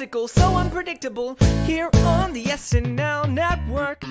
farcical, so unpredictable, here on the SNL network.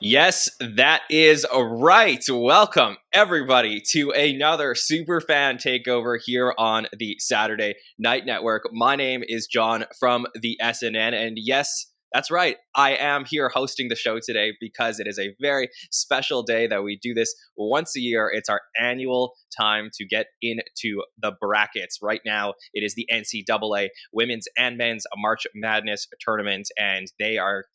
Yes, that is right. Welcome, everybody, to another Superfan Takeover here on the Saturday Night Network. My name is John from the SNN, and yes, that's right. I am here hosting the show today because it is a very special day that we do this once a year. It's our annual time to get into the brackets. Right now, it is the NCAA Women's and Men's March Madness tournament, and they are,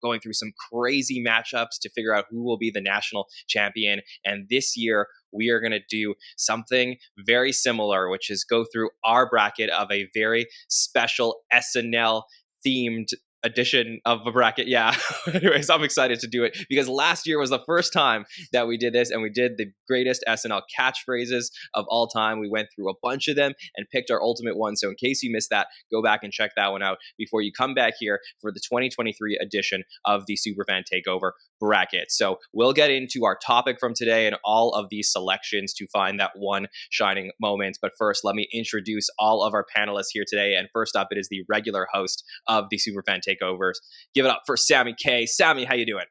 going through some crazy matchups to figure out who will be the national champion. And this year, we are going to do something very similar, which is go through our bracket of a very special SNL themed edition of a bracket. Yeah. Anyways, I'm excited to do it because last year was the first time that we did this, and we did the greatest SNL catchphrases of all time. We went through a bunch of them and picked our ultimate one. So in case you missed that, go back and check that one out before you come back here for the 2023 edition of the Superfan Takeover bracket. So we'll get into our topic from today and all of these selections to find that one shining moment. But first, let me introduce all of our panelists here today. And first up, it is the regular host of the Superfan Takeovers. Give it up for Sammy Kay. Sammy, how you doing?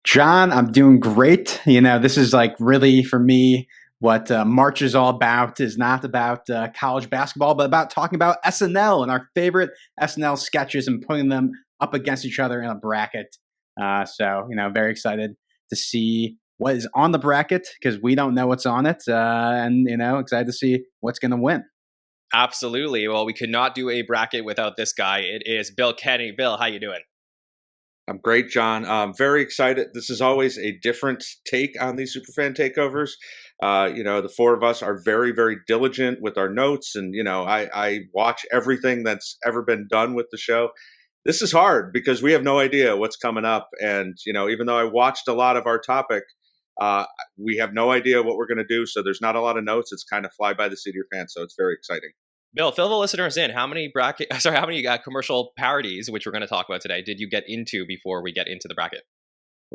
John, I'm doing great. This is like really for me what March is all about. Is not about college basketball, but about talking about SNL and our favorite SNL sketches and putting them up against each other in a bracket. So very excited to see what is on the bracket because we don't know what's on it, and excited to see what's going to win. Absolutely. Well, we could not do a bracket without this guy. It is Bill Kenney. Bill, how you doing? I'm great, John. I'm very excited. This is always a different take on these Superfan Takeovers. The four of us are very, very diligent with our notes, and I watch everything that's ever been done with the show. This is hard because we have no idea what's coming up, and even though I watched a lot of our topic, we have no idea what we're going to do. So there's not a lot of notes. It's kind of fly by the seat of your pants. So it's very exciting. Bill, fill the listeners in. How many commercial parodies, which we're going to talk about today, did you get into before we get into the bracket?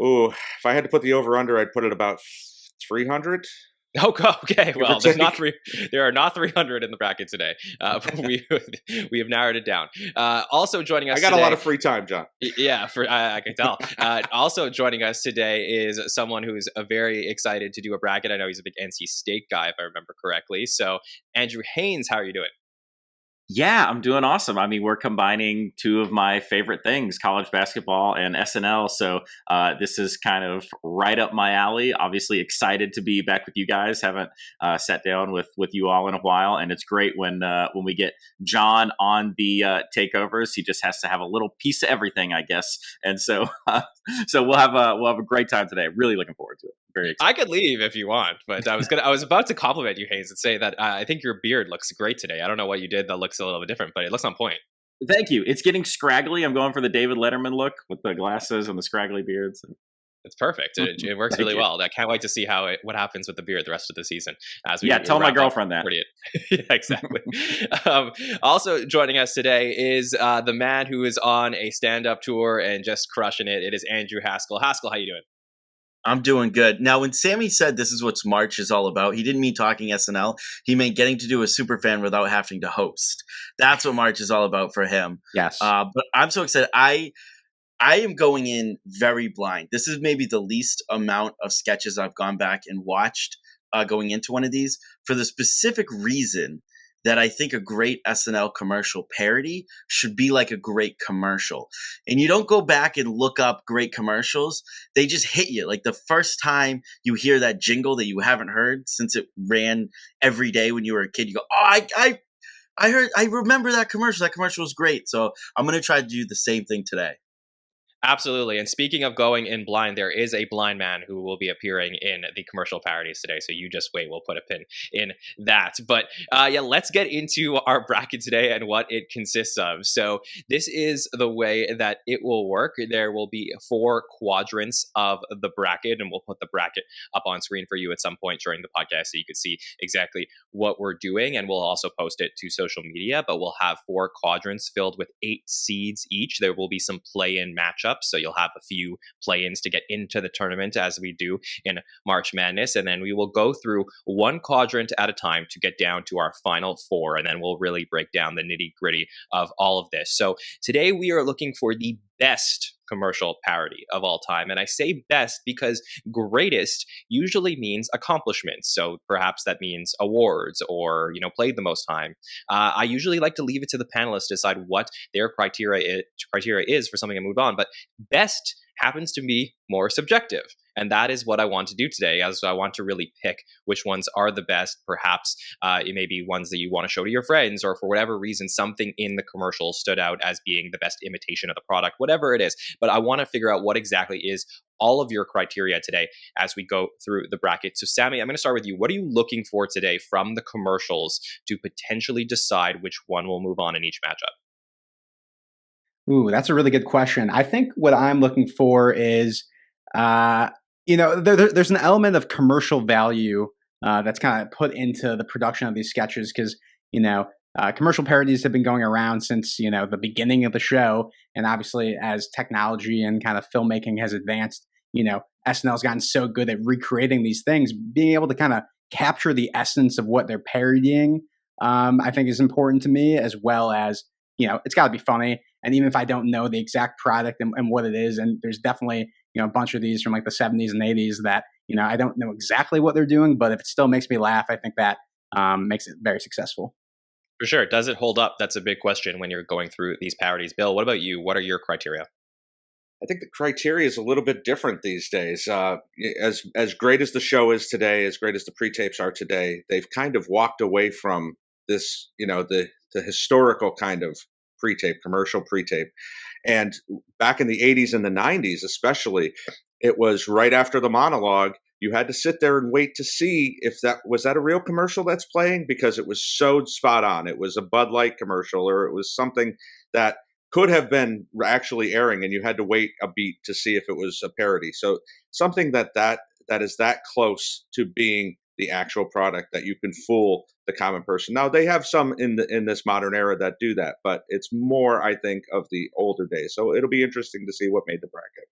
Oh, if I had to put the over under, I'd put it about 300. Oh, okay. Well, there are not 300 in the bracket today. We have narrowed it down. Also joining us I got today, a lot of free time, John. Yeah, I can tell. Also joining us today is someone who's very excited to do a bracket. I know he's a big NC State guy, if I remember correctly. So, Andrew Haines, how are you doing? Yeah, I'm doing awesome. I mean, we're combining two of my favorite things, college basketball and SNL. So this is kind of right up my alley. Obviously excited to be back with you guys. Haven't sat down with you all in a while. And it's great when we get John on the takeovers. He just has to have a little piece of everything, I guess. And so we'll have a great time today. Really looking forward to it. Very excited. I could leave if you want, but I was about to compliment you, Haynes, and say that I think your beard looks great today. I don't know what you did that looks a little bit different, but it looks on point. Thank you. It's getting scraggly. I'm going for the David Letterman look with the glasses and the scraggly beards. It's perfect. It works really well. I can't wait to see what happens with the beard the rest of the season. Tell my girlfriend that. Yeah, exactly. Also joining us today is the man who is on a stand-up tour and just crushing it. It is Andrew Haskell. Haskell, how you doing? I'm doing good. Now, when Sammy said this is what March is all about, he didn't mean talking SNL. He meant getting to do a Superfan without having to host. That's what March is all about for him. Yes. But I'm so excited. I am going in very blind. This is maybe the least amount of sketches I've gone back and watched going into one of these for the specific reason that I think a great SNL commercial parody should be like a great commercial. And you don't go back and look up great commercials. They just hit you. Like the first time you hear that jingle that you haven't heard since it ran every day when you were a kid, you go, oh, I remember that commercial. That commercial was great. So I'm going to try to do the same thing today. Absolutely. And speaking of going in blind, there is a blind man who will be appearing in the commercial parodies today. So you just wait. We'll put a pin in that. But let's get into our bracket today and what it consists of. So this is the way that it will work. There will be 4 quadrants of the bracket, and we'll put the bracket up on screen for you at some point during the podcast so you can see exactly what we're doing. And we'll also post it to social media, but we'll have 4 quadrants filled with 8 seeds each. There will be some play-in matchups matchups. So you'll have a few play-ins to get into the tournament as we do in March Madness. And then we will go through one quadrant at a time to get down to our final four. And then we'll really break down the nitty-gritty of all of this. So today we are looking for the best commercial parody of all time. And I say best because greatest usually means accomplishments. So perhaps that means awards or, played the most time. I usually like to leave it to the panelists to decide what their criteria is for something and move on. But best happens to be more subjective. And that is what I want to do today, as I want to really pick which ones are the best. Perhaps it may be ones that you want to show to your friends, or for whatever reason, something in the commercial stood out as being the best imitation of the product, whatever it is. But I want to figure out what exactly is all of your criteria today as we go through the bracket. So Sammy, I'm going to start with you. What are you looking for today from the commercials to potentially decide which one will move on in each matchup? Ooh, that's a really good question. I think what I'm looking for is, there's an element of commercial value that's kind of put into the production of these sketches because, commercial parodies have been going around since, the beginning of the show. And obviously, as technology and kind of filmmaking has advanced, SNL's gotten so good at recreating these things, being able to kind of capture the essence of what they're parodying, I think is important to me, as well as, it's got to be funny. And even if I don't know the exact product and what it is, and there's definitely, a bunch of these from like the 70s and 80s that, I don't know exactly what they're doing, but if it still makes me laugh, I think that makes it very successful. For sure. Does it hold up? That's a big question when you're going through these parodies. Bill, what about you? What are your criteria? I think the criteria is a little bit different these days. As great as the show is today, as great as the pre-tapes are today, they've kind of walked away from this, the historical kind of pre-tape, commercial pre-tape. And back in the 80s and the 90s, especially, it was right after the monologue. You had to sit there and wait to see if that was a real commercial that's playing, because it was so spot on. It was a Bud Light commercial, or it was something that could have been actually airing, and you had to wait a beat to see if it was a parody. So something that is that close to being the actual product that you can fool the common person. Now they have some in this modern era that do that, but it's more, I think, of the older days. So it'll be interesting to see what made the bracket.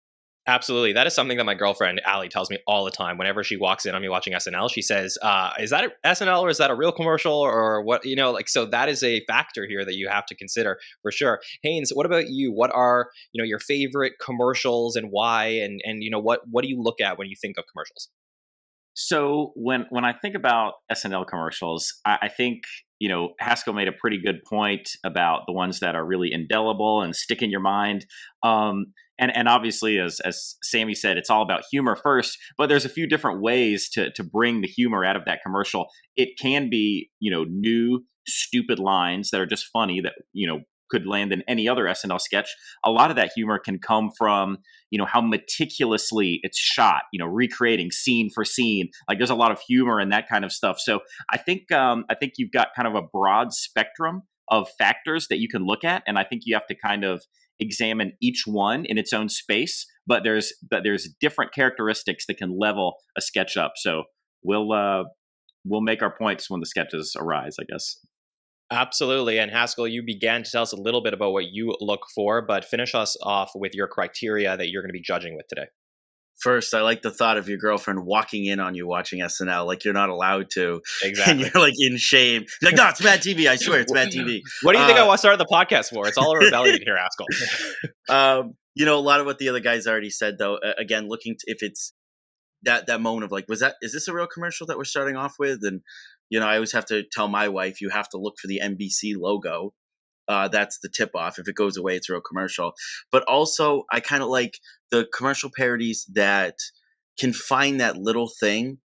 Absolutely. That is something that my girlfriend, Allie, tells me all the time. Whenever she walks in on me watching SNL, she says, is that a SNL or is that a real commercial or what? So that is a factor here that you have to consider for sure. Haynes, what about you? What are, your favorite commercials and why? And what do you look at when you think of commercials? So when I think about SNL commercials, I think, Haskell made a pretty good point about the ones that are really indelible and stick in your mind. And obviously, as Sammy said, it's all about humor first, but there's a few different ways to bring the humor out of that commercial. It can be, new, stupid lines that are just funny that, could land in any other SNL sketch. A lot of that humor can come from, how meticulously it's shot, recreating scene for scene. Like there's a lot of humor and that kind of stuff. So I think you've got kind of a broad spectrum of factors that you can look at. And I think you have to kind of examine each one in its own space, but there's different characteristics that can level a sketch up. So we'll make our points when the sketches arise, I guess. Absolutely. And Haskell, you began to tell us a little bit about what you look for, but finish us off with your criteria that you're going to be judging with today. First, I like the thought of your girlfriend walking in on you watching SNL like you're not allowed to. Exactly. And you're like in shame. You're like, no, it's bad TV. I swear it's bad TV. What do you think I started the podcast for? It's all a rebellion here, Haskell. A lot of what the other guys already said, though, again, looking if it's that moment of like, is this a real commercial that we're starting off with? And, I always have to tell my wife, you have to look for the NBC logo. That's the tip off. If it goes away, it's a real commercial. But also, I kind of like the commercial parodies that can find that little thing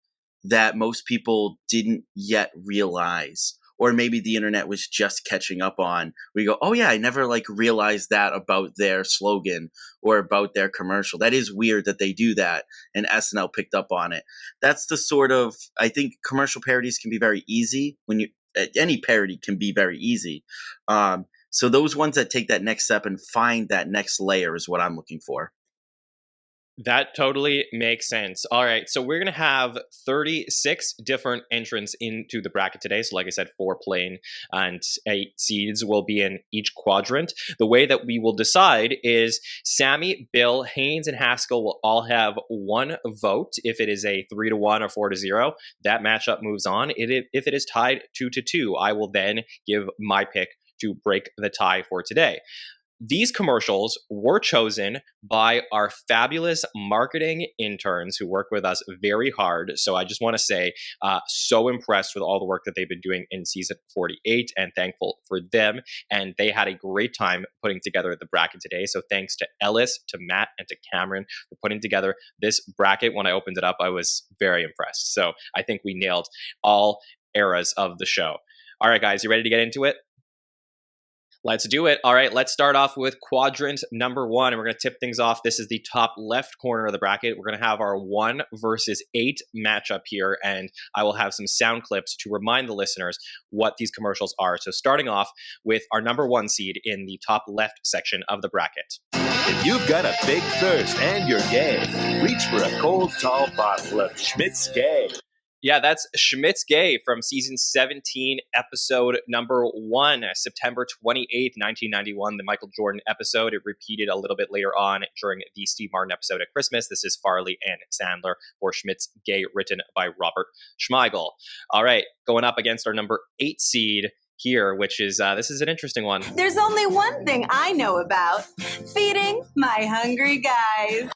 that most people didn't yet realize, or maybe the internet was just catching up on. We go, oh yeah, I never realized that about their slogan or about their commercial. That is weird that they do that, and SNL picked up on it. That's the sort of, I think commercial parodies can be very easy any parody can be very easy. So those ones that take that next step and find that next layer is what I'm looking for. That totally makes sense. All right, so we're going to have 36 different entrants into the bracket today. So like I said, 4 plain and 8 seeds will be in each quadrant. The way that we will decide is Sammy, Bill, Haynes, and Haskell will all have 1 vote. If it is a 3-1 or 4-0, that matchup moves on. If it is tied 2-2, I will then give my pick to break the tie for today. These commercials were chosen by our fabulous marketing interns who work with us very hard. So I just want to say, so impressed with all the work that they've been doing in season 48 and thankful for them. And they had a great time putting together the bracket today. So thanks to Ellis, to Matt, and to Cameron for putting together this bracket. When I opened it up, I was very impressed. So I think we nailed all eras of the show. All right, guys, you ready to get into it? Let's do it. All right, let's start off with quadrant number 1, and we're going to tip things off. This is the top left corner of the bracket. We're going to have our 1 versus 8 matchup here, and I will have some sound clips to remind the listeners what these commercials are. So starting off with our number 1 seed in the top left section of the bracket. If you've got a big thirst and you're gay, reach for a cold, tall bottle of Schmidt's Gay. Yeah, that's Schmidt's Gay from season 17, episode number 1, September 28th, 1991, the Michael Jordan episode. It repeated a little bit later on during the Steve Martin episode at Christmas. This is Farley and Sandler for Schmidt's Gay, written by Robert Schmeigel. All right, going up against our number 8 seed here, which is, this is an interesting one. There's only one thing I know about: feeding my hungry guys.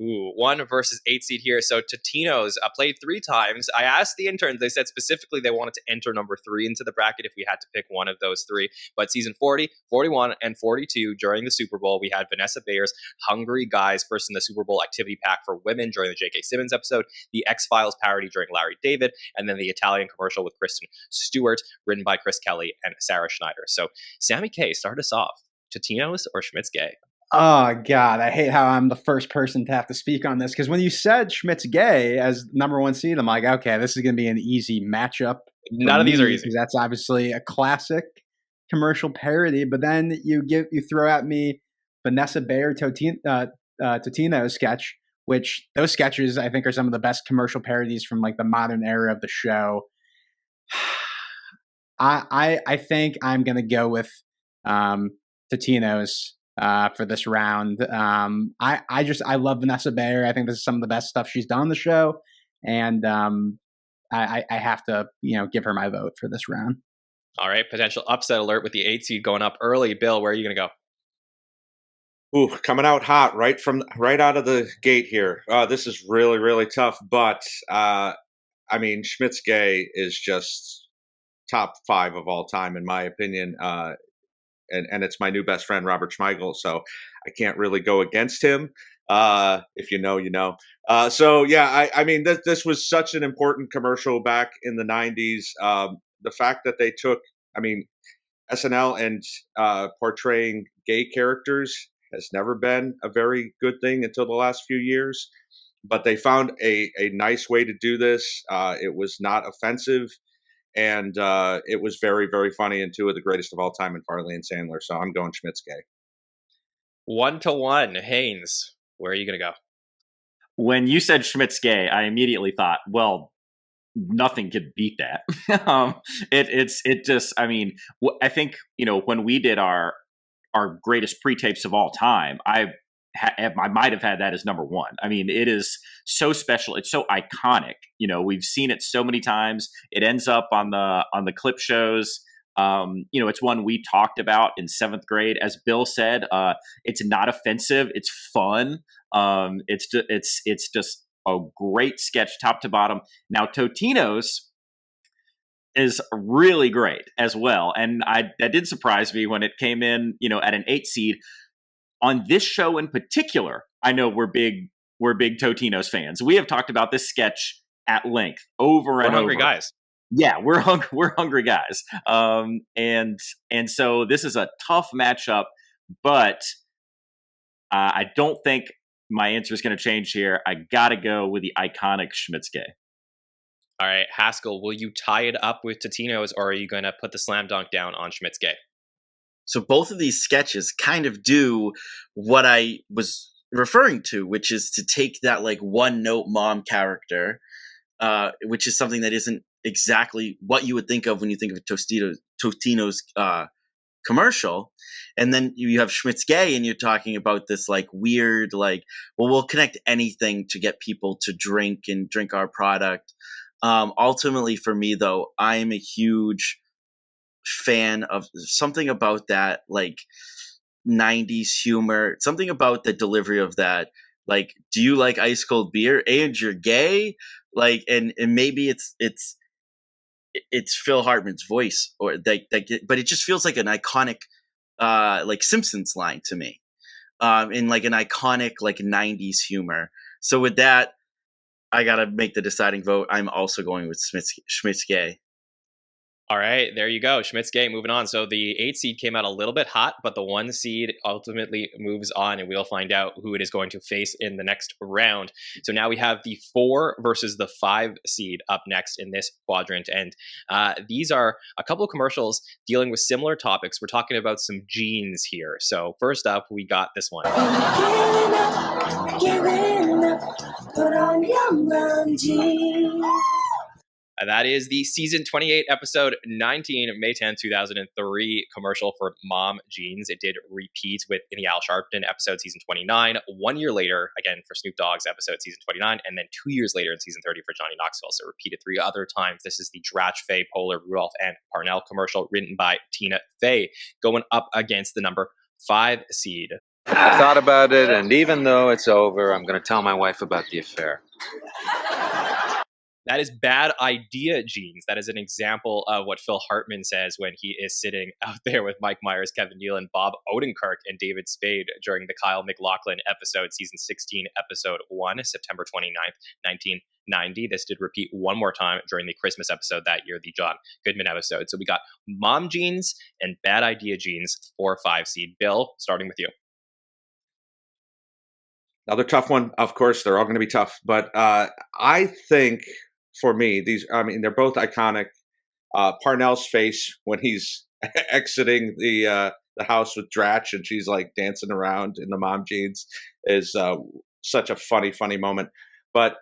Ooh, 1 versus 8 seed here. So Totino's played 3 times. I asked the interns, they said specifically they wanted to enter number 3 into the bracket if we had to pick one of those 3. But season 40, 41, and 42 during the Super Bowl, we had Vanessa Bayer's Hungry Guys first in the Super Bowl activity pack for women during the J.K. Simmons episode, the X-Files parody during Larry David, and then the Italian commercial with Kristen Stewart, written by Chris Kelly and Sarah Schneider. So Sammy Kay, start us off. Totino's or Schmidt's Gay? Oh, God, I hate how I'm the first person to have to speak on this, because when you said Schmidt's Gay as number 1 seed, I'm like, okay, this is going to be an easy matchup. None of these are easy. Because that's obviously a classic commercial parody, but then you throw at me Vanessa Bayer Totino sketch, which those sketches I think are some of the best commercial parodies from like the modern era of the show. I think I'm going to go with Totino's for this round. I love Vanessa Bayer. I think this is some of the best stuff she's done on the show, and I have to give her my vote for this round. All right, potential upset alert with the 8 seed going up early. Bill, where are you going to go? Ooh, coming out hot right out of the gate here. This is really, really tough, but I mean, Schmidt's Gay is just top 5 of all time in my opinion. And it's my new best friend, Robert Schmeigel, so I can't really go against him. If you know, you know. So, yeah, I mean, this was such an important commercial back in the 90s. The fact that they took, I mean, SNL and portraying gay characters has never been a very good thing until the last few years. But they found a nice way to do this. It was not offensive. And it was very, very funny, and 2 of the greatest of all time in Farley and Sandler. So I'm going Schmidt's Gay. 1-1. Haynes, where are you going to go? When you said Schmidt's Gay, I immediately thought, well, nothing could beat that. It just, I mean, I think, when we did our greatest pre-tapes of all time, I might have had that as number 1. I mean, it is so special. It's so iconic. We've seen it so many times. It ends up on the clip shows. It's one we talked about in 7th grade. As Bill said, it's not offensive. It's fun. It's just a great sketch, top to bottom. Now, Totino's is really great as well, and that did surprise me when it came in, at an 8 seed. On this show in particular, I know we're big Totino's fans. We have talked about this sketch at length over and over. We're hungry guys. Yeah, we're hungry guys. And so this is a tough matchup, but I don't think my answer is going to change here. I got to go with the iconic Schmidt's Gay. All right, Haskell, will you tie it up with Totino's, or are you going to put the slam dunk down on Schmidt's Gay? So both of these sketches kind of do what I was referring to, which is to take that like one note mom character, which is something that isn't exactly what you would think of when you think of a Totino's commercial. And then you have Schmitz Gay, and you're talking about this like weird, like, well, we'll connect anything to get people to drink our product. Ultimately, for me, though, I'm a huge fan of something about that, like 90s humor, something about the delivery of that. Like, do you like ice cold beer and you're gay? Like, and maybe it's Phil Hartman's voice, or but it just feels like an iconic, like Simpsons line to me, in like an iconic like 90s humor. So with that, I gotta make the deciding vote. I'm also going with Schmitz Gay. All right, there you go. Schmitz Gay, moving on. So the 8 seed came out a little bit hot, but the 1 seed ultimately moves on, and we'll find out who it is going to face in the next round. So now we have the 4 versus the 5 seed up next in this quadrant. And these are a couple of commercials dealing with similar topics. We're talking about some jeans here. So first up, we got this one. Giving up, put on your mom jeans. That is the season 28, episode 19, May 10, 2003 commercial for Mom Jeans. It did repeat in the Al Sharpton episode, season 29, 1 year later, again for Snoop Dogg's episode, season 29, and then 2 years later in season 30 for Johnny Knoxville. So repeated 3 other times. This is the Dratch, Fay, Polar, Rudolph, and Parnell commercial written by Tina Fey, going up against the number 5 seed. I thought about it, and even though it's over, I'm going to tell my wife about the affair. That is Bad Idea Jeans. That is an example of what Phil Hartman says when he is sitting out there with Mike Myers, Kevin Nealon, Bob Odenkirk, and David Spade during the Kyle MacLachlan episode, season 16, episode 1, September 29th, 1990. This did repeat one more time during the Christmas episode that year, the John Goodman episode. So we got Mom Jeans and Bad Idea Jeans, 4 or 5 seed. Bill, starting with you. Another tough one. Of course, they're all going to be tough. But I think for me, they're both iconic. Parnell's face when he's exiting the house with Dratch and she's like dancing around in the mom jeans is such a funny moment. But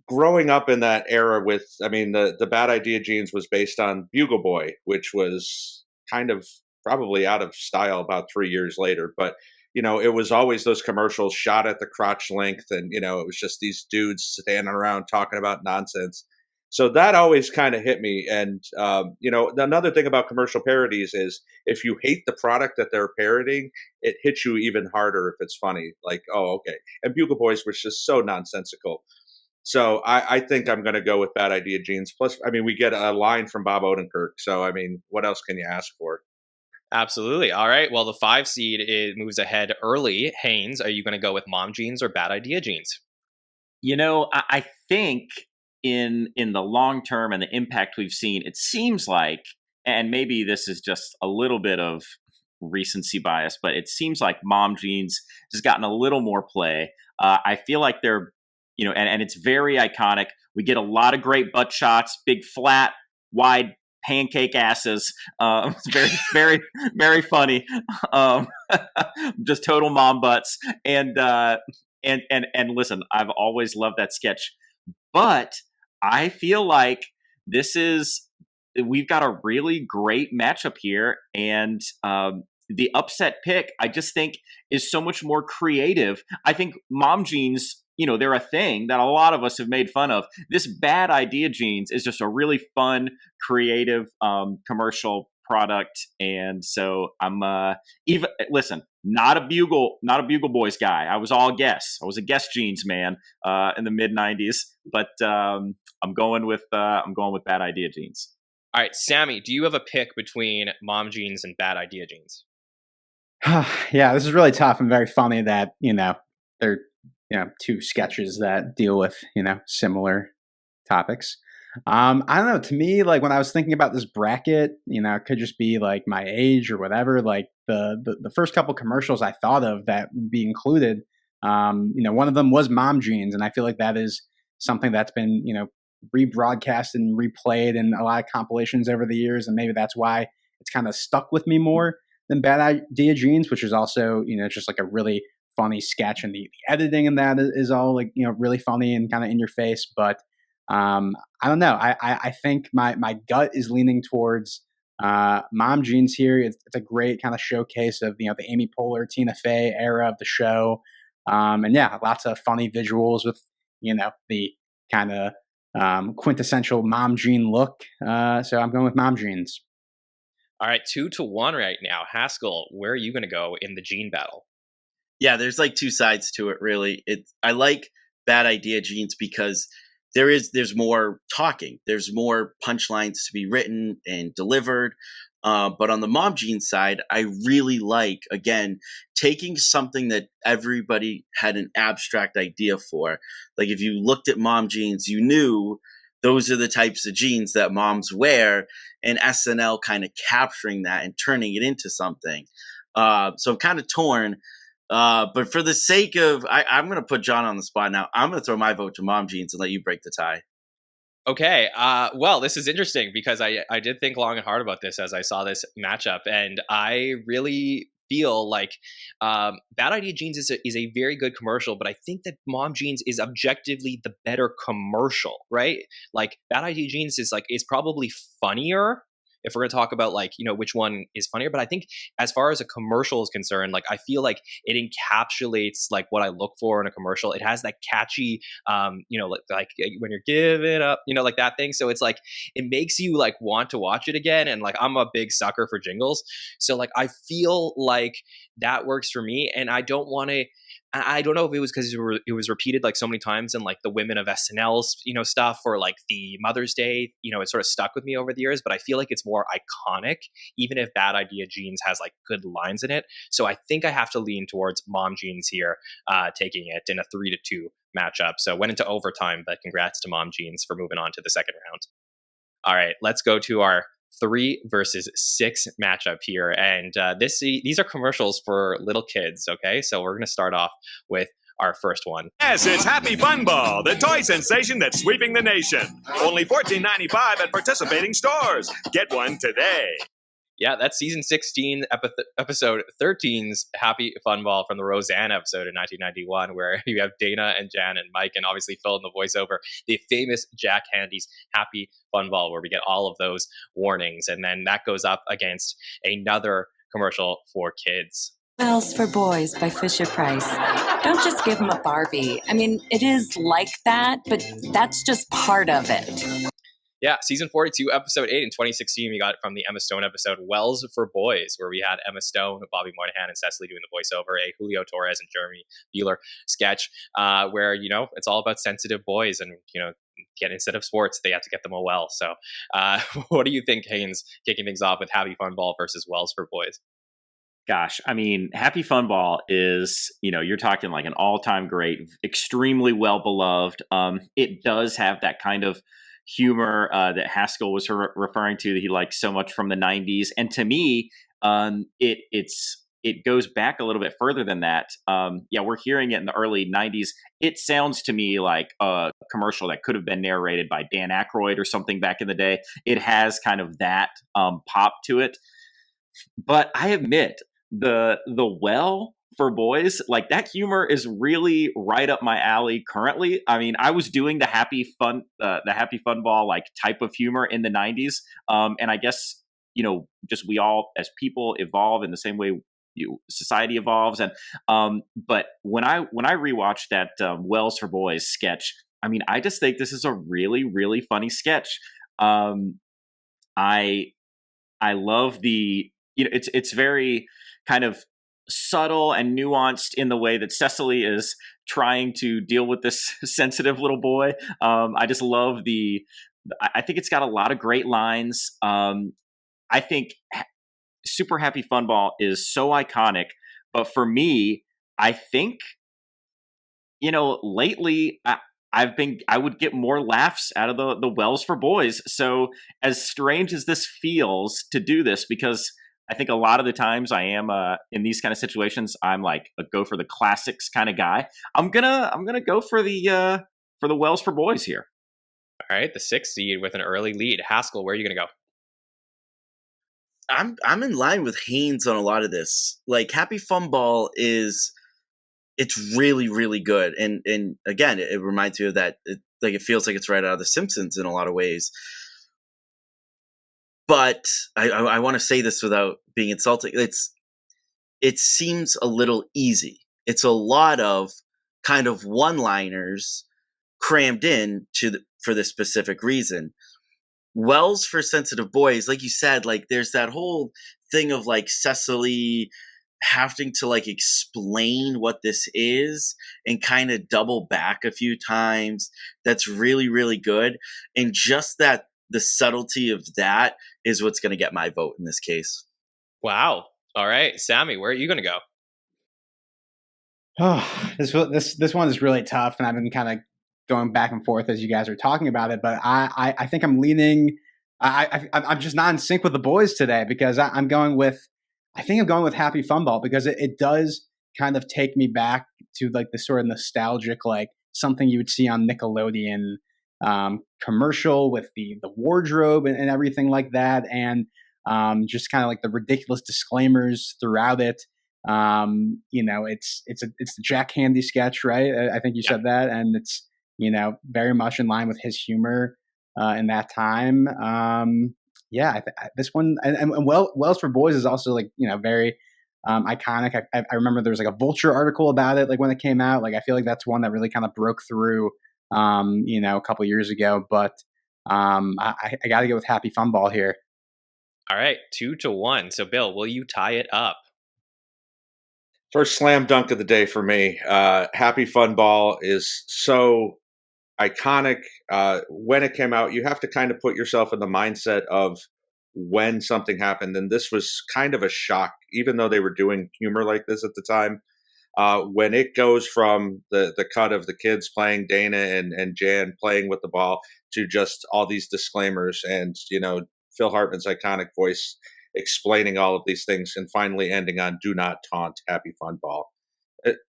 growing up in that era with, the Bad Idea Jeans was based on Bugle Boy, which was kind of probably out of style about 3 years later. But it was always those commercials shot at the crotch length, and it was just these dudes standing around talking about nonsense. So that always kind of hit me. And another thing about commercial parodies is if you hate the product that they're parodying, it hits you even harder if it's funny. Like, oh, okay. And Bugle Boys was just so nonsensical. So I think I'm going to go with Bad Idea Jeans. Plus, we get a line from Bob Odenkirk. So what else can you ask for? Absolutely. All right. Well, the 5 seed moves ahead early. Haynes, are you going to go with Mom Jeans or Bad Idea Jeans? I think in the long term and the impact we've seen, it seems like, and maybe this is just a little bit of recency bias, but it seems like Mom Jeans has gotten a little more play. I feel like they're, and it's very iconic. We get a lot of great butt shots, big, flat, wide pancake asses. It's very, very, very funny. Just total mom butts. And listen, I've always loved that sketch, but I feel like we've got a really great matchup here. And the upset pick, I just think, is so much more creative. I think Mom Jeans, they're a thing that a lot of us have made fun of. This Bad Idea Jeans is just a really fun, creative commercial product. And so I'm not a Bugle Boys guy. I was all Guess. I was a Guess Jeans man in the mid 90s, but I'm going with Bad Idea Jeans. All right, Sammy, do you have a pick between Mom Jeans and Bad Idea Jeans? Yeah, this is really tough and very funny that, they're, 2 sketches that deal with, similar topics. I don't know. To me, like when I was thinking about this bracket, it could just be like my age or whatever. Like the first couple commercials I thought of that would be included, one of them was Mom Jeans. And I feel like that is something that's been, rebroadcast and replayed in a lot of compilations over the years. And maybe that's why it's kind of stuck with me more than Bad Idea Jeans, which is also, just like a really funny sketch, and the editing in that is all like, really funny and kind of in your face. But I don't know. I think my gut is leaning towards Mom Jeans here. It's a great kind of showcase of the Amy Poehler, Tina Fey era of the show, and yeah, lots of funny visuals with the kind of quintessential Mom Jean look. So I'm going with Mom Jeans. All right, 2-1 right now. Haskell, where are you going to go in the Gene battle? Yeah, there's like two sides to it, really. I like Bad Idea Jeans because there's more talking. There's more punchlines to be written and delivered. But on the Mom Jeans side, I really like, again, taking something that everybody had an abstract idea for. Like if you looked at Mom Jeans, you knew those are the types of jeans that moms wear, and SNL kind of capturing that and turning it into something. So I'm kind of torn. But for the sake of, I'm going to put John on the spot now. I'm going to throw my vote to Mom Jeans and let you break the tie. Okay. Well, this is interesting because I did think long and hard about this as I saw this matchup, and I really feel like Bad Idea Jeans is a very good commercial, but I think that Mom Jeans is objectively the better commercial, right? Like Bad Idea Jeans is probably funnier if we're going to talk about which one is funnier. But I think as far as a commercial is concerned, I feel like it encapsulates what I look for in a commercial. It has that catchy, like when you're giving up, like that thing. So it's it makes you want to watch it again. And I'm a big sucker for jingles. So I feel like that works for me. And I don't want to, I don't know if it was because it was repeated so many times in the women of SNL's stuff, or the Mother's Day, it sort of stuck with me over the years. But I feel like it's more iconic, even if Bad Idea Jeans has good lines in it. So I think I have to lean towards Mom Jeans here, taking it in a 3-2 matchup. So went into overtime, but congrats to Mom Jeans for moving on to the second round. All right, let's go to our 3 versus 6 matchup here, and these are commercials for little kids. Okay, so we're going to start off with our first one. Yes, it's Happy Fun Ball, the toy sensation that's sweeping the nation. Only $14.95 at participating stores. Get one today. Yeah, that's season 16, episode 13's Happy Fun Ball from the Roseanne episode in 1991, where you have Dana and Jan and Mike, and obviously Phil in the voiceover, the famous Jack Handy's Happy Fun Ball, where we get all of those warnings. And then that goes up against another commercial for kids. Bells for Boys by Fisher-Price. Don't just give them a Barbie. I mean, it is like that, but that's just part of it. Yeah, season 42, episode 8 in 2016, we got it from the Emma Stone episode, Wells for Boys, where we had Emma Stone, Bobby Moynihan, and Cecily doing the voiceover, a Julio Torres and Jeremy Bueller sketch, where, it's all about sensitive boys, and, instead of sports, they have to get them a well. So what do you think, Haynes, kicking things off with Happy Fun Ball versus Wells for Boys? Gosh, I mean, Happy Fun Ball is, you're talking an all-time great, extremely well-beloved. It does have that kind of humor that Haskell was referring to that he liked so much from the 90s. And to me, it goes back a little bit further than that. We're hearing it in the early 90s. It sounds to me like a commercial that could have been narrated by Dan Aykroyd or something back in the day. It has kind of that pop to it. But I admit, the well for boys, that humor is really right up my alley currently. I mean, I was doing the Happy Fun Ball type of humor in the 90s. And I guess, just we all as people evolve in the same way society evolves. And but when I rewatched that Wells for Boys sketch, I mean, I just think this is a really, really funny sketch. I love the, it's very kind of subtle and nuanced in the way that Cecily is trying to deal with this sensitive little boy. I just love I think it's got a lot of great lines. I think Super Happy Fun Ball is so iconic, but for me, I think, lately I would get more laughs out of the Wells for Boys. So as strange as this feels to do this, because I think a lot of the times I am in these kind of situations, I'm a go for the classics kind of guy. I'm gonna go for the Wells for Boys here. All right, the 6th seed with an early lead. Haskell, where are you gonna go? I'm in line with Haynes on a lot of this. Happy Fun Ball is it's really, really good. And again, it reminds me of that. It feels like it's right out of The Simpsons in a lot of ways. But I want to say this without being insulting. It seems a little easy. It's a lot of kind of one-liners crammed in for this specific reason. Wells for Sensitive Boys, like you said, like there's that whole thing of like Cecily having to like explain what this is and kind of double back a few times. That's really, really good. And just that the subtlety of that is what's going to get my vote in this case. Wow. All right, Sammy, where are you going to go? Oh, this one is really tough, and I've been kind of going back and forth as you guys are talking about it. But I think I'm leaning. I'm just not in sync with the boys today because I'm going with. I think I'm going with Happy Fun Ball because it does kind of take me back to like the sort of nostalgic, like something you would see on Nickelodeon commercial with the wardrobe and everything like that, and just kind of like the ridiculous disclaimers throughout it. It's the Jack Handy sketch, right? I think you said that, and it's very much in line with his humor in that time. This one and Wells for Boys is also like very iconic. I remember there was like a Vulture article about it, like when it came out. Like I feel like that's one that really kind of broke through, a couple years ago. But I got to go with Happy Fun Ball here. All right, 2-1. So Bill, will you tie it up? First slam dunk of the day for me. Happy Fun Ball is so iconic. When it came out, you have to kind of put yourself in the mindset of when something happened. And this was kind of a shock, even though they were doing humor like this at the time. When it goes from the cut of the kids playing Dana and Jan playing with the ball to just all these disclaimers and, Phil Hartman's iconic voice explaining all of these things and finally ending on "Do not taunt, Happy Fun Ball."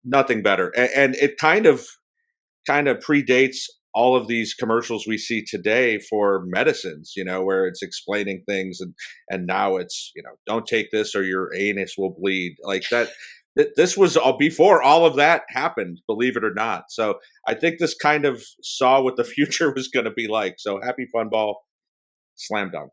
Nothing better. And it kind of predates all of these commercials we see today for medicines, where it's explaining things and now it's, don't take this or your anus will bleed like that. This was all before all of that happened, believe it or not. So I think this kind of saw what the future was going to be like. So Happy Fun Ball, slam dunk.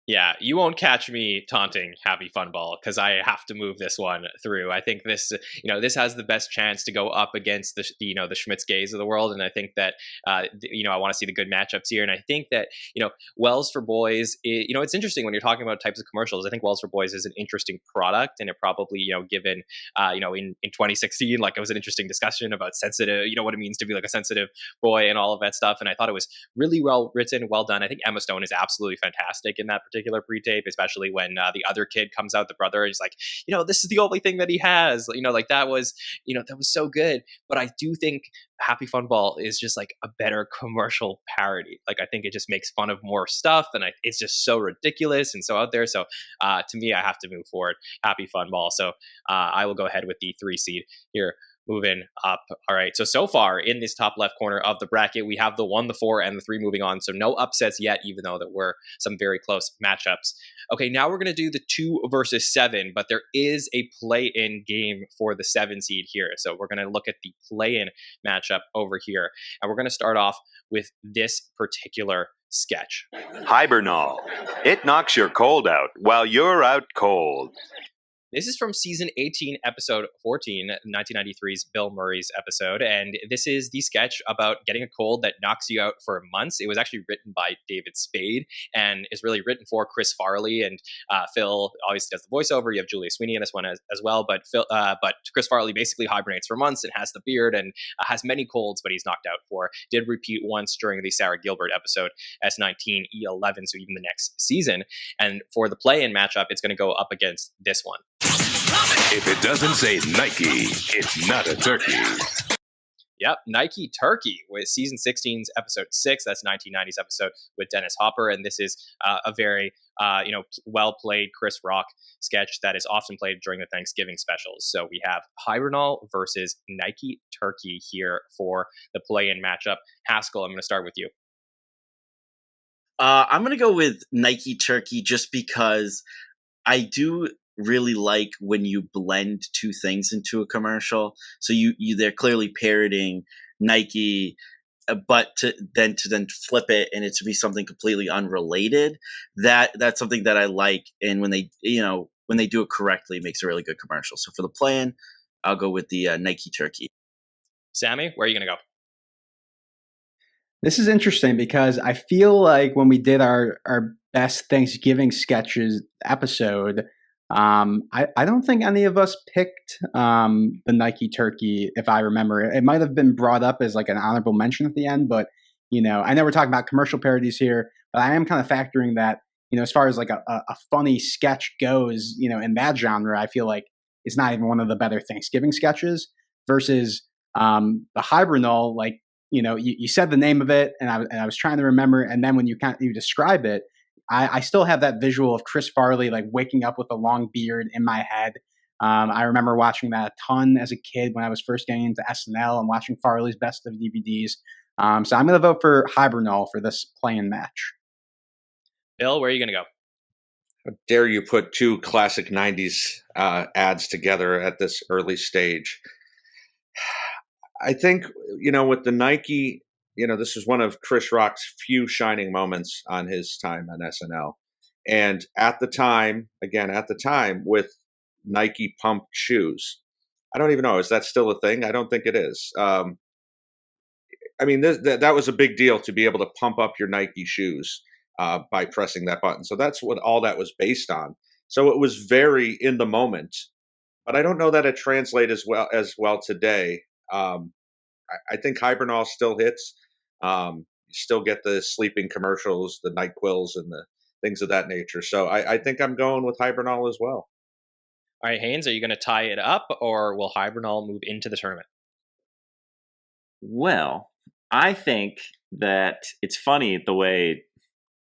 Yeah, you won't catch me taunting Happy Fun Ball because I have to move this one through. I think this, this has the best chance to go up against the Schmitz Gays of the world, and I think that, I want to see the good matchups here. And I think that, Wells for Boys, it's interesting when you're talking about types of commercials. I think Wells for Boys is an interesting product, and it probably, given, in 2016, like it was an interesting discussion about sensitive, what it means to be like a sensitive boy and all of that stuff. And I thought it was really well written, well done. I think Emma Stone is absolutely fantastic in that particular pre-tape, especially when the other kid comes out, the brother, and he's like, this is the only thing that he has, like that was so good. But I do think Happy Fun Ball is just like a better commercial parody. Like I think it just makes fun of more stuff, and it's just so ridiculous and so out there. So to me, I have to move forward Happy Fun Ball. So I will go ahead with the 3 seed here. Moving up. All right. So far in this top left corner of the bracket, we have the 1, the 4, and the 3 moving on. So no upsets yet, even though there were some very close matchups. Okay, now we're going to do the 2 versus 7, but there is a play-in game for the 7 seed here. So we're going to look at the play-in matchup over here. And we're going to start off with this particular sketch. Hibernal. It knocks your cold out while you're out cold. This is from season 18, episode 14, 1993's Bill Murray's episode. And this is the sketch about getting a cold that knocks you out for months. It was actually written by David Spade and is really written for Chris Farley. And Phil obviously does the voiceover. You have Julia Sweeney in this one as well. But Chris Farley basically hibernates for months and has the beard and has many colds, but he's knocked out for. Did repeat once during the Sarah Gilbert episode, S19, E11, so even the next season. And for the play-in matchup, it's going to go up against this one. If it doesn't say Nike, it's not a turkey. Yep, Nike Turkey with season 16's episode 6. That's 1990's episode with Dennis Hopper, and this is a very well played Chris Rock sketch that is often played during the Thanksgiving specials. So we have Hibernal versus Nike Turkey here for the play-in matchup. Haskell, I'm going to start with you. I'm going to go with Nike Turkey just because I do really like when you blend two things into a commercial. So they're clearly parodying Nike, but to then flip it and it to be something completely unrelated. That's something that I like. And when they do it correctly, it makes a really good commercial. So for the plan, I'll go with the Nike turkey. Sammy, where are you going to go? This is interesting because I feel like when we did our best Thanksgiving sketches episode, I don't think any of us picked the Nike turkey, if I remember. It might have been brought up as like an honorable mention at the end, but I know we're talking about commercial parodies here, but I am kind of factoring that, as far as like a funny sketch goes, in that genre, I feel like it's not even one of the better Thanksgiving sketches versus the Hibernal, like, you said the name of it, and I was trying to remember, and then when you describe it, I still have that visual of Chris Farley like waking up with a long beard in my head. I remember watching that a ton as a kid when I was first getting into SNL and watching Farley's best of DVDs. So I'm going to vote for Hibernal for this play-in match. Bill, where are you going to go? How dare you put two classic 90s ads together at this early stage? I think, with the Nike, this is one of Chris Rock's few shining moments on his time on SNL. And at the time, with Nike pump shoes, I don't even know, is that still a thing? I don't think it is. That was a big deal to be able to pump up your Nike shoes by pressing that button. So that's what all that was based on. So it was very in the moment, but I don't know that it translates as well today. I think Hibernal still hits. You still get the sleeping commercials, the NyQuils, and the things of that nature. So I think I'm going with Hibernal as well. All right, Haynes, are you going to tie it up, or will Hibernal move into the tournament? Well, I think that it's funny the way,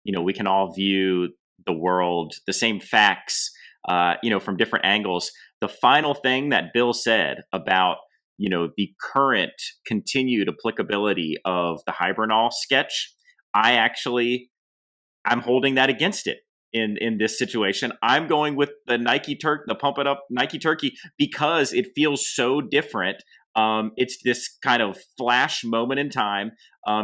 we can all view the world, the same facts, from different angles. The final thing that Bill said about the current continued applicability of the Hibernal sketch, I'm holding that against it in this situation. I'm going with the the Pump It Up Nike turkey because it feels so different. It's this kind of flash moment in time.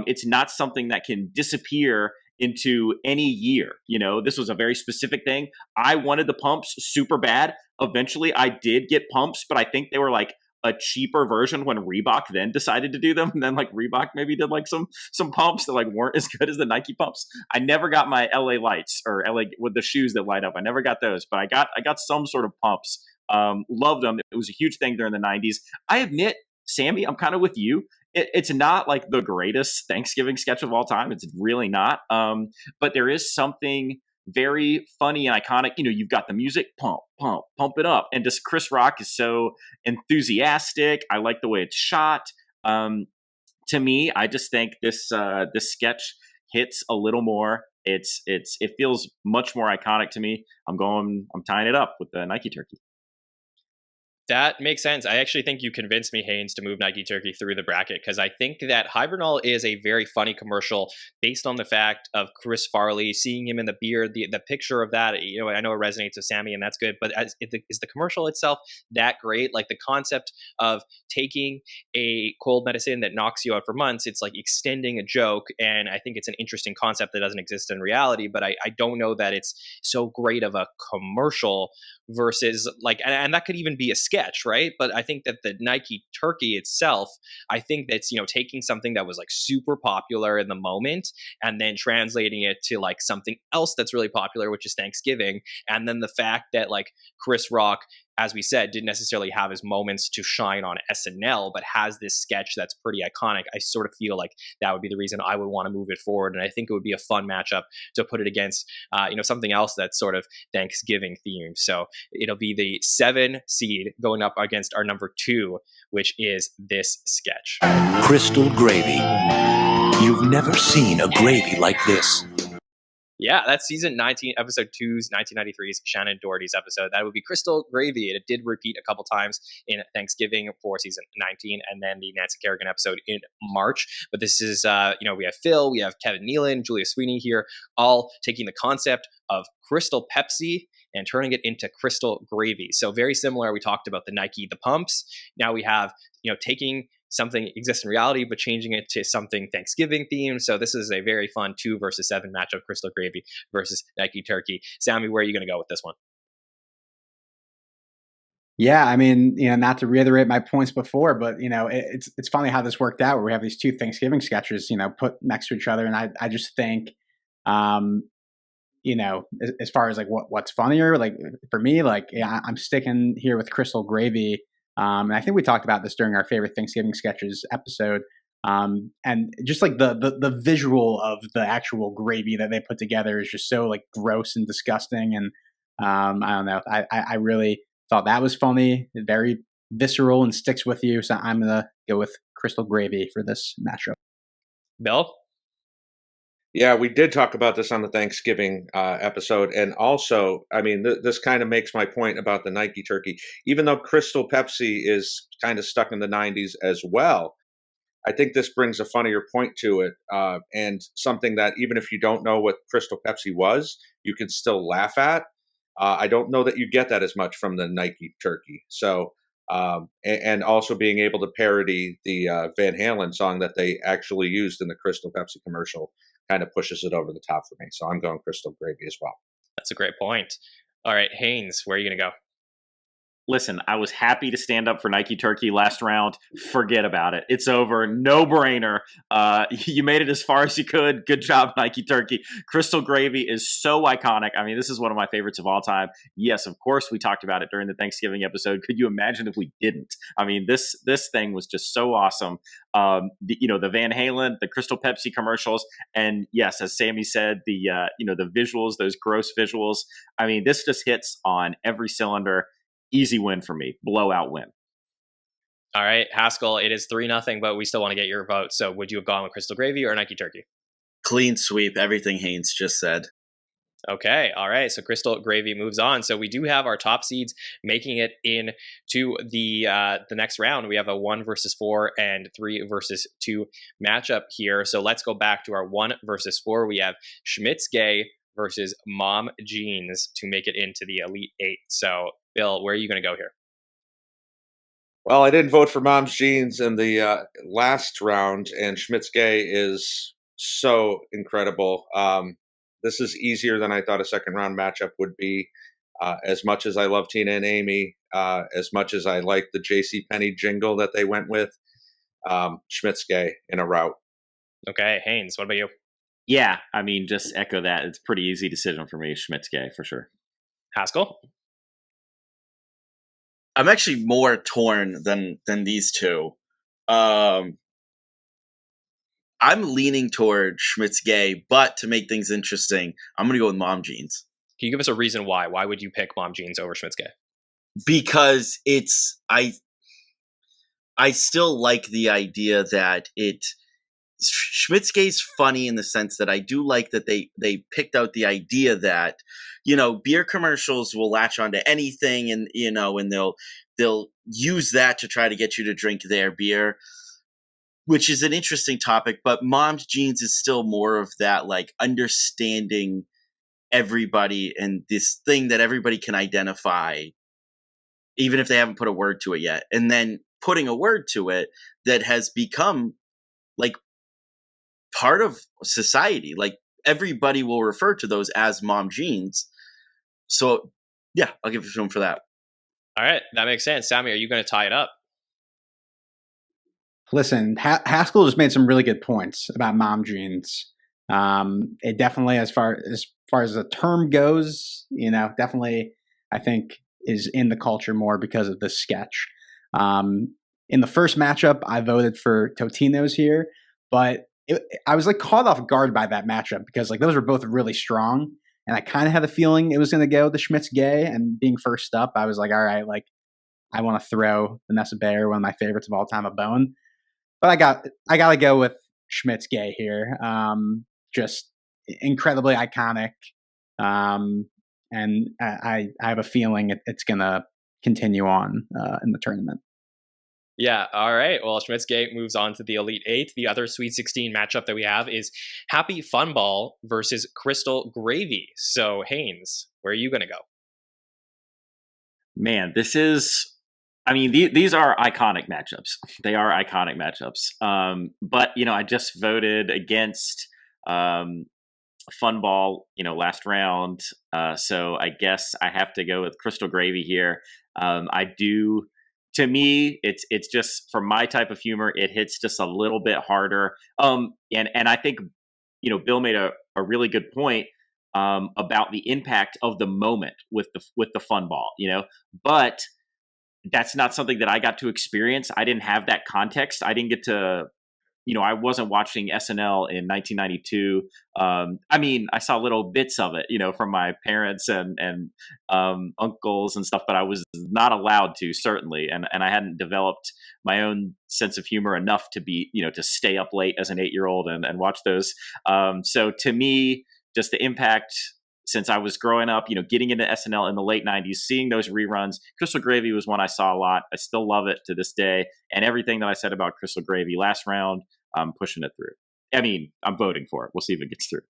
It's not something that can disappear into any year. This was a very specific thing. I wanted the pumps super bad. Eventually I did get pumps, but I think they were like a cheaper version when Reebok then decided to do them. And then like Reebok maybe did like some pumps that like weren't as good as the Nike pumps. I never got my LA lights or LA with the shoes that light up. I never got those, but I got some sort of pumps. Loved them. It was a huge thing during the 90s. I admit, Sammy, I'm kind of with you. It's not like the greatest Thanksgiving sketch of all time. It's really not. But there is something very funny and iconic. You've got the music, pump it up. And just Chris Rock is so enthusiastic. I like the way it's shot. To me, I just think this sketch hits a little more. It feels much more iconic to me. I'm tying it up with the Nike turkey. That makes sense. I actually think you convinced me, Haynes, to move Nike Turkey through the bracket because I think that Hibernal is a very funny commercial based on the fact of Chris Farley, seeing him in the beard, the picture of that. I know it resonates with Sammy, and that's good. But is the commercial itself that great? Like the concept of taking a cold medicine that knocks you out for months, it's like extending a joke, and I think it's an interesting concept that doesn't exist in reality. But I don't know that it's so great of a commercial versus like, and that could even be a sketch, right? But I think that the Nike turkey itself, I think that's, taking something that was like super popular in the moment and then translating it to like something else that's really popular, which is Thanksgiving. And then the fact that like Chris Rock, as we said, didn't necessarily have his moments to shine on SNL, but has this sketch that's pretty iconic. I sort of feel like that would be the reason I would want to move it forward. And I think it would be a fun matchup to put it against, something else that's sort of Thanksgiving themed. So it'll be the 7 seed going up against our number 2, which is this sketch. Crystal gravy. You've never seen a gravy like this. Yeah, that's season 19, episode 2's 1993's Shannon Doherty's episode. That would be Crystal Gravy. It did repeat a couple times in Thanksgiving for season 19, and then the Nancy Kerrigan episode in March. But this is, we have Phil, we have Kevin Nealon, Julia Sweeney here, all taking the concept of Crystal Pepsi and turning it into crystal gravy. So very similar. We talked about the Nike, the pumps. Now we have, taking something exists in reality, but changing it to something Thanksgiving themed. So this is a very fun 2 versus 7 matchup, crystal gravy versus Nike turkey. Sammy, where are you going to go with this one? Yeah, I mean, not to reiterate my points before, but it's funny how this worked out where we have these 2 Thanksgiving sketches, put next to each other, and I just think, as far as like what's funnier, like for me, like I'm sticking here with crystal gravy, and I think we talked about this during our favorite Thanksgiving sketches episode, and just like the visual of the actual gravy that they put together is just so like gross and disgusting, and I don't know, I really thought that was funny, very visceral, and sticks with you. So I'm gonna go with crystal gravy for this matchup. Bill? Yeah, we did talk about this on the Thanksgiving episode. And also, I mean, this kind of makes my point about the Nike turkey. Even though Crystal Pepsi is kind of stuck in the 90s as well, I think this brings a funnier point to it, and something that even if you don't know what Crystal Pepsi was, you can still laugh at. I don't know that you get that as much from the Nike turkey. So, and also being able to parody the Van Halen song that they actually used in the Crystal Pepsi commercial kind of pushes it over the top for me. So I'm going crystal gravy as well. That's a great point. All right, Haynes, where are you going to go? Listen, I was happy to stand up for Nike Turkey last round. Forget about it. It's over. No brainer. You made it as far as you could. Good job, Nike Turkey. Crystal Gravy is so iconic. I mean, this is one of my favorites of all time. Yes, of course, we talked about it during the Thanksgiving episode. Could you imagine if we didn't? I mean, this thing was just so awesome. The Van Halen, the Crystal Pepsi commercials, and yes, as Sammy said, the visuals, those gross visuals. I mean, this just hits on every cylinder. Easy win for me. Blowout win. All right, Haskell, it is 3-0, but we still want to get your vote. So would you have gone with Crystal Gravy or Nike Turkey? Clean sweep. Everything Haynes just said. Okay, all right. So Crystal Gravy moves on. So we do have our top seeds making it into the next round. We have a 1 versus 4 and 3 versus 2 matchup here. So let's go back to our 1 versus 4. We have Schmitz Gay versus Mom Jeans to make it into the Elite 8. So Bill, where are you going to go here? Well, I didn't vote for Mom's Jeans in the last round, and Schmitz Gay is so incredible. This is easier than I thought a second round matchup would be. As much as I love Tina and Amy, as much as I like the J.C. Penney jingle that they went with, Schmitz Gay in a rout. Okay, Haynes, what about you? Yeah, I mean, just echo that. It's a pretty easy decision for me, Schmitz Gay, for sure. Haskell? I'm actually more torn than these two. I'm leaning toward Schmitz Gay, but to make things interesting, I'm going to go with Mom Jeans. Can you give us a reason why? Why would you pick Mom Jeans over Schmitz Gay? Because I still like the idea that Schmitz Gay's funny in the sense that I do like that they picked out the idea that, beer commercials will latch onto anything and they'll use that to try to get you to drink their beer, which is an interesting topic. But Mom's Jeans is still more of that, like, understanding everybody and this thing that everybody can identify, even if they haven't put a word to it yet. And then putting a word to it that has become like part of society. Like, everybody will refer to those as Mom Jeans. So yeah, I'll give it to him for that. All right, that makes sense. Sammy, are you going to tie it up? Listen, Haskell just made some really good points about Mom Jeans. It definitely, as far as the term goes, definitely I think is in the culture more because of this sketch. In the first matchup, I voted for Totino's here, but I was like caught off guard by that matchup because like those were both really strong, and I kind of had a feeling it was going to go the Schmitz Gay. And being first up, I was like, all right, like I want to throw Vanessa Bayer, one of my favorites of all time, a bone. But I got to go with Schmitz Gay here. Just incredibly iconic, and I have a feeling it's going to continue on in the tournament. Yeah, all right. Well, Schmitz Gay moves on to the Elite 8. The other Sweet 16 matchup that we have is Happy Fun Ball versus Crystal Gravy. So, Haynes, where are you going to go? Man, this is. I mean, these are iconic matchups. They are iconic matchups. But I just voted against Fun Ball, last round. So I guess I have to go with Crystal Gravy here. I do. To me, it's just for my type of humor, it hits just a little bit harder. And I think Bill made a really good point about the impact of the moment with the Fun Ball. But that's not something that I got to experience. I didn't have that context. I didn't get to. I wasn't watching SNL in 1992. I mean, I saw little bits of it, from my parents and uncles and stuff, but I was not allowed to, certainly. And I hadn't developed my own sense of humor enough to be, to stay up late as an 8-year-old and watch those. So to me, just the impact since I was growing up, getting into SNL in the late 90s, seeing those reruns. Crystal Gravy was one I saw a lot. I still love it to this day. And everything that I said about Crystal Gravy last round, I'm pushing it through. I mean, I'm voting for it. We'll see if it gets through.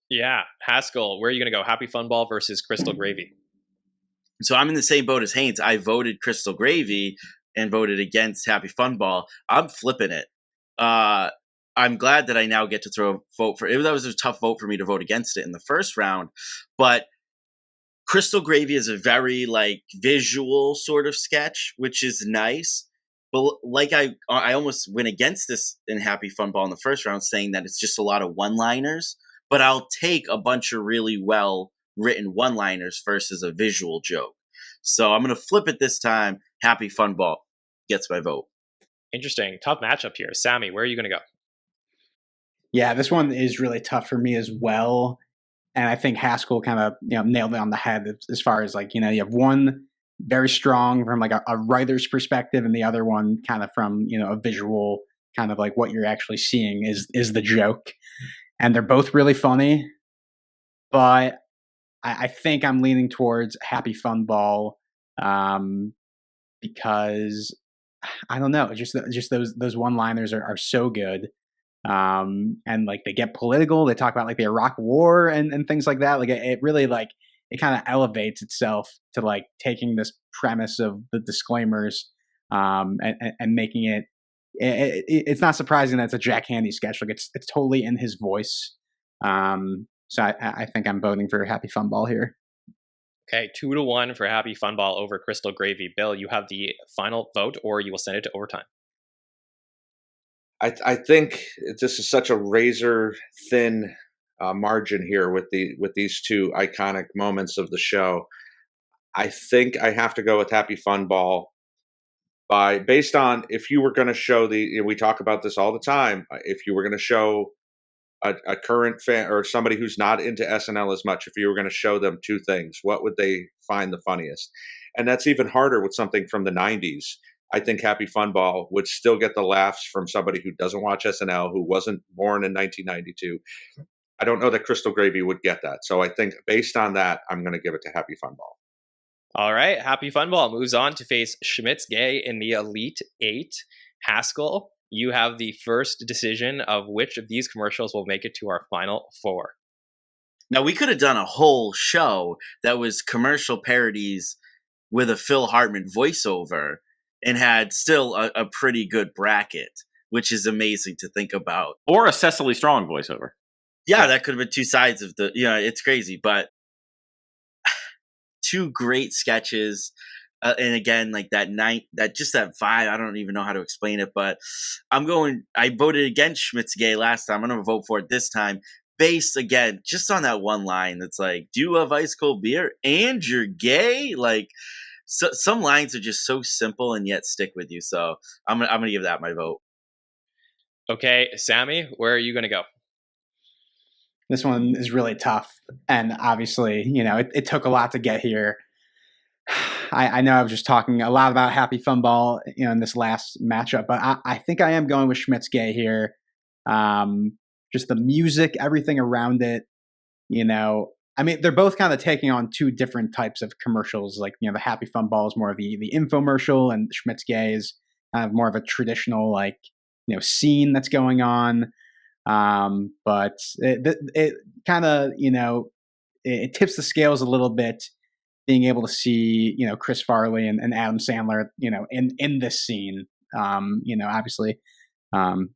Yeah. Haskell, where are you going to go? Happy Fun Ball versus Crystal Gravy? So I'm in the same boat as Haynes. I voted Crystal Gravy and voted against Happy Fun Ball. I'm flipping it. I'm glad that I now get to vote for it. That was a tough vote for me to vote against it in the first round, but Crystal Gravy is a very visual sort of sketch, which is nice. But I almost went against this in Happy Fun Ball in the first round, saying that it's just a lot of one-liners. But I'll take a bunch of really well written one-liners versus a visual joke. So I'm going to flip it this time. Happy Fun Ball gets my vote. Interesting. Tough matchup here. Sammy, where are you going to go? Yeah, this one is really tough for me as well. And I think Haskell kind of nailed it on the head as far as you have one very strong from a writer's perspective, and the other one kind of from a visual kind of what you're actually seeing is the joke. And they're both really funny, but I think I'm leaning towards Happy Fun Ball because I don't know, just those one-liners are so good. And they get political. They talk about the Iraq War and things like that. It really it kind of elevates itself to taking this premise of the disclaimers and making it. It's not surprising that it's a Jack Handy sketch. It's totally in his voice. So I think I'm voting for Happy Fun Ball here. Okay, 2-1 for Happy Fun Ball over Crystal Gravy. Bill, you have the final vote, or you will send it to overtime. I think this is such a razor thin margin here with these two iconic moments of the show. I think I have to go with Happy Fun Ball based on if you were going to show we talk about this all the time. If you were going to show a current fan or somebody who's not into SNL as much, if you were going to show them two things, what would they find the funniest? And that's even harder with something from the 90s. I think Happy Fun Ball would still get the laughs from somebody who doesn't watch SNL, who wasn't born in 1992. I don't know that Crystal Gravy would get that. So I think based on that, I'm going to give it to Happy Fun Ball. All right. Happy Fun Ball moves on to face Schmitz Gay in the Elite 8. Haskell, you have the first decision of which of these commercials will make it to our final 4. Now, we could have done a whole show that was commercial parodies with a Phil Hartman voiceover and had still a pretty good bracket, which is amazing to think about. Or a Cecily Strong voiceover. Yeah, that could have been two sides of the, it's crazy, but two great sketches. And again, that vibe, I don't even know how to explain it, but I voted against Schmitz Gay last time. I'm going to vote for it this time. Based, again, just on that one line that's do you have ice cold beer and you're gay? So, some lines are just so simple and yet stick with you. So I'm gonna give that my vote. Okay, Sammy, where are you going to go? This one is really tough. And obviously, it took a lot to get here. I know I was just talking a lot about Happy Fun Ball, in this last matchup, but I think I am going with Schmitz Gay here. Just the music, everything around it, I mean, they're both kind of taking on two different types of commercials. The Happy Fun Ball is more of the infomercial, and Schmitz Gay is kind of more of a traditional, scene that's going on. But it kind of, it tips the scales a little bit. being able to see, Chris Farley and Adam Sandler, in this scene, obviously,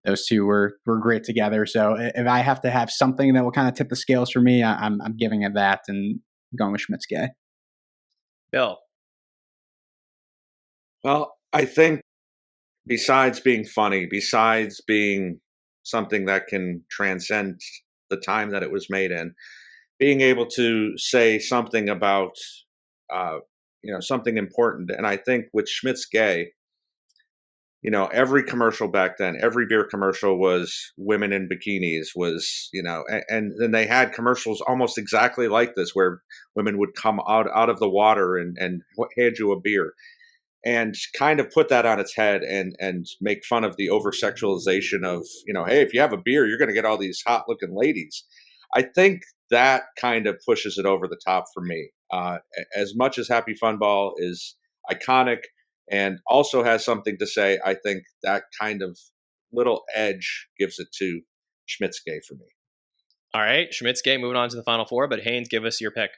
those two were great together. So if I have to have something that will kind of tip the scales for me, I'm giving it that and going with Schmidt-Gay. Bill. Well, I think besides being funny, besides being something that can transcend the time that it was made in, being able to say something about, something important. And I think with Schmidt-Gay, every commercial back then, every beer commercial was women in bikinis, and then they had commercials almost exactly like this, where women would come out of the water and hand you a beer, and kind of put that on its head and make fun of the over sexualization of, hey, if you have a beer, you're going to get all these hot looking ladies. I think that kind of pushes it over the top for me. As much as Happy Fun Ball is iconic and also has something to say, I think that kind of little edge gives it to Schmidt-Gay for me. All right, Schmidt-Gay moving on to the final four, but Haynes, give us your pick.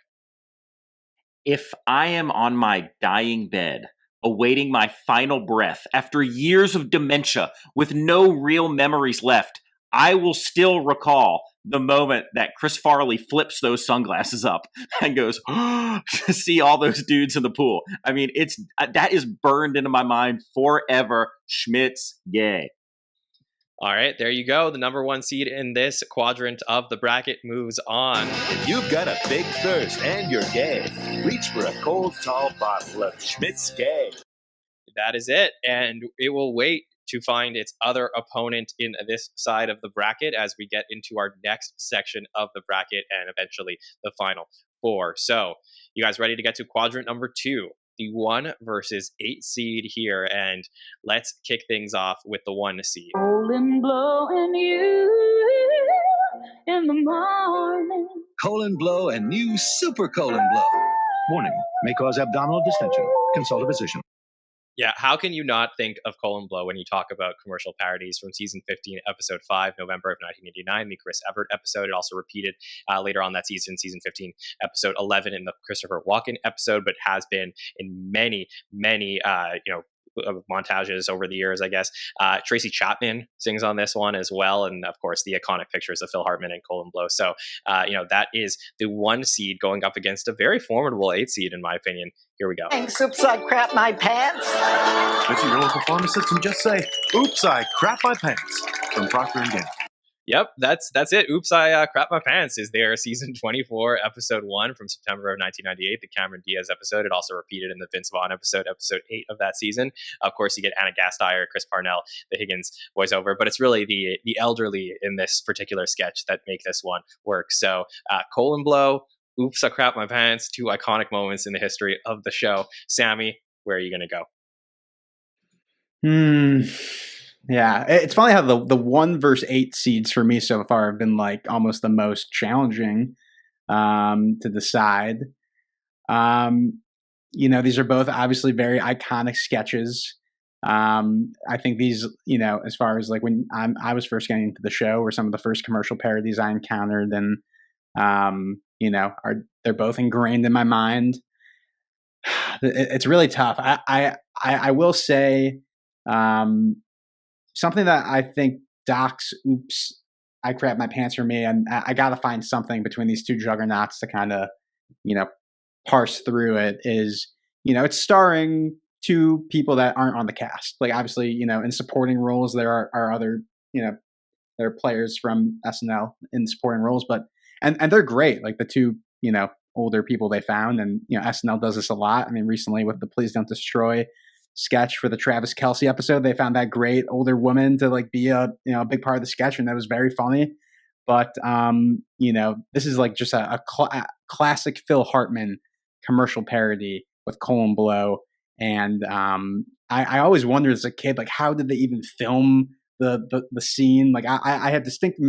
If I am on my dying bed, awaiting my final breath after years of dementia with no real memories left, I will still recall the moment that Chris Farley flips those sunglasses up and goes to see all those dudes in the pool. I mean, that is burned into my mind forever. Schmidt-Gay. All right, there you go. The number one seed in this quadrant of the bracket moves on. If you've got a big thirst and you're gay, reach for a cold, tall bottle of Schmidt-Gay. That is it, and it will wait to find its other opponent in this side of the bracket as we get into our next section of the bracket and eventually the final four. So, you guys ready to get to quadrant number 2? The 1 versus 8 seed here, and let's kick things off with the 1 seed. Colin blowing you in the morning. Colon Blow and new Super Colon Blow. Warning, may cause abdominal distension. Consult a physician. Yeah, how can you not think of Colin Blow when you talk about commercial parodies from season 15, episode 5, November of 1989, the Chris Everett episode? It also repeated later on that season 15, episode 11 in the Christopher Walken episode, but has been in many, montages over the years, I guess. Tracy Chapman sings on this one as well. And of course, the iconic pictures of Phil Hartman and Colin Blow. So, that is the 1 seed going up against a very formidable 8 seed, in my opinion. Here we go. Thanks, oops, I crap my pants. Visit your local pharmacist and just say, "Oops, I crap my pants" from Procter & Gamble. Yep, that's it. Oops, I crap my pants is their season 24, episode 1 from September of 1998, the Cameron Diaz episode. It also repeated in the Vince Vaughn episode 8 of that season. Of course, you get Anna Gasteyer, Chris Parnell, the Higgins voiceover, but it's really the elderly in this particular sketch that make this one work. So, Colin Blow, Oops, I crap my pants, 2 iconic moments in the history of the show. Sammy, where are you going to go? Yeah, it's funny how the 1 versus 8 seeds for me so far have been like almost the most challenging to decide. These are both obviously very iconic sketches. I think these, as far as like when I was first getting into the show, were some of the first commercial parodies I encountered, and they're both ingrained in my mind. It's really tough. I will say something that I think docks Oops, I crap my pants for me, and I got to find something between these 2 juggernauts to kind of, parse through it, is, it's starring 2 people that aren't on the cast. Like, obviously, in supporting roles, there are other, there are players from SNL in supporting roles, but and they're great. Like the 2, older people they found, and SNL does this a lot. I mean, recently with the Please Don't Destroy sketch for the Travis Kelce episode, they found that great older woman to like be a big part of the sketch, and that was very funny. But this is like just a classic Phil Hartman commercial parody with Colin Blow, and I always wondered as a kid, like, how did they even film the scene? Like I had distinct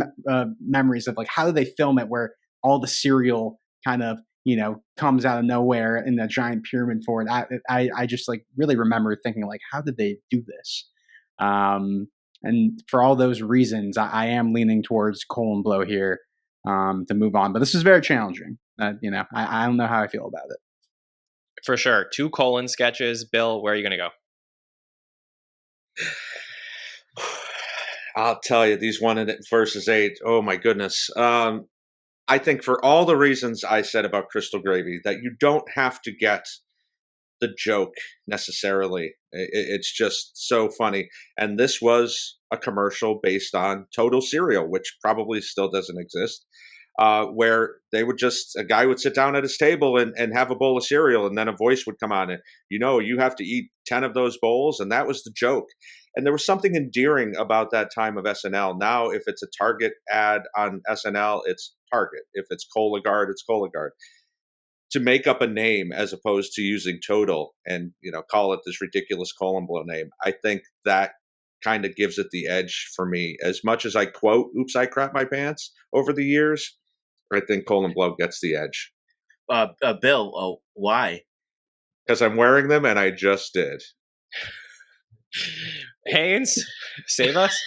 memories of like, how did they film it where all the cereal kind of comes out of nowhere in that giant pyramid for it. I just like really remember thinking like, how did they do this? And for all those reasons, I am leaning towards Colin Blow here to move on. But this is very challenging. I don't know how I feel about it. For sure. 2 colon sketches. Bill, where are you going to go? I'll tell you, these 1 versus 8. Oh my goodness. I think for all the reasons I said about Crystal Gravy, that you don't have to get the joke necessarily. It's just so funny. And this was a commercial based on Total Cereal, which probably still doesn't exist, where they would a guy would sit down at his table and have a bowl of cereal, and then a voice would come on and, you have to eat 10 of those bowls. And that was the joke. And there was something endearing about that time of SNL. Now, if it's a Target ad on SNL, it's Target. If it's Cologuard, it's Cologuard. To make up a name as opposed to using Total and, call it this ridiculous colon blow name, I think that kind of gives it the edge for me. As much as I quote "Oops, I crap my pants" over the years, I think colon blow gets the edge. Bill, why? Because I'm wearing them, and I just did. Haynes, save us.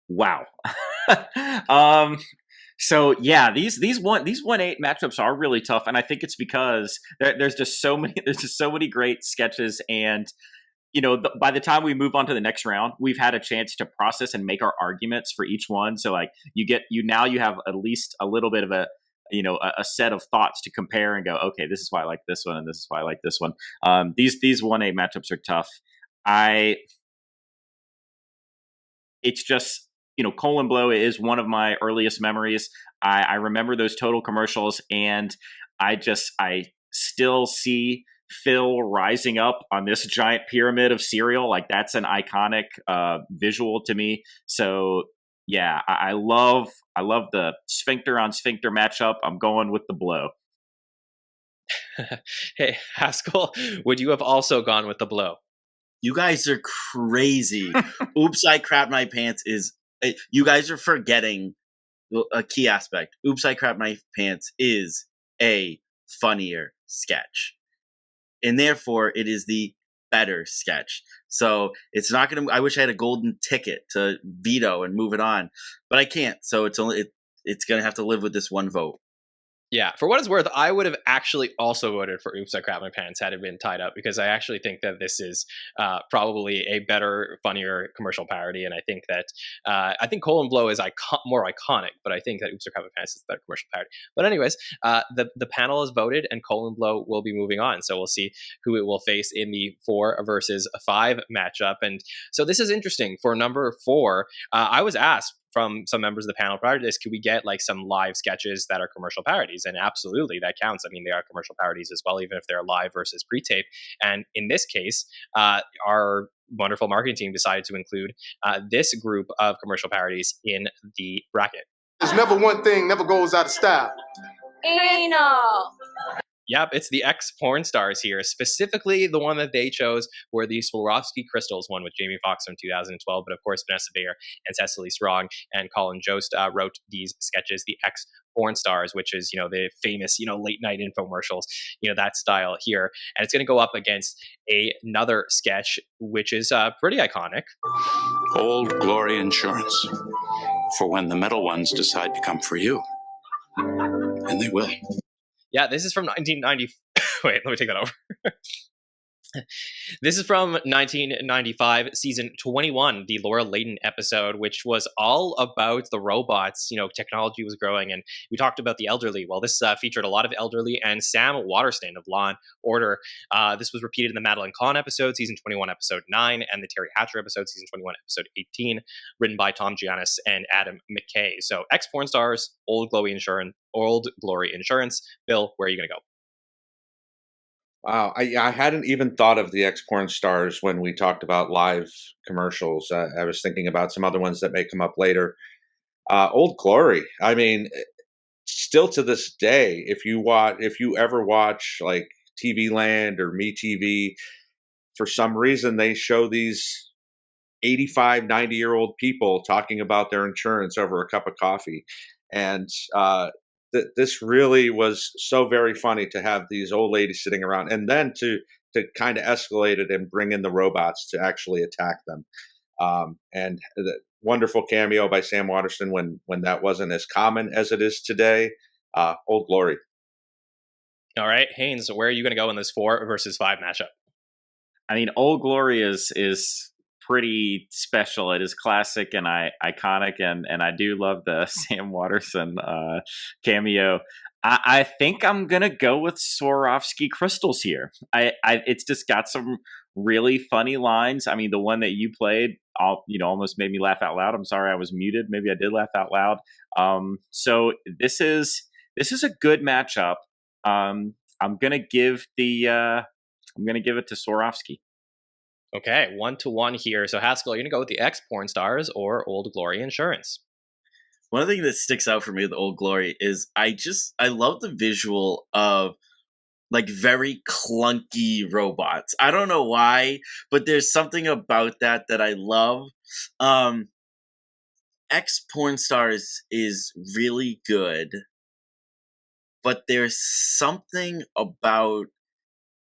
Wow. So yeah, these 1-8 matchups are really tough, and I think it's because there's just so many great sketches, and by the time we move on to the next round, we've had a chance to process and make our arguments for each one. So like you have at least a little bit of a set of thoughts to compare and go, okay, this is why I like this one, and this is why I like this one. These 1-8 matchups are tough. It's just, colon blow is one of my earliest memories. I remember those Total commercials, and I still see Phil rising up on this giant pyramid of cereal. Like, that's an iconic visual to me. So yeah, I love the sphincter on sphincter matchup. I'm going with the blow. Hey, Haskell, would you have also gone with the blow? You guys are crazy. Oops, I crap my pants you guys are forgetting a key aspect. Oops, I crap my pants is a funnier sketch. And therefore, it is the better sketch. So it's not going to, I wish I had a golden ticket to veto and move it on, but I can't. So it's going to have to live with this one vote. Yeah, for what it's worth, I would have actually also voted for Oops, I Crap My Pants had it been tied up, because I actually think that this is probably a better, funnier commercial parody. And I think that Colon Blow is more iconic, but I think that Oops, I Crap My Pants is a better commercial parody. But anyways, the panel has voted, and Colon Blow will be moving on. So we'll see who it will face in the 4 versus 5 matchup. And so this is interesting. For number 4, I was asked from some members of the panel prior to this, could we get like some live sketches that are commercial parodies? And absolutely, that counts. I mean, they are commercial parodies as well, even if they're live versus pre-tape. And in this case, our wonderful marketing team decided to include this group of commercial parodies in the bracket. There's never one thing never goes out of style. Anal. Yep, it's the ex-porn stars here. Specifically, the one that they chose were the Swarovski Crystals one with Jamie Foxx from 2012. But of course, Vanessa Bayer and Cecily Strong and Colin Jost wrote these sketches, the ex-porn stars, which is, the famous, late night infomercials, that style here. And it's going to go up against another sketch, which is pretty iconic. Old Glory Insurance, for when the metal ones decide to come for you. And they will. Yeah, this is from 1990. Wait, let me take that over. This is from 1995, season 21, the Laura Layton episode, which was all about the robots. Technology was growing, and we talked about the elderly. Well, this featured a lot of elderly and Sam Waterston of Law and Order. This was repeated in the Madeline Kahn episode, season 21, episode 9, and the Terry Hatcher episode, season 21, episode 18, written by Tom Giannis and Adam McKay. So, ex-porn stars, Old Glory Insurance. Bill, where are you going to go? Wow, I hadn't even thought of the ex-porn stars when we talked about live commercials. I was thinking about some other ones that may come up later. Old Glory. I mean, still to this day, if you ever watch like TV Land or MeTV, for some reason they show these 85, 90-year-old people talking about their insurance over a cup of coffee. And this really was so very funny to have these old ladies sitting around, and then to kind of escalate it and bring in the robots to actually attack them. And the wonderful cameo by Sam Waterston when that wasn't as common as it is today. Old Glory. All right, Haynes, where are you going to go in this 4 versus 5 matchup? I mean, Old Glory is pretty special. It is classic and iconic, and I do love the Sam Waterston cameo. I think I'm gonna go with Swarovski crystals here. It's just got some really funny lines. I mean, the one that you played, almost made me laugh out loud. I'm sorry I was muted. Maybe I did laugh out loud. So this is a good matchup. I'm gonna give it to Swarovski. Okay, 1-1 here. So Haskell, are you gonna go with the ex-porn stars or Old Glory Insurance? One thing that sticks out for me with Old Glory is I love the visual of like very clunky robots. I don't know why, but there's something about that I love. Ex Porn Stars is really good, but there's something about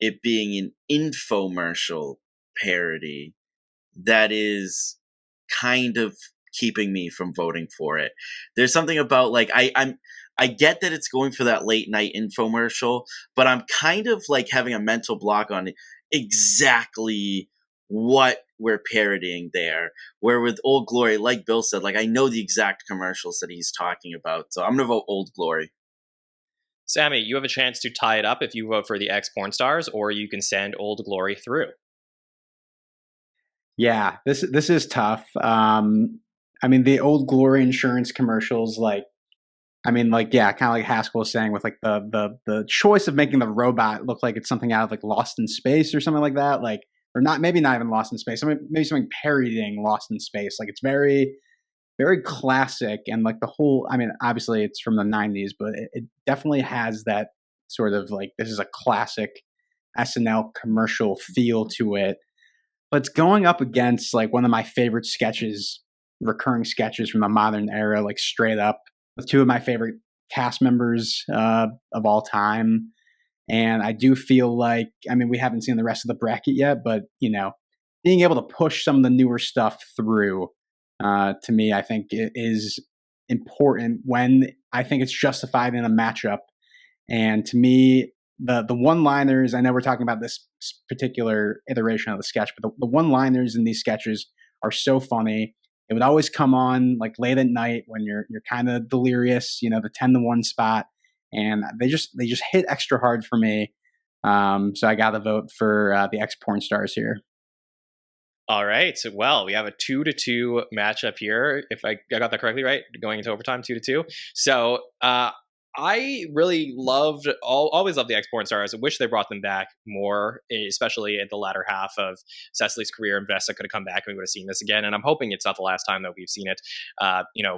it being an infomercial parody that is kind of keeping me from voting for it. There's something about like I get that it's going for that late night infomercial, but I'm kind of like having a mental block on exactly what we're parodying there. Where with Old Glory, like Bill said, like I know the exact commercials that he's talking about, so I'm gonna vote Old Glory. Sammy, you have a chance to tie it up if you vote for the ex-porn stars, or you can send Old Glory through. Yeah, this is tough. I mean, the Old Glory Insurance commercials, yeah, kind of like Haskell was saying, with like the choice of making the robot look like it's something out of like Lost in Space or something like that, or not, maybe not even Lost in Space. I mean, maybe something parodying Lost in Space. Like it's very, very classic, and like the whole. I mean, obviously it's from the '90s, but it definitely has that sort of like this is a classic SNL commercial feel to it. But it's going up against like one of my favorite sketches, recurring sketches from the modern era, like straight up, with 2 of my favorite cast members of all time. And I do feel like, I mean, we haven't seen the rest of the bracket yet, but, being able to push some of the newer stuff through, to me, I think it is important when I think it's justified in a matchup. And to me, the one-liners, I know we're talking about this particular iteration of the sketch, but the one-liners in these sketches are so funny. It would always come on like late at night when you're kind of delirious, the 10-1 spot, and they just hit extra hard for me. So I got to vote for the ex-porn stars here. All right. Well, we have a 2-2 matchup here. If I got that correctly, right? Going into overtime, 2-2. So I really always loved the ex-porn stars. I wish they brought them back more, especially in the latter half of Cecily's career. And Vesta could have come back and we would have seen this again. And I'm hoping it's not the last time that we've seen it,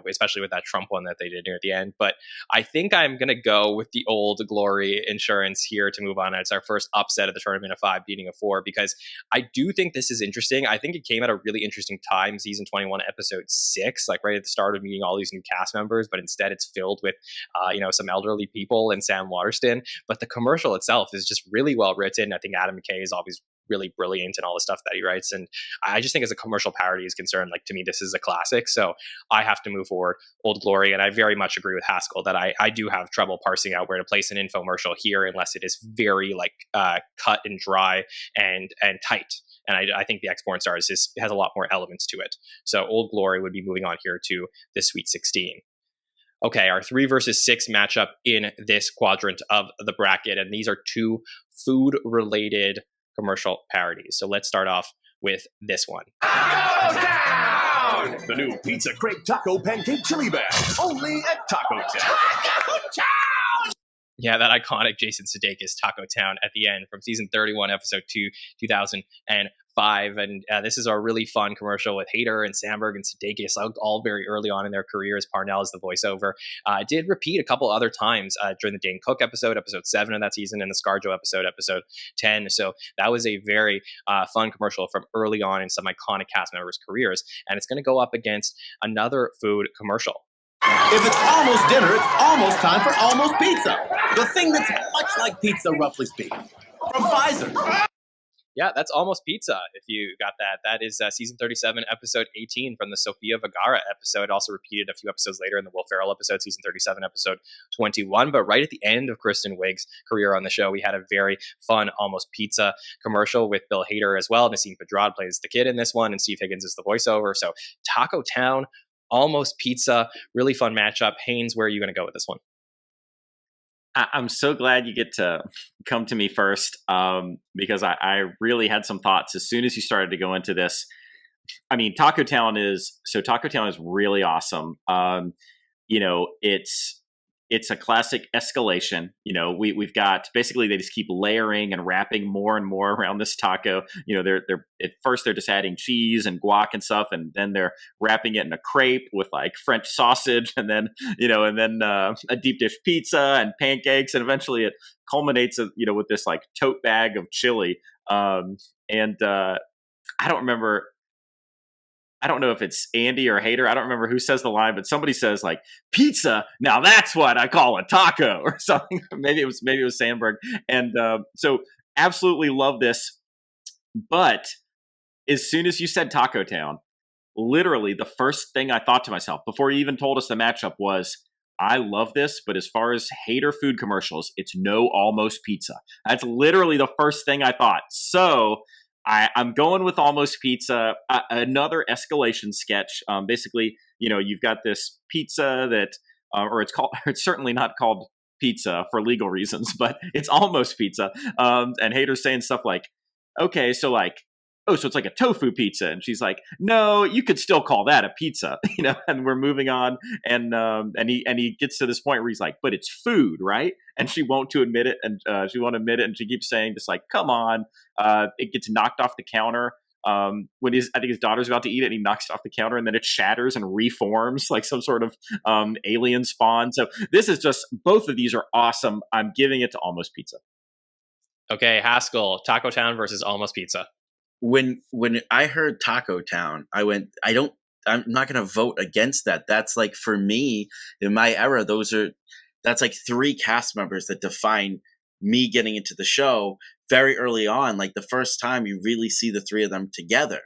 especially with that Trump one that they did near the end. But I think I'm going to go with the Old Glory Insurance here to move on. It's our first upset of the tournament of 5 beating a 4, because I do think this is interesting. I think it came at a really interesting time, season 21, episode 6, like right at the start of meeting all these new cast members. But instead it's filled with, some elderly people and Sam Waterston, but the commercial itself is just really well written. I think Adam McKay is always really brilliant in all the stuff that he writes, and I just think as a commercial parody is concerned, like to me this is a classic, so I have to move forward Old Glory. And I very much agree with Haskell that I do have trouble parsing out where to place an infomercial here unless it is very cut and dry and tight. And I think the ex-porn stars has a lot more elements to it, so Old Glory would be moving on here to the Sweet 16. Okay, our 3 versus 6 matchup in this quadrant of the bracket, and these are 2 food-related commercial parodies. So let's start off with this one. Taco Town! The new Pizza Crepe Taco Pancake Chili Bag, only at Taco Town. Taco Town! Yeah, that iconic Jason Sudeikis Taco Town at the end from season 31, episode 2, 2005. And this is a really fun commercial with Hader and Sandberg and Sudeikis, all very early on in their careers. Parnell is the voiceover. It did repeat a couple other times during the Dane Cook episode 7 of that season, and the ScarJo episode 10. So that was a very fun commercial from early on in some iconic cast members' careers. And it's going to go up against another food commercial. If it's almost dinner, it's almost time for Almost Pizza. The thing that's much like pizza, roughly speaking. From Pfizer. Yeah, that's Almost Pizza. If you got that, that is season 37, episode 18 from the Sofia Vergara episode. Also repeated a few episodes later in the Will Ferrell episode, season 37, episode 21. But right at the end of Kristen Wiig's career on the show, we had a very fun Almost Pizza commercial with Bill Hader as well. Nassim Pedrad plays the kid in this one, and Steve Higgins is the voiceover. So Taco Town, Almost Pizza, really fun matchup. Haynes, where are you going to go with this one? I'm so glad you get to come to me first, because I really had some thoughts as soon as you started to go into this. I mean, Taco Town is really awesome. It's a classic escalation. We've got basically they just keep layering and wrapping more and more around this taco. They're at first they're just adding cheese and guac and stuff, and then they're wrapping it in a crepe with like French sausage, and then a deep dish pizza and pancakes, and eventually it culminates with this like tote bag of chili. I don't remember. I don't know if it's Andy or Hader. I don't remember who says the line, but somebody says like pizza. Now that's what I call a taco or something. Maybe it was Sandberg. And so absolutely love this. But as soon as you said Taco Town, literally the first thing I thought to myself before you even told us the matchup was, I love this, but as far as Hader food commercials, it's no Almost Pizza. That's literally the first thing I thought. So I'm going with Almost Pizza, another escalation sketch. Basically, you've got this pizza that, or it's certainly not called pizza for legal reasons, but it's Almost Pizza. And Hader's saying stuff like, okay, so like, oh, so it's like a tofu pizza. And she's like, no, you could still call that a pizza, and we're moving on. And he gets to this point where he's like, but it's food, right? And she won't admit it. And she won't admit it. And she keeps saying just like, come on. It gets knocked off the counter. When I think his daughter's about to eat it, and he knocks it off the counter, and then it shatters and reforms like some sort of alien spawn. So this is just, both of these are awesome. I'm giving it to Almost Pizza. Okay, Haskell, Taco Town versus Almost Pizza. When I heard Taco Town, I went, I'm not going to vote against that. That's like, for me, in my era, that's like three cast members that define me getting into the show very early on. Like the first time you really see the three of them together.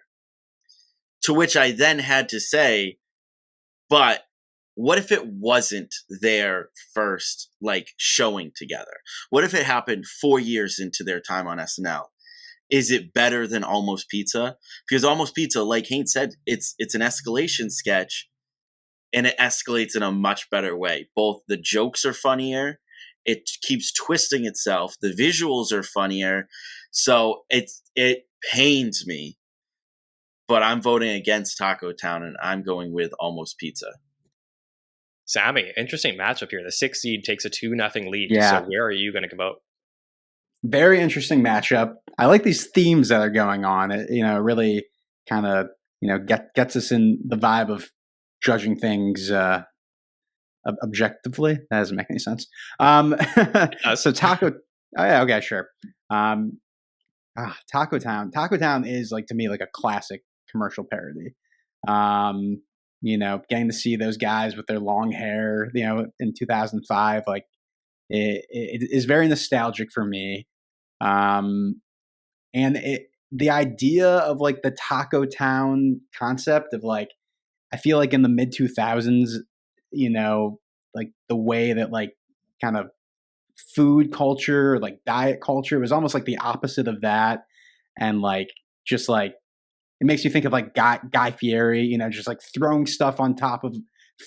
To which I then had to say, but what if it wasn't their first like showing together? What if it happened 4 years into their time on SNL? Is it better than Almost Pizza? Because Almost Pizza, like Haynes said, it's an escalation sketch, and it escalates in a much better way. Both the jokes are funnier, it keeps twisting itself, the visuals are funnier, so it pains me. But I'm voting against Taco Town, and I'm going with Almost Pizza. Sammy, interesting matchup here. The 6 seed takes a 2-0 lead. Yeah. So where are you going to vote? Very interesting matchup. I like these themes that are going on. It, really kind of, gets us in the vibe of judging things objectively. That doesn't make any sense. So Taco, oh yeah, okay, sure. Taco Town. Taco Town is like, to me, like a classic commercial parody. Getting to see those guys with their long hair, in 2005, like it is very nostalgic for me. The idea of like the Taco Town concept of like, I feel like in the mid 2000s, like the way that like kind of food culture, like diet culture was almost like the opposite of that. And like, just like, it makes you think of like Guy Fieri, just like throwing stuff on top of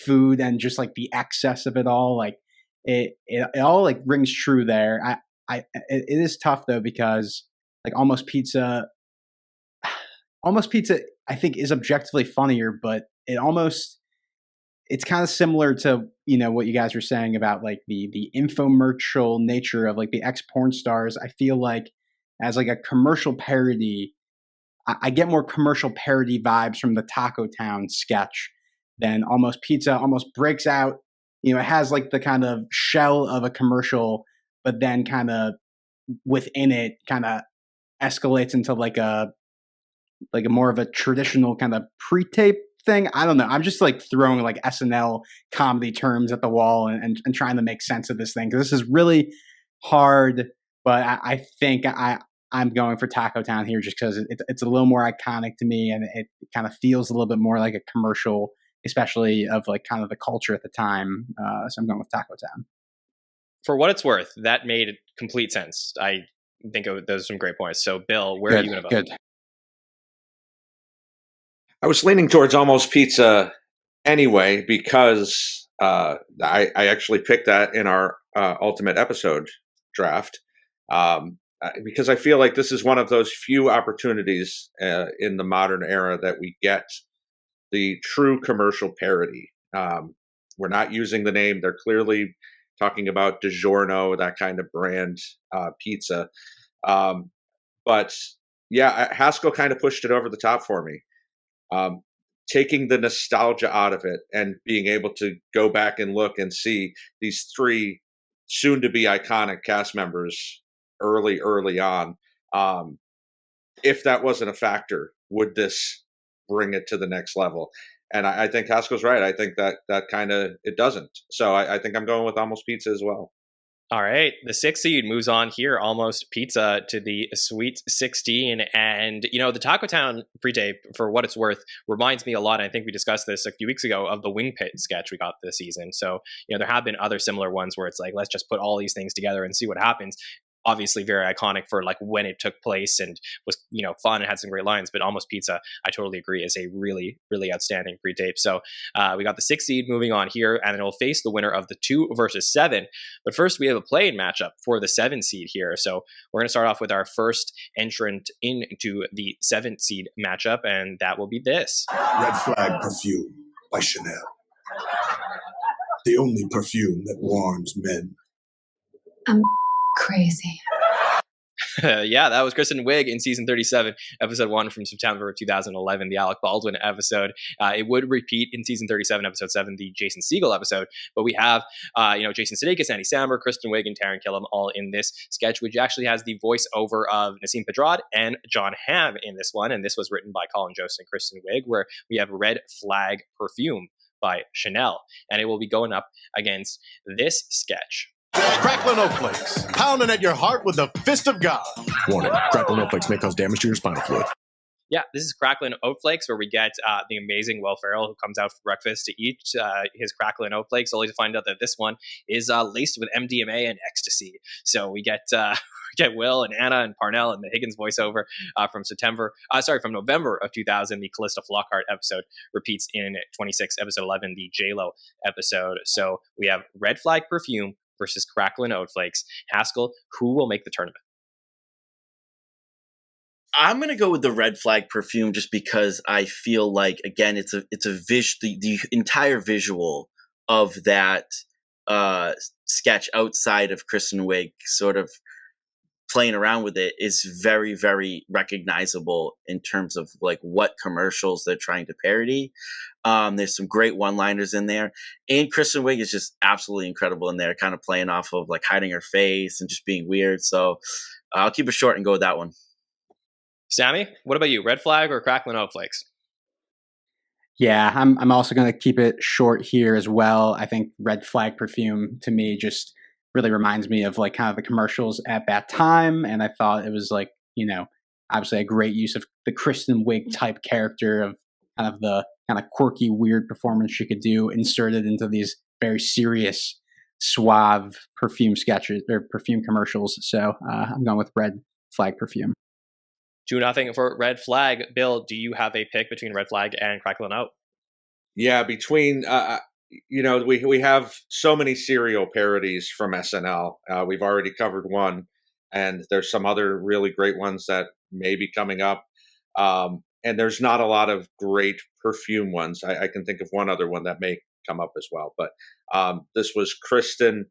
food and just like the excess of it all. Like it all like rings true there. It is tough though, because like Almost Pizza, I think is objectively funnier, but it's kind of similar to, what you guys were saying about like the infomercial nature of like the ex-porn stars. I feel like as like a commercial parody, I get more commercial parody vibes from the Taco Town sketch than Almost Pizza. Almost breaks out, it has like the kind of shell of a commercial, but then kind of within it kind of escalates into like a more of a traditional kind of pre-tape thing. I don't know. I'm just like throwing like SNL comedy terms at the wall and trying to make sense of this thing, because this is really hard. But I think I I'm going for Taco Town here just because it's a little more iconic to me, and it kind of feels a little bit more like a commercial, especially of like kind of the culture at the time. So I'm going with Taco Town. For what it's worth, that made complete sense. I think those are some great points. So, Bill, where are you going to vote? Good. I was leaning towards Almost Pizza anyway because I actually picked that in our ultimate episode draft because I feel like this is one of those few opportunities in the modern era that we get the true commercial parody. We're not using the name. They're clearly talking about DiGiorno, that kind of brand pizza. But yeah, Haskell kind of pushed it over the top for me. Taking the nostalgia out of it and being able to go back and look and see these three soon-to-be iconic cast members early on. If that wasn't a factor, would this bring it to the next level? And I think Haskell's right. I think that kind of, it doesn't. So I think I'm going with Almost Pizza as well. All right. The 6th seed moves on here, Almost Pizza, to the Sweet 16. And, the Taco Town pre-tape, for what it's worth, reminds me a lot, and I think we discussed this a few weeks ago, of the Wing Pit sketch we got this season. So, there have been other similar ones where it's like, let's just put all these things together and see what happens. Obviously very iconic for like when it took place and was, fun and had some great lines, but Almost Pizza, I totally agree, is a really, really outstanding pre-tape. So we got the 6th seed moving on here, and it'll face the winner of the 2 versus 7. But first we have a play-in matchup for the 7 seed here. So we're going to start off with our first entrant into the 7th seed matchup, and that will be this. Red Flag Perfume by Chanel. The only perfume that warms men. I'm crazy. Yeah, that was Kristen Wiig in season 37, episode 1 from September 2011, the Alec Baldwin episode. It would repeat in season 37, episode 7, the Jason Segel episode. But we have, Jason Sudeikis, Andy Samberg, Kristen Wiig, and Taron Killam all in this sketch, which actually has the voiceover of Nassim Pedrad and John Hamm in this one. And this was written by Colin Jost and Kristen Wiig, where we have Red Flag Perfume by Chanel. And it will be going up against this sketch. Crackling Oat Flakes, pounding at your heart with the fist of God. Warning, crackling oat flakes may cause damage to your spinal fluid. Yeah, this is Cracklin' Oat Flakes, where we get the amazing Will Ferrell, who comes out for breakfast to eat his Cracklin' Oat Flakes, only to find out that this one is laced with MDMA and ecstasy. So we get Will and Anna and Parnell and the Higgins voiceover from November of 2000. The Callista Flockhart episode repeats in 26, episode 11, the J-Lo episode. So we have Red Flag Perfume versus Cracklin' Oat Flakes. Haskell, who will make the tournament? I'm gonna go with the Red Flag Perfume just because I feel like, again, it's a the entire visual of that sketch outside of Kristen Wiig sort of playing around with it is very, very recognizable in terms of like what commercials they're trying to parody. There's some great one-liners in there, and Kristen Wiig is just absolutely incredible in there, kind of playing off of like hiding her face and just being weird. So I'll keep it short and go with that one. Sammy, what about you? Red Flag or Cracklin' Oat Flakes? Yeah, I'm also going to keep it short here as well. I think Red Flag Perfume to me just really reminds me of like kind of the commercials at that time, and I thought it was like, obviously a great use of the Kristen Wiig type character of kind of the kind of quirky, weird performance she could do, inserted into these very serious, suave perfume sketches or perfume commercials. So I'm going with Red Flag Perfume. 2-0 for Red Flag. Bill, do you have a pick between Red Flag and Cracklin' Oat? Yeah, between we have so many serial parodies from SNL. We've already covered one, and there's some other really great ones that may be coming up. And there's not a lot of great perfume ones. I can think of one other one that may come up as well. But this was Kristen.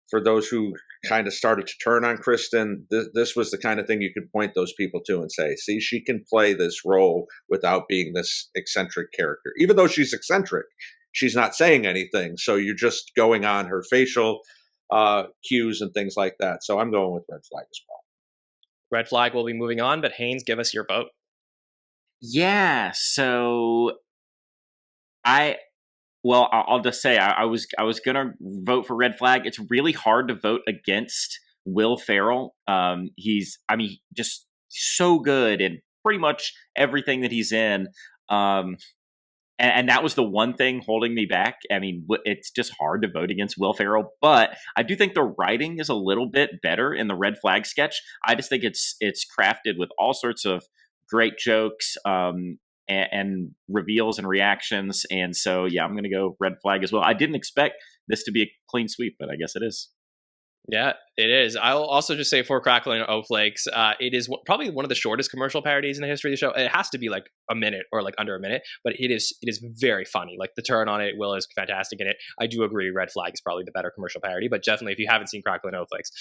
For those who kind of started to turn on Kristen, this was the kind of thing you could point those people to and say, see, she can play this role without being this eccentric character. Even though she's eccentric, she's not saying anything. So you're just going on her facial cues and things like that. So I'm going with Red Flag as well. Red Flag will be moving on, but Haynes, give us your vote. Yeah, so I'll just say I was gonna vote for Red Flag. It's really hard to vote against Will Ferrell. He's, I mean, just so good in pretty much everything that he's in. And that was the one thing holding me back. I mean, it's just hard to vote against Will Ferrell, but I do think the writing is a little bit better in the red flag sketch. I just think it's crafted with all sorts of great jokes and reveals and reactions. And so, yeah, I'm going to go red flag as well. I didn't expect this to be a clean sweep, but I guess it is. Yeah, it is. I'll also just say for Crackling O Flakes, it is probably one of the shortest commercial parodies in the history of the show. It has to be like a minute or like under a minute, but it is very funny. Like the turn on it, Will is fantastic in it. I do agree Red Flag is probably the better commercial parody, but definitely if you haven't seen Crackling O Flakes,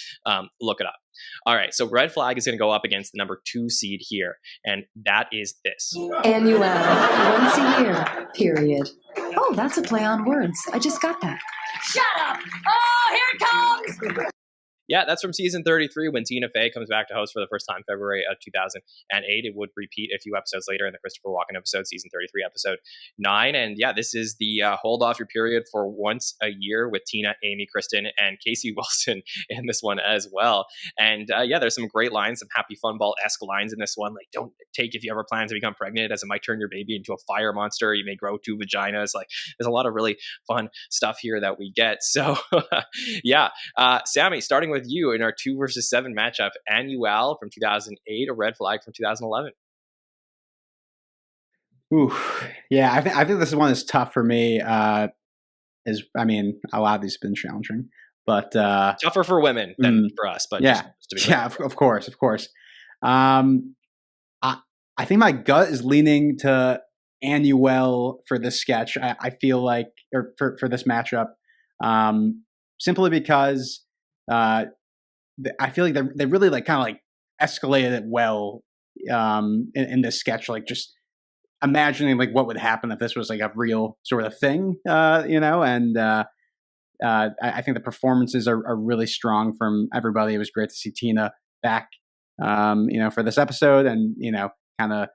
look it up. All right, so Red Flag is going to go up against the number 2 seed here, and that is this. Annual, once a year, period. Oh, that's a play on words. I just got that. Shut up! Oh, here it comes! Yeah, that's from season 33 when Tina Fey comes back to host for the first time, February of 2008. It would repeat a few episodes later in the Christopher Walken episode, season 33, episode 9. And yeah, this is the hold off your period for once a year with Tina, Amy, Kristen, and Casey Wilson in this one as well. And yeah, there's some great lines, some Happy Fun Ball-esque lines in this one. Like, don't take if you ever plan to become pregnant, as it might turn your baby into a fire monster. You may grow 2 vaginas. Like, there's a lot of really fun stuff here that we get. So yeah, Sammy, starting with you in our 2 versus 7 matchup, Annual from 2008, a Red Flag from 2011. Ooh, yeah, I think this is one that's tough for me. I mean, a lot of these have been challenging, but tougher for women than for us. But yeah, just to be clear. yeah, of course. I think my gut is leaning to Annual for this sketch. I feel like, or for this matchup, simply because I feel like they really like kind of like escalated it well in this sketch. Like just imagining like what would happen if this was like a real sort of thing, you know. And I think the performances are really strong from everybody. It was great to see Tina back, you know, for this episode, and you know, kind of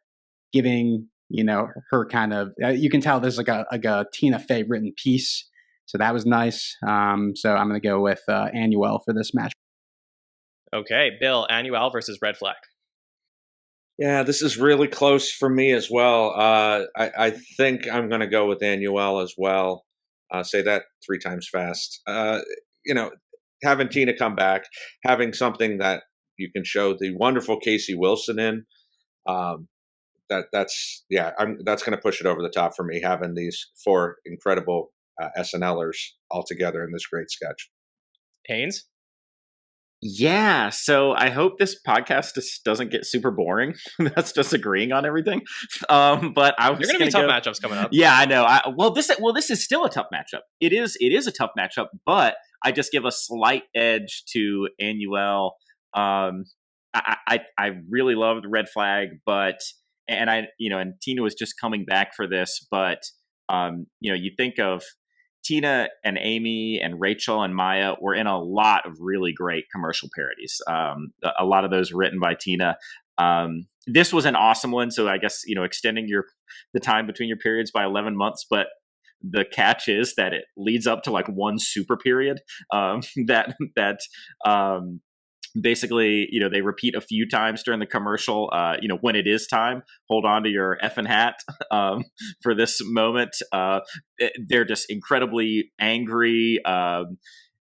giving, you know, her kind of you can tell there's like a Tina Fey written piece, so that was nice. So I'm going to go with Annual for this match. Okay, Bill, Annual versus Red Flag. Yeah, this is really close for me as well. I think I'm going to go with Annual as well. Say that 3 times fast. You know, having Tina come back, having something that you can show the wonderful Casey Wilson in, that's going to push it over the top for me, having these 4 incredible SNLers all together in this great sketch. Haynes? Yeah, so I hope this podcast just doesn't get super boring. That's just agreeing on everything. But I was You're going to be tough matchups coming up. Yeah, I know. This is still a tough matchup. It is a tough matchup, but I just give a slight edge to Annual. I really loved Red Flag, but and Tina was just coming back for this, but you know, you think of Tina and Amy and Rachel and Maya were in a lot of really great commercial parodies. A lot of those written by Tina. This was an awesome one. So I guess, you know, extending the time between your periods by 11 months, but the catch is that it leads up to like one super period basically, you know, they repeat a few times during the commercial. You know, when it is time, hold on to your effing hat for this moment. They're just incredibly angry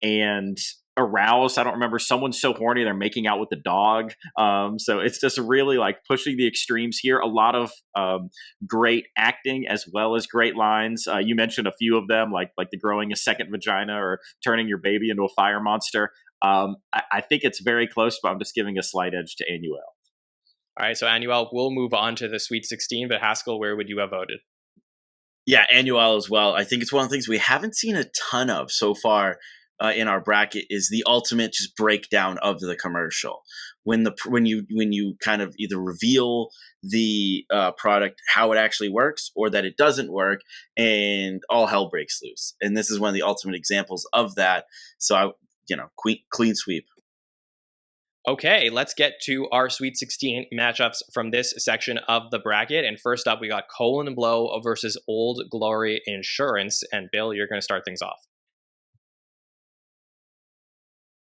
and aroused. I don't remember. Someone's so horny they're making out with the dog. So it's just really like pushing the extremes here. A lot of great acting as well as great lines. You mentioned a few of them, like the growing a second vagina or turning your baby into a fire monster. I think it's very close, but I'm just giving a slight edge to Annual. All right, so Annual will move on to the Sweet 16, but Haskell, where would you have voted? Yeah, Annual as well. I think it's one of the things we haven't seen a ton of so far in our bracket is the ultimate just breakdown of the commercial. When you kind of either reveal the product, how it actually works, or that it doesn't work, and all hell breaks loose. And this is one of the ultimate examples of that. So clean sweep. Okay, let's get to our Sweet 16 matchups from this section of the bracket. And first up, we got Colon and Blow versus Old Glory Insurance. And Bill, you're going to start things off.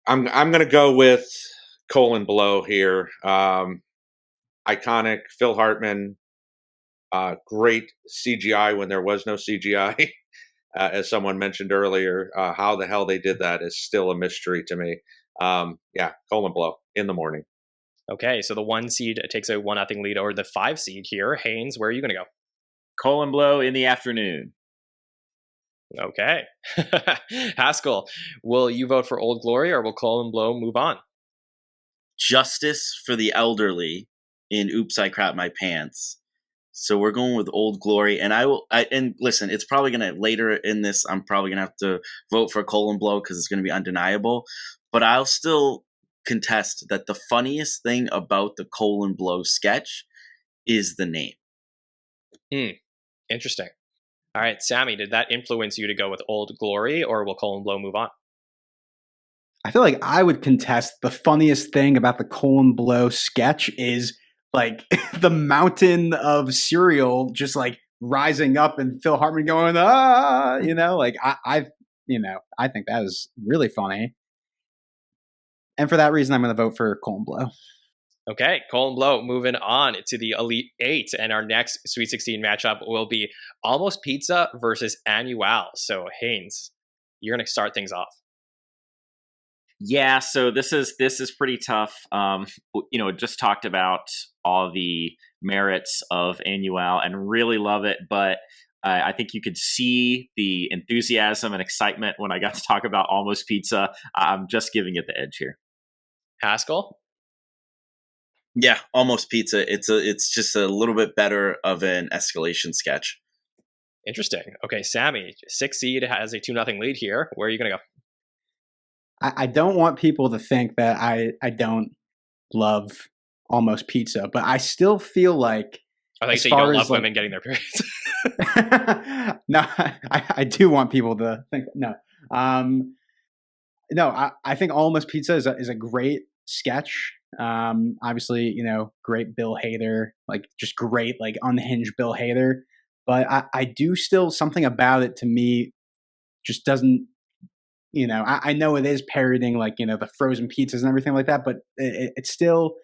I'm going to go with Colin Blow here. Iconic Phil Hartman, great CGI when there was no CGI. As someone mentioned earlier, how the hell they did that is still a mystery to me. Colin Blow in the morning. Okay, so the 1 seed takes a 1-0 lead over the 5 seed here. Haynes, where are you going to go? Colin Blow in the afternoon. Okay. Haskell, will you vote for Old Glory or will Colin Blow move on? Justice for the elderly in Oops, I Crap My Pants. So we're going with Old Glory, and and listen, it's probably gonna later in this. I'm probably gonna have to vote for Colin Blow because it's gonna be undeniable. But I'll still contest that the funniest thing about the Colin Blow sketch is the name. Interesting. All right, Sammy, did that influence you to go with Old Glory, or will Colin Blow move on? I feel like I would contest the funniest thing about the Colin Blow sketch is like the mountain of cereal just like rising up and Phil Hartman going, like I think that is really funny. And for that reason, I'm going to vote for Colin Blow. Okay, Colin Blow moving on to the Elite 8. And our next Sweet 16 matchup will be Almost Pizza versus Annual. So, Haynes, you're going to start things off. Yeah, so this is pretty tough. Just talked about all the merits of Annual and really love it, but I think you could see the enthusiasm and excitement when I got to talk about Almost Pizza. I'm just giving it the edge here. Haskell? Yeah, Almost Pizza. It's just a little bit better of an escalation sketch. Interesting. Okay, Sammy, 6 seed has a 2-0 lead here. Where are you going to go? I don't want people to think that I don't love Almost Pizza, but I still feel like I think you don't love women getting their periods. No, I do want people to think no. I think Almost Pizza is a great sketch. Obviously, great Bill Hader, like just great, like unhinged Bill Hader. But I do still something about it to me just doesn't. I know it is parodying like, the frozen pizzas and everything like that, but it's still,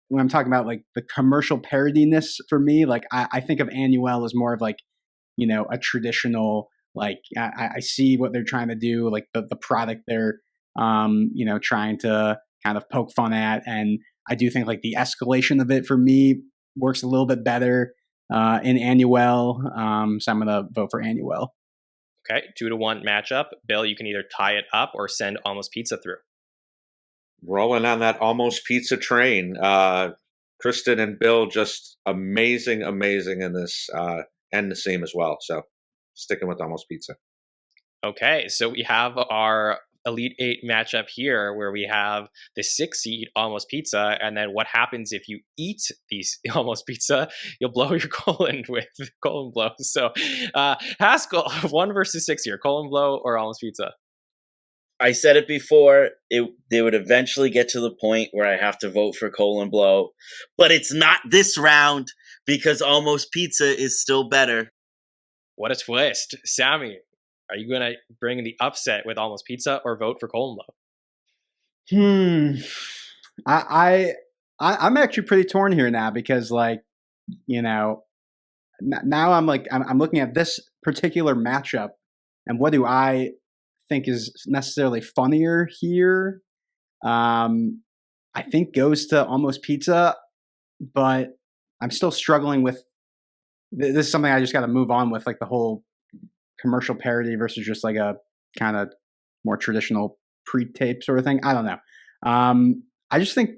when I'm talking about like the commercial parodiness for me, like I think of Annual as more of like, a traditional, like I see what they're trying to do, like the product they're, trying to kind of poke fun at. And I do think like the escalation of it for me works a little bit better in Annual. So I'm going to vote for Annual. Okay, 2-1 matchup. Bill, you can either tie it up or send Almost Pizza through. Rolling on that Almost Pizza train. Kristen and Bill just amazing in this, and Nassim as well. So sticking with Almost Pizza. Okay, so we have our Elite 8 matchup here where we have the 6 seed Almost Pizza, and then what happens if you eat these Almost Pizza? You'll blow your colon with Colin Blow. So Haskell, 1 versus 6 here, Colin Blow or Almost Pizza? I said it before, they would eventually get to the point where I have to vote for Colin Blow, but it's not this round because Almost Pizza is still better. What a twist. Sammy, are you going to bring the upset with Almost Pizza or vote for Colin Blow? I'm actually pretty torn here now because, like, now I'm like I'm looking at this particular matchup, and what do I think is necessarily funnier here? I think goes to Almost Pizza, but I'm still struggling with. This is something I just got to move on with, like the whole commercial parody versus just like a kind of more traditional pre-tape sort of thing. I don't know. I just think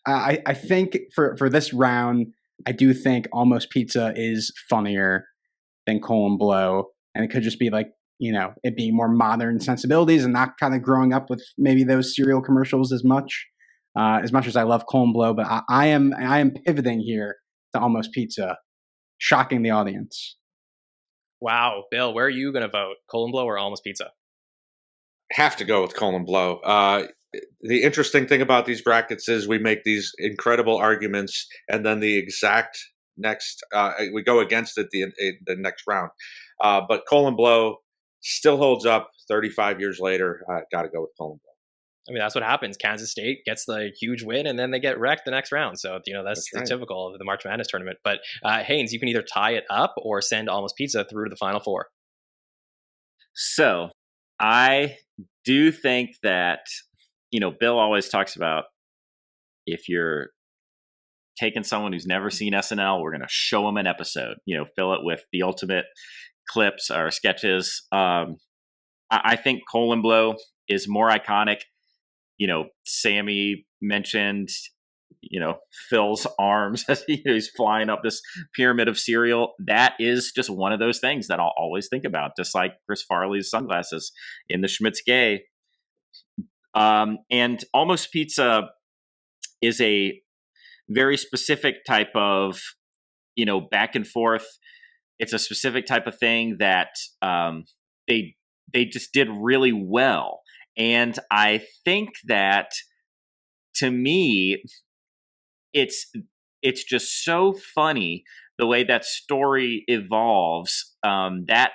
I think for this round, I do think Almost Pizza is funnier than Colin Blow, and it could just be like it being more modern sensibilities and not kind of growing up with maybe those cereal commercials as much as I love Colin Blow. But I am pivoting here to Almost Pizza, shocking the audience. Wow, Bill, where are you going to vote? Colin Blow or Almost Pizza? Have to go with Colin Blow. The interesting thing about these brackets is we make these incredible arguments, and then the exact next we go against it the next round. But Colin Blow still holds up 35 years later. Got to go with Colin I mean, that's what happens. Kansas State gets the huge win, and then they get wrecked the next round. So, that's right. typical of the March Madness tournament. But Haynes, you can either tie it up or send Almost Pizza through to the Final Four. So I do think that, Bill always talks about if you're taking someone who's never seen SNL, we're going to show them an episode, fill it with the ultimate clips or sketches. I think Colon Blow is more iconic. Sammy mentioned, Phil's arms as he's flying up this pyramid of cereal. That is just one of those things that I'll always think about, just like Chris Farley's sunglasses in the Schmitz Gay. And Almost Pizza is a very specific type of, back and forth. It's a specific type of thing that they just did really well. And I think that, to me, it's just so funny the way that story evolves. That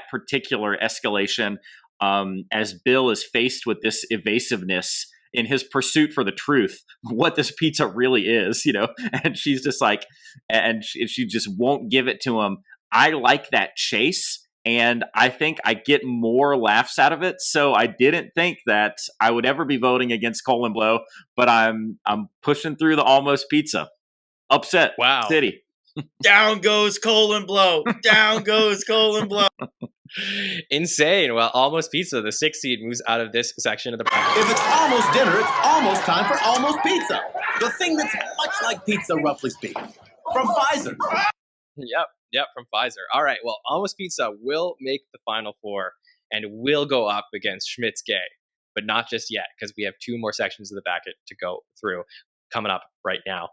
particular escalation, as Bill is faced with this evasiveness in his pursuit for the truth, what this pizza really is, and she's just like, and she just won't give it to him. I like that chase. And I think I get more laughs out of it. So I didn't think that I would ever be voting against Colon Blow, but I'm pushing through the Almost Pizza. Upset City. Down goes Colon Blow. Down goes Colon Blow. Insane. Well, Almost Pizza, the 6th seed, moves out of this section of the bracket. If it's almost dinner, it's almost time for Almost Pizza. The thing that's much like pizza, roughly speaking. From Pfizer. Yep, from Pfizer. All right, well, Almost Pizza will make the Final Four and will go up against Schmitz Gay, but not just yet, because we have 2 more sections of the bracket to go through coming up right now.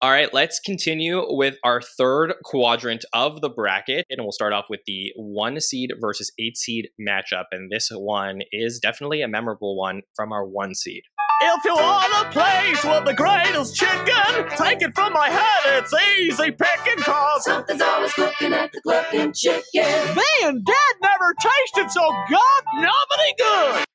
All right, let's continue with our third quadrant of the bracket, and we'll start off with the 1 seed versus 8 seed matchup, and this one is definitely a memorable one from our 1 seed. If you want a place with the greatest chicken, take it from my head, it's easy picking, cause Something's always cooking at the Cluckin' Chicken. Man, Dad never tasted so god-nobbity good.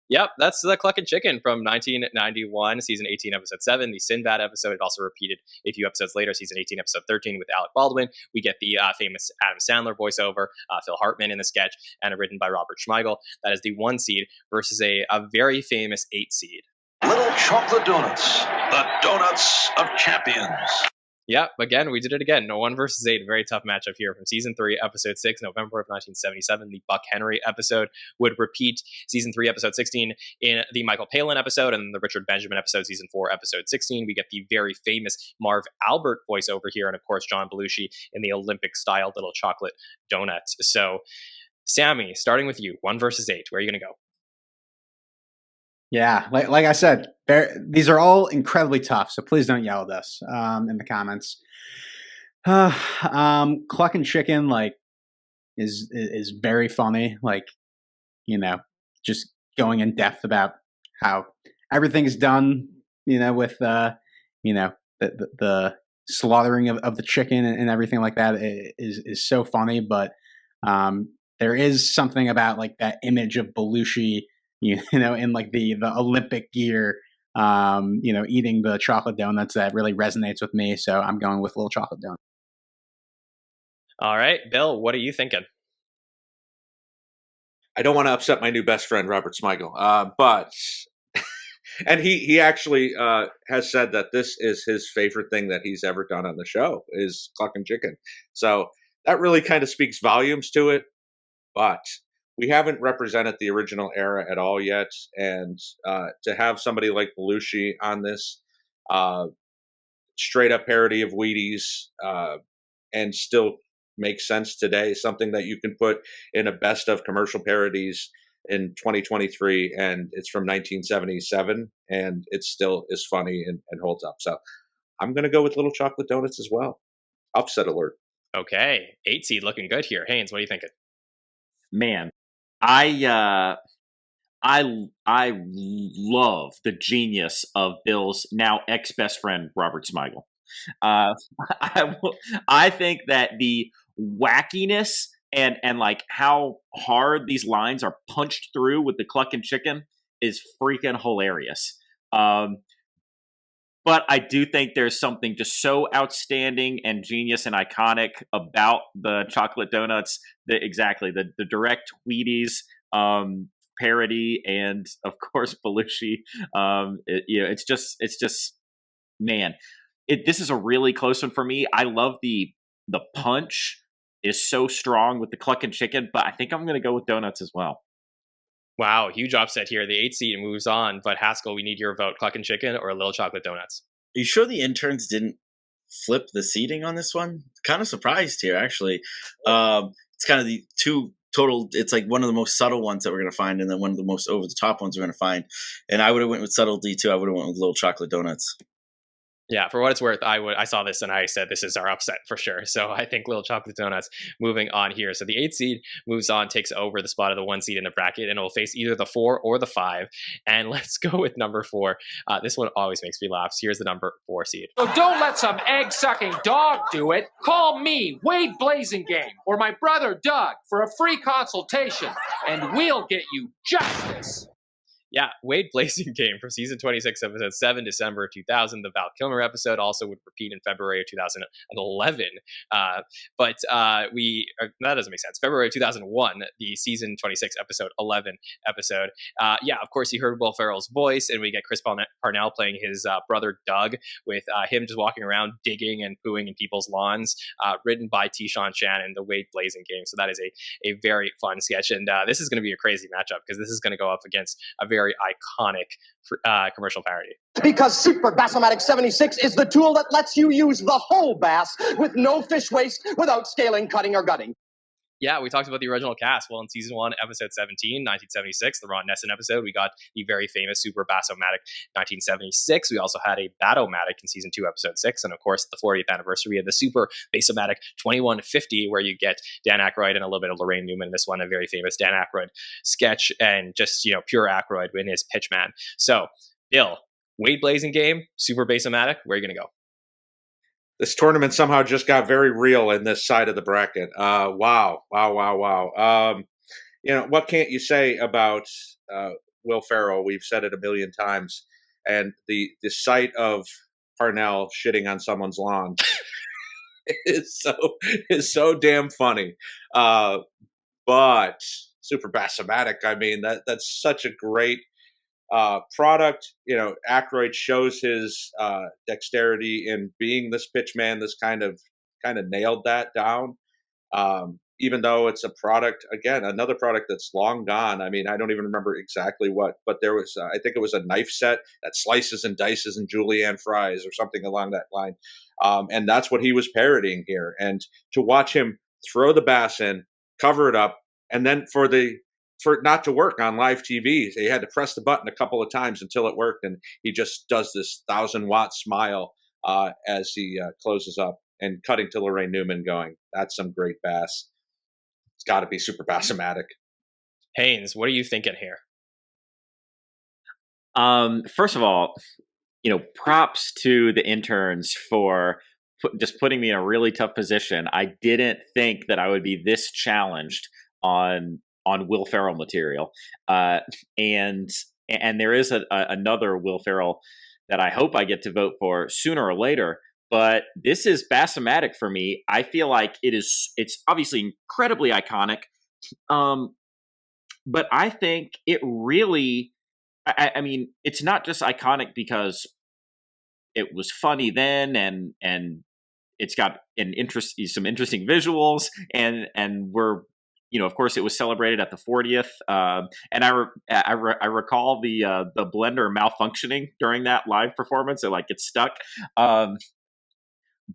Yep, that's the Cluckin' Chicken from 1991, season 18, episode 7, the Sinbad episode. It also repeated a few episodes later, season 18, episode 13, with Alec Baldwin. We get the famous Adam Sandler voiceover, Phil Hartman in the sketch, and written by Robert Schmeigel. That is the 1 seed versus a very famous 8 seed. Little chocolate donuts, the donuts of champions. Yep, again, we did it again. No 1 versus 8, a very tough matchup here from season 3, episode 6, November of 1977. The Buck Henry episode would repeat season 3, episode 16 in the Michael Palin episode, and the Richard Benjamin episode, season 4, episode 16. We get the very famous Marv Albert voiceover here, and of course, John Belushi in the Olympic-style little chocolate donuts. So, Sammy, starting with you, 1 versus 8, where are you going to go? Yeah, like I said, these are all incredibly tough, so please don't yell at us in the comments. Cluckin' Chicken, is very funny. Just going in depth about how everything is done, with the slaughtering of the chicken and everything like that is so funny. But there is something about that image of Belushi, in the Olympic gear, eating the chocolate donuts that really resonates with me. So I'm going with Little Chocolate Donut. All right, Bill, what are you thinking? I don't want to upset my new best friend, Robert Smigel, but and he actually has said that this is his favorite thing that he's ever done on the show is Cluckin' Chicken. So that really kind of speaks volumes to it, but we haven't represented the original era at all yet, and to have somebody like Belushi on this straight up parody of Wheaties and still make sense today, something that you can put in a best of commercial parodies in 2023, and it's from 1977, and it still is funny and holds up. So I'm going to go with Little Chocolate Donuts as well. Upset alert. Okay, 8 seed looking good here. Haynes, what are you thinking? Man, I love the genius of Bill's now ex-best friend, Robert Smigel. I think that the wackiness and how hard these lines are punched through with the Cluckin' Chicken is freaking hilarious. But I do think there's something just so outstanding and genius and iconic about the chocolate donuts. The direct Wheaties parody, and of course Belushi. It's just man, this is a really close one for me. I love the punch is so strong with the clucking chicken, but I think I'm going to go with donuts as well. Wow, huge upset here. The 8 seed moves on, but Haskell, we need your vote. Cluckin' Chicken or Little Chocolate Donuts? Are you sure the interns didn't flip the seating on this one? Kind of surprised here, actually. It's kind of the two total. It's like one of the most subtle ones that we're going to find, and then one of the most over the top ones we're going to find. And I would have went with subtlety too. I would have went with Little Chocolate Donuts. Yeah, for what it's worth, I saw this and I said this is our upset for sure. So I think Little Chocolate Donuts moving on here. So the 8 seed moves on, takes over the spot of the 1 seed in the bracket, and it will face either the 4 or the 5. And let's go with number 4. This one always makes me laugh. So here's the number 4 seed. So don't let some egg-sucking dog do it. Call me, Wade Blazingame, or my brother Doug for a free consultation, and we'll get you justice. Yeah, Wade Blazingame from season 26, episode 7, December of 2000. The Val Kilmer episode also would repeat in February of 2011. That doesn't make sense. February of 2001, the season 26, episode 11 episode. Of course, you heard Will Ferrell's voice, and we get Chris Parnell playing his brother Doug, with him just walking around digging and pooing in people's lawns, written by T-Sean Shannon, the Wade Blazingame. So that is a very fun sketch, and this is going to be a crazy matchup because this is going to go up against a very iconic commercial parody. Because Super Bass-o-matic 76 is the tool that lets you use the whole bass with no fish waste without scaling, cutting, or gutting. Yeah, we talked about the original cast. Well, in season 1, episode 17, 1976, the Ron Nesson episode, we got the very famous Super Bass-o-matic 1976. We also had a Bat-o-matic in season 2, episode 6. And of course, the 40th anniversary of the Super Bass-o-matic 2150, where you get Dan Aykroyd and a little bit of Lorraine Newman. This one, a very famous Dan Aykroyd sketch, and just, pure Aykroyd in his pitchman. So, Bill, Wade Blazingame, Super Bass-o-matic, where are you going to go? This tournament somehow just got very real in this side of the bracket. Wow. What can't you say about Will Ferrell? We've said it a million times. And the sight of Parnell shitting on someone's lawn is so damn funny. But Super Bass-o-matic, I mean, that's such a great product. Aykroyd shows his dexterity in being this pitchman. This kind of nailed that down. Even though it's a product, again, another product that's long gone. I mean, I don't even remember exactly what, but there was, I think it was a knife set that slices and dices and julienne fries or something along that line. And that's what he was parodying here. And to watch him throw the bass in, cover it up, and then for it not to work on live TV, he had to press the button a couple of times until it worked, and he just does this 1,000-watt smile as he closes up, and cutting to Lorraine Newman going, "That's some great bass." It's got to be Super Bass-o-matic. Haynes, what are you thinking here? First of all, props to the interns for just putting me in a really tough position. I didn't think that I would be this challenged on Will Ferrell material. And there is another Will Ferrell that I hope I get to vote for sooner or later. But this is Bass-o-matic for me. I feel like it's obviously incredibly iconic. But I think it really, I mean, it's not just iconic because it was funny then and it's got some interesting visuals and we're, of course, it was celebrated at the 40th, and I recall the blender malfunctioning during that live performance. So it stuck,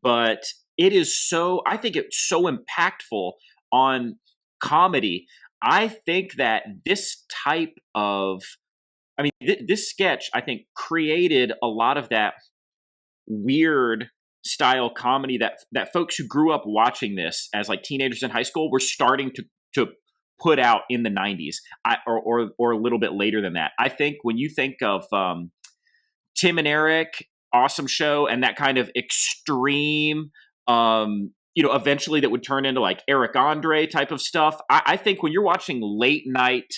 but it is I think it's so impactful on comedy. I think that this type of, this sketch, I think, created a lot of that weird style comedy that folks who grew up watching this as teenagers in high school were starting to put out in the 90s or a little bit later than that. I think when you think of Tim and Eric, awesome show, and that kind of extreme, eventually that would turn into Eric Andre type of stuff. I think when you're watching late night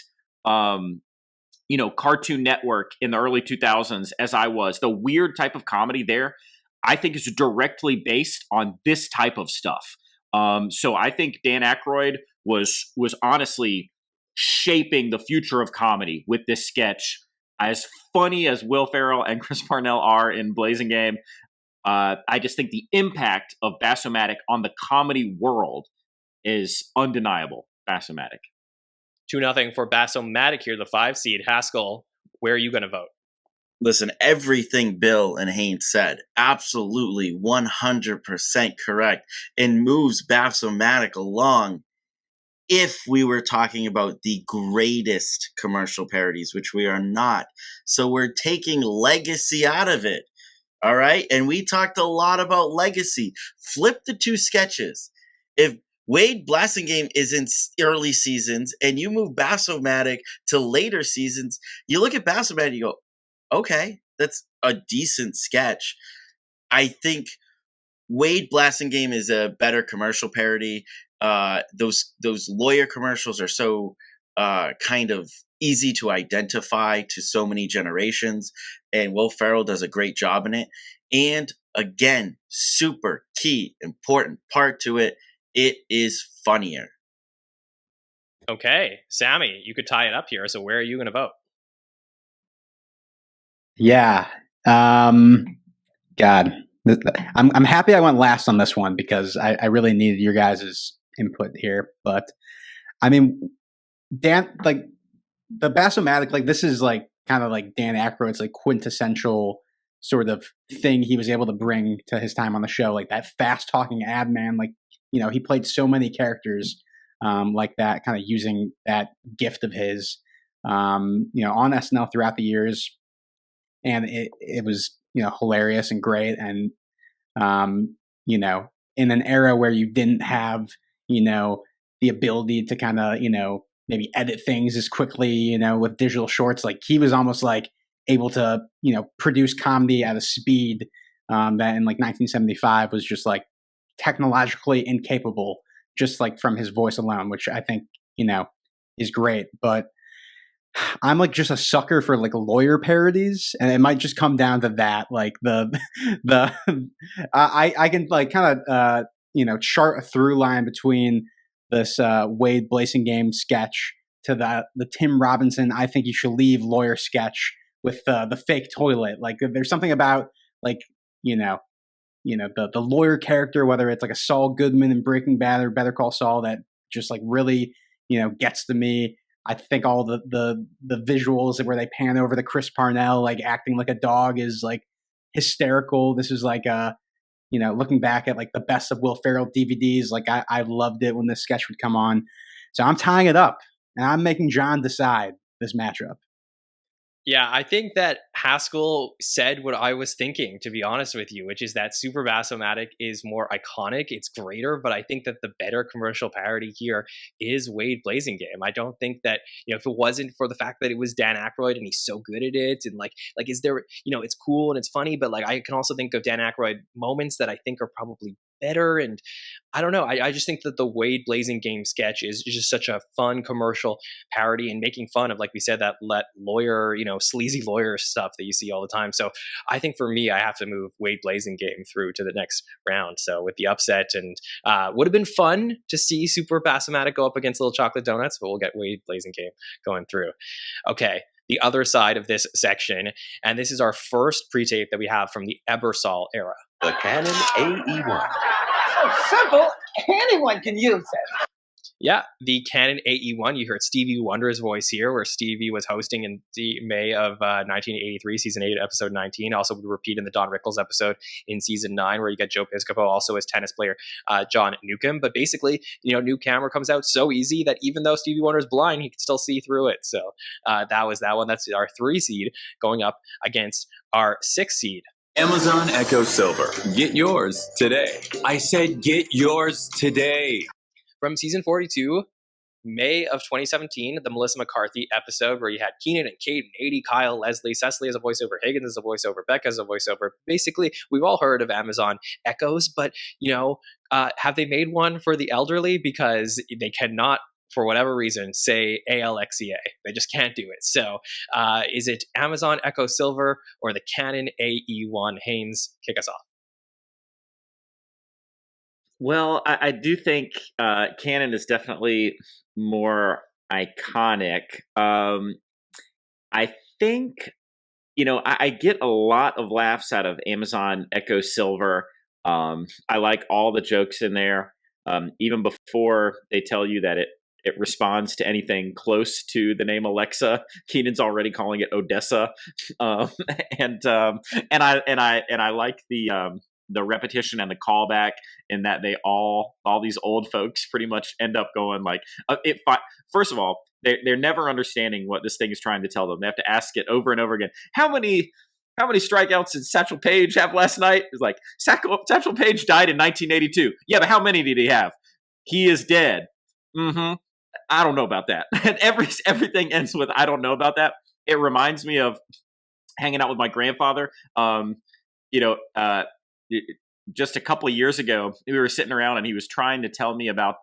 Cartoon Network in the early 2000s as I was, the weird type of comedy there, I think is directly based on this type of stuff. So I think Dan Aykroyd was honestly shaping the future of comedy with this sketch. As funny as Will Ferrell and Chris Parnell are in Blazing Game, I just think the impact of bass-o-matic on the comedy world is undeniable. Bass-o-matic. 2-0 for bass-o-matic here, the 5 seed. Haskell, where are you going to vote? Listen, everything Bill and Haynes said, absolutely 100% correct, and moves bass-o-matic along. If we were talking about the greatest commercial parodies, which we are not. So we're taking legacy out of it. All right. And we talked a lot about legacy. Flip the 2 sketches. If Wade Blasting Game is in early seasons and you move bass-o-matic to later seasons, you look at bass-o-matic and you go, okay, that's a decent sketch. I think Wade Blasting Game is a better commercial parody. Those lawyer commercials are so kind of easy to identify to so many generations, and Will Ferrell does a great job in it. And again, super key, important part to it, it is funnier. Okay, Sammy, you could tie it up here. So where are you going to vote? Yeah. God, I'm happy I went last on this one because I really needed your guys' input here. But I mean, Dan, like the bass-o-matic, like this is like kind of like Dan Aykroyd's like quintessential sort of thing he was able to bring to his time on the show, like that fast talking ad man. Like, he played so many characters like that, kind of using that gift of his, on SNL throughout the years. And it was, hilarious and great. And, in an era where you didn't have, the ability to kind of, maybe edit things as quickly, with digital shorts, like he was almost like able to, produce comedy at a speed that in like 1975 was just like technologically incapable, just like from his voice alone, which I think, is great. But I'm like just a sucker for like lawyer parodies, and it might just come down to that. Like I can like kind of chart a through line between this Wade Blasing Game sketch to the Tim Robinson I think you should leave lawyer sketch with the fake toilet. Like there's something about like the lawyer character, whether it's like a Saul Goodman in Breaking Bad or Better Call Saul, that just like really gets to me. I think all the visuals where they pan over to Chris Parnell like acting like a dog is like hysterical. This is like looking back at like the best of Will Ferrell DVDs, like I loved it when this sketch would come on. So I'm tying it up, and I'm making John decide this matchup. Yeah, I think that Haskell said what I was thinking, to be honest with you, which is that Super Bass-o-matic is more iconic. It's greater, but I think that the better commercial parody here is Wade Blasing Game. I don't think that, if it wasn't for the fact that it was Dan Aykroyd and he's so good at it, and like is there, it's cool and it's funny, but like I can also think of Dan Aykroyd moments that I think are probably better. And I don't know. I just think that the Wade Blasing Game sketch is just such a fun commercial parody and making fun of, like we said, that lawyer, sleazy lawyer stuff that you see all the time. So I think for me, I have to move Wade Blasing Game through to the next round. So with the upset, and would have been fun to see Super Bass-o-matic go up against Little Chocolate Donuts, but we'll get Wade Blasing Game going through. Okay. The other side of this section, and this is our first pre-tape that we have from the Ebersol era. The Canon AE1. So simple, anyone can use it. Yeah, the Canon AE1. You heard Stevie Wonder's voice here, where Stevie was hosting in May of 1983, season 8, episode 19. Also would repeat in the Don Rickles episode in season 9, where you get Joe Piscopo also as tennis player John Newcomb. But basically, new camera comes out so easy that even though Stevie Wonder's blind, he can still see through it. So that was that one. That's our 3 seed going up against our 6 seed. Amazon Echo Silver. Get yours today. I said get yours today. From season 42, May of 2017, the Melissa McCarthy episode where you had Keenan and Kate and Adie, Kyle, Leslie, Cecily as a voiceover, Higgins as a voiceover, Becca as a voiceover. Basically, we've all heard of Amazon Echoes, but, have they made one for the elderly? Because they cannot for whatever reason, say Alexia. They just can't do it. So is it Amazon Echo Silver or the Canon AE1? Haynes, kick us off. Well, I do think Canon is definitely more iconic. I think, I get a lot of laughs out of Amazon Echo Silver. I like all the jokes in there. Even before they tell you that it responds to anything close to the name Alexa, Keenan's already calling it Odessa. And I like the repetition and the callback in that all these old folks pretty much end up going like, first of all, they're never understanding what this thing is trying to tell them. They have to ask it over and over again. How many strikeouts did Satchel Paige have last night? It's like, Satchel Paige died in 1982. Yeah, but how many did he have? He is dead. Mm-hmm. I don't know about that. And everything ends with, I don't know about that. It reminds me of hanging out with my grandfather. Just a couple of years ago, we were sitting around and he was trying to tell me about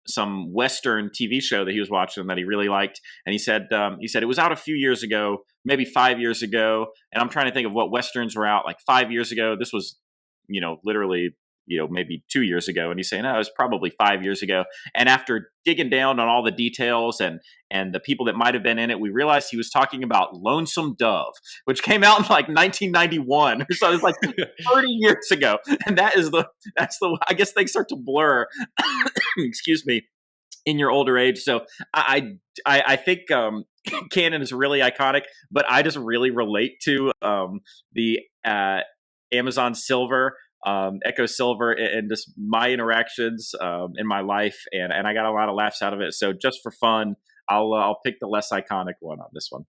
some Western TV show that he was watching that he really liked. And he said it was out a few years ago, maybe 5 years ago. And I'm trying to think of what Westerns were out like 5 years ago. This was, literally, maybe 2 years ago. And he's saying, no, it was probably 5 years ago. And after digging down on all the details and the people that might have been in it, we realized he was talking about Lonesome Dove, which came out in like 1991. So it was like 30 years ago. And that's the, I guess things start to blur, excuse me, in your older age. So I think Canon is really iconic, but I just really relate to the Amazon Silver, Echo Silver, and just my interactions in my life, and I got a lot of laughs out of it. So just for fun, I'll pick the less iconic one on this one.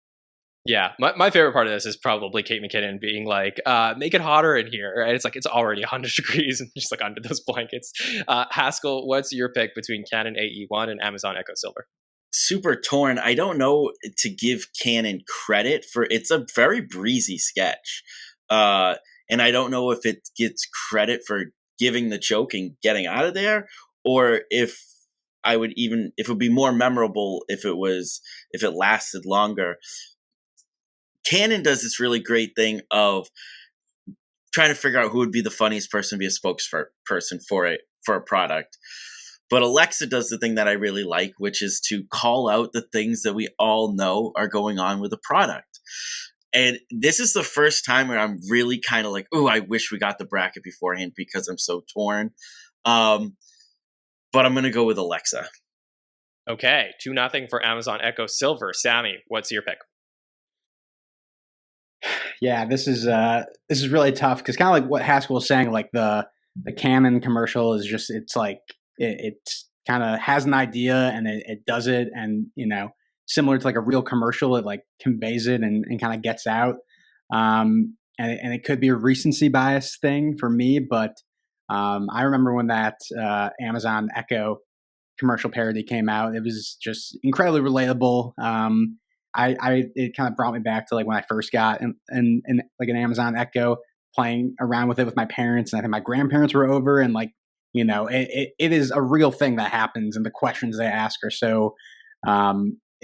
Yeah, my favorite part of this is probably Kate McKinnon being like, make it hotter in here. And it's like, it's already 100 degrees and just like under those blankets. Haskell, what's your pick between Canon AE1 and Amazon Echo Silver? Super torn. I don't know to give Canon credit for, it's a very breezy sketch. And I don't know if it gets credit for giving the joke and getting out of there, or if it would be more memorable if it lasted longer. Canon does this really great thing of trying to figure out who would be the funniest person to be a spokesperson for a product. But Alexa does the thing that I really like, which is to call out the things that we all know are going on with the product. And this is the first time where I'm really kind of like, oh, I wish we got the bracket beforehand because I'm so torn. But I'm going to go with Alexa. Okay, 2-0 for Amazon Echo Silver. Sammy, what's your pick? Yeah, this is really tough because kind of like what Haskell was saying, like the Canon commercial is just, it's like it's kind of has an idea and it does it, and similar to like a real commercial, it like conveys it and kind of gets out. And it could be a recency bias thing for me, but I remember when that Amazon Echo commercial parody came out, it was just incredibly relatable. It kind of brought me back to like when I first got in like an Amazon Echo, playing around with it with my parents, and I think my grandparents were over, and like it is a real thing that happens, and the questions they ask are so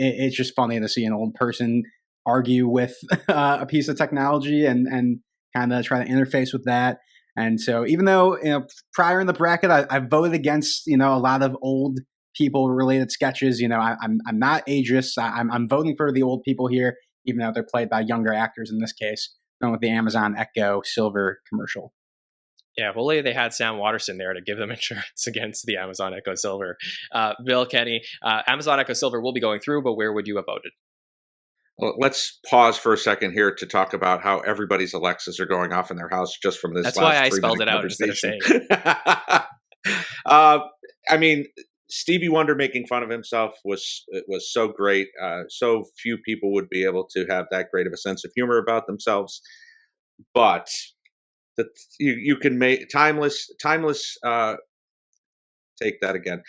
it's just funny to see an old person argue with a piece of technology and kind of try to interface with that. And so even though prior in the bracket I voted against a lot of old people related sketches, I'm not ageist. I'm voting for the old people here, even though they're played by younger actors in this case, going with the Amazon Echo Silver commercial. Yeah, hopefully they had Sam Waterston there to give them insurance against the Amazon Echo Silver. Bill, Kenney, Amazon Echo Silver will be going through, but where would you have voted? Well, let's pause for a second here to talk about how everybody's Alexas are going off in their house just from this. That's last why I 3 spelled it minute out instead of saying it. I mean, Stevie Wonder making fun of himself was so great. So few people would be able to have that great of a sense of humor about themselves. But you can make timeless. Take that again.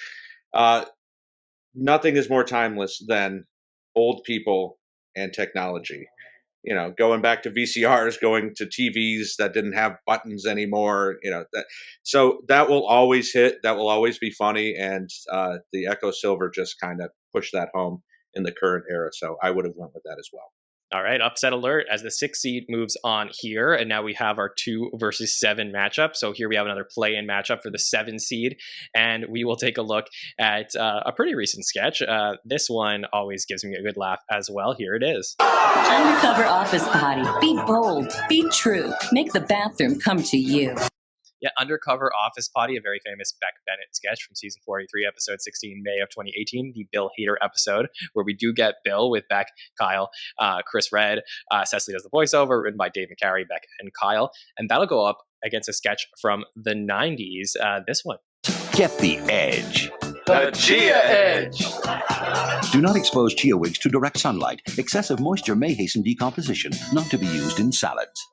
Nothing is more timeless than old people and technology. going back to VCRs, going to TVs that didn't have buttons anymore. So that will always hit. That will always be funny. And the Echo Silver just kind of pushed that home in the current era. So I would have went with that as well. All right, upset alert as the 6th seed moves on here. And now we have our 2 versus 7 matchup. So here we have another play-in matchup for the 7 seed. And we will take a look at a pretty recent sketch. This one always gives me a good laugh as well. Here it is. Undercover office potty. Be bold. Be true. Make the bathroom come to you. Yeah, Undercover Office Potty, a very famous Beck Bennett sketch from season 43, episode 16, May of 2018, the Bill Hader episode, where we do get Bill with Beck, Kyle, Chris Redd, Cecily does the voiceover, written by Dave McCary, Beck, and Kyle. And that'll go up against a sketch from the 90s, this one. Get the edge. The Chia Edge. Do not expose chia wigs to direct sunlight. Excessive moisture may hasten decomposition, not to be used in salads.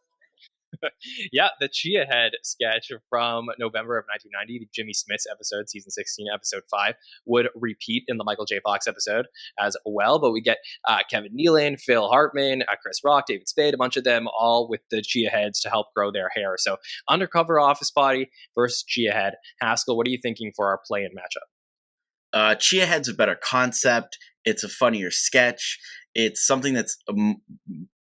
Yeah, the Chia Head sketch from November of 1990, the Jimmy Smits episode, season 16, episode 5, would repeat in the Michael J. Fox episode as well. But we get Kevin Nealon, Phil Hartman, Chris Rock, David Spade, a bunch of them all with the Chia Heads to help grow their hair. So Undercover Office Potty versus Chia Head. Haskell, what are you thinking for our play-in matchup? Chia Head's a better concept. It's a funnier sketch. It's something that's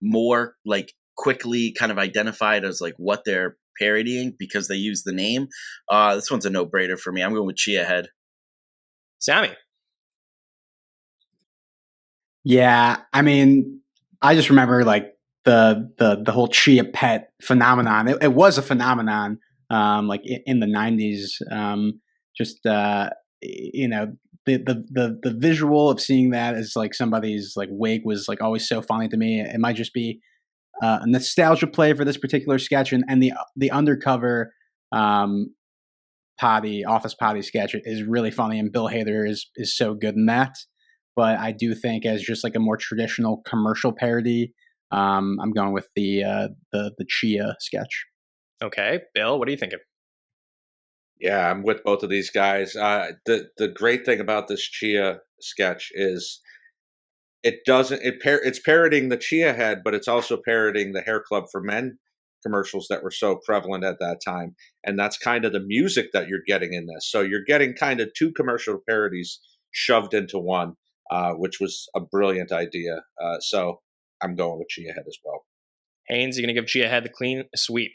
more like quickly kind of identified as like what they're parodying because they use the name. This one's a no-brainer for me. I'm going with Chia Head. Sammy. Yeah, I mean, I just remember like the whole Chia Pet phenomenon. It was a phenomenon, like in the 90s. The visual of seeing that as like somebody's like wig was like always so funny to me. It might just be a nostalgia play for this particular sketch, and the Undercover office potty sketch is really funny, and Bill Hader is so good in that. But I do think as just like a more traditional commercial parody, I'm going with the Chia sketch. Okay, Bill, what are you thinking? Yeah, I'm with both of these guys. The great thing about this Chia sketch is it's parodying the Chia Head, but it's also parodying the Hair Club for Men commercials that were so prevalent at that time. And that's kind of the music that you're getting in this. So you're getting kind of 2 commercial parodies shoved into one, which was a brilliant idea. So I'm going with Chia Head as well. Haynes, you going to give Chia Head the clean sweep?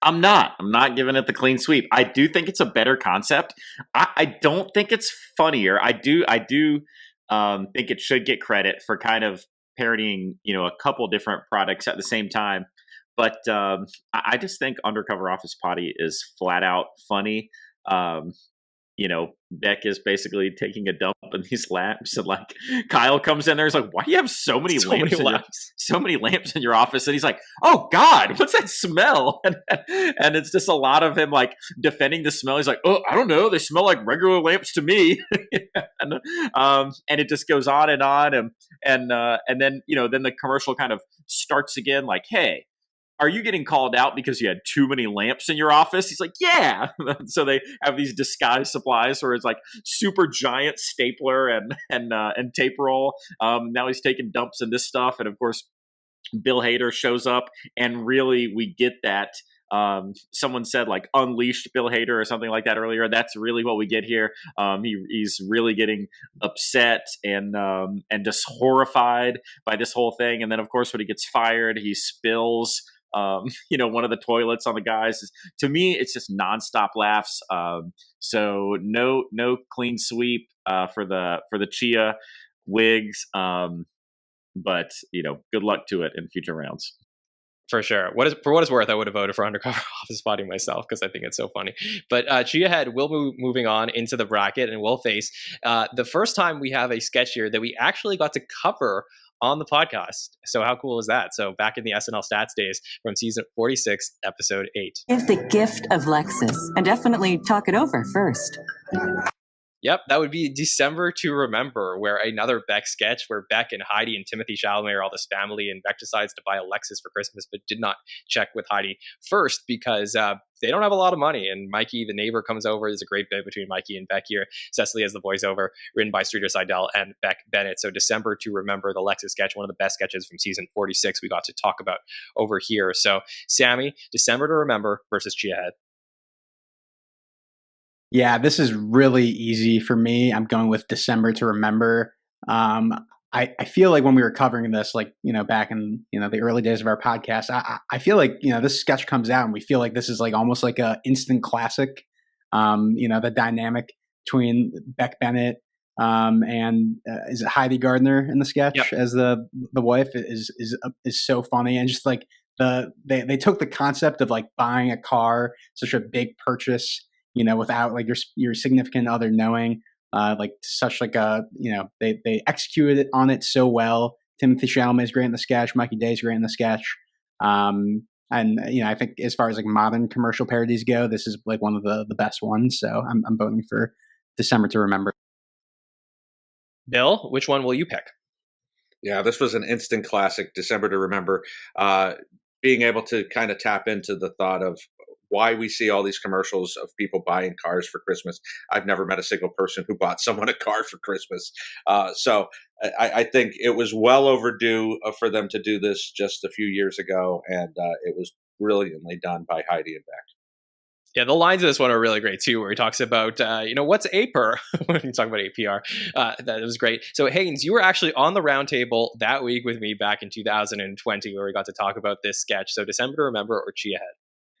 I'm not giving it the clean sweep. I do think it's a better concept. I don't think it's funnier. I do think it should get credit for kind of parodying, a couple different products at the same time. But I just think Undercover Office Potty is flat out funny. Beck is basically taking a dump in these lamps, and like Kyle comes in there, he's like, "Why do you have so many lamps in your office?" And he's like, "Oh God, what's that smell?" And it's just a lot of him like defending the smell. He's like, "Oh, I don't know, they smell like regular lamps to me." and it just goes on, and then then the commercial kind of starts again, like, "Hey, are you getting called out because you had too many lamps in your office?" He's like, "Yeah." So they have these disguise supplies where it's like super giant stapler and tape roll. Now he's taking dumps in this stuff. And of course, Bill Hader shows up, and really we get that. Someone said like unleashed Bill Hader or something like that earlier. That's really what we get here. He's really getting upset and just horrified by this whole thing. And then of course when he gets fired, he spills one of the toilets on the guys. To me, it's just nonstop laughs. So no clean sweep for the Chia wigs. But good luck to it in future rounds. For sure. For what it's worth, I would have voted for Undercover Office Potty myself because I think it's so funny. But Chia Head will be moving on into the bracket, and we'll face the first time we have a sketch here that we actually got to cover on the podcast. So how cool is that? So back in the SNL Stats days from season 46, episode 8. Give the gift of Lexus and definitely talk it over first. Yep, that would be December to Remember, where another Beck sketch where Beck and Heidi and Timothy Chalamet are all this family, and Beck decides to buy a Lexus for Christmas, but did not check with Heidi first because they don't have a lot of money. And Mikey, the neighbor, comes over. There's a great bit between Mikey and Beck here. Cecily has the voiceover, written by Streeter Seidel and Beck Bennett. So December to Remember, the Lexus sketch, one of the best sketches from season 46 we got to talk about over here. So Sammy, December to Remember versus Chia Head. Yeah, this is really easy for me. I'm going with December to Remember. I feel like when we were covering this, like, back in, the early days of our podcast, I feel like, this sketch comes out and we feel like this is like almost like a instant classic. The dynamic between Beck Bennett and is it Heidi Gardner in the sketch as the wife is so funny. And just like they took the concept of like buying a car, such a big purchase, without like your significant other knowing, like such like a, they executed on it so well. Timothy Chalamet is great in the sketch. Mikey Day is great in the sketch. And I think as far as like modern commercial parodies go, this is like one of the best ones. So I'm voting for December to Remember. Bill, which one will you pick? Yeah, this was an instant classic, December to Remember. Being able to kind of tap into the thought of why we see all these commercials of people buying cars for Christmas. I've never met a single person who bought someone a car for Christmas. So I think it was well overdue for them to do this just a few years ago, and it was brilliantly done by Heidi and Beck. Yeah, the lines of this one are really great too, where he talks about, what's APR? When you talk about APR, that was great. So Haynes, you were actually on the roundtable that week with me back in 2020, where we got to talk about this sketch. So December to Remember or Chia Head?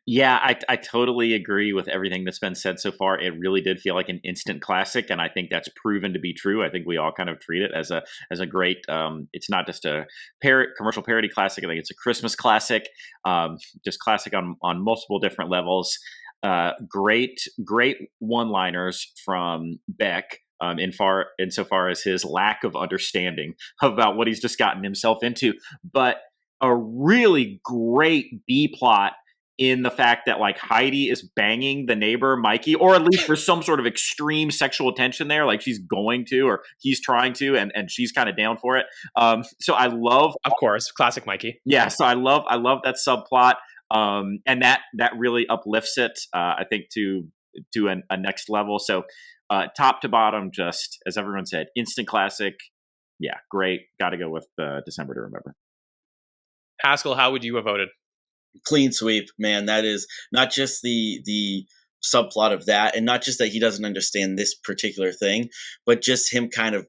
Yeah, I totally agree with everything that's been said so far. It really did feel like an instant classic, and I think that's proven to be true. I think we all kind of treat it as a great. It's not just a commercial parody classic. I think it's a Christmas classic, just classic on multiple different levels. Great one-liners from Beck. Insofar as his lack of understanding about what he's just gotten himself into, but a really great B plot in the fact that like Heidi is banging the neighbor Mikey, or at least there's some sort of extreme sexual tension there, like she's going to, or he's trying to, and she's kind of down for it. So I love, of course, classic Mikey. Yeah, so I love that subplot, and that really uplifts it, I think, to a next level. So top to bottom, just as everyone said, instant classic. Yeah, great. Got to go with December to Remember. Haskell, how would you have voted? Clean sweep, man. That is not just the subplot of that, and not just that he doesn't understand this particular thing, but just him kind of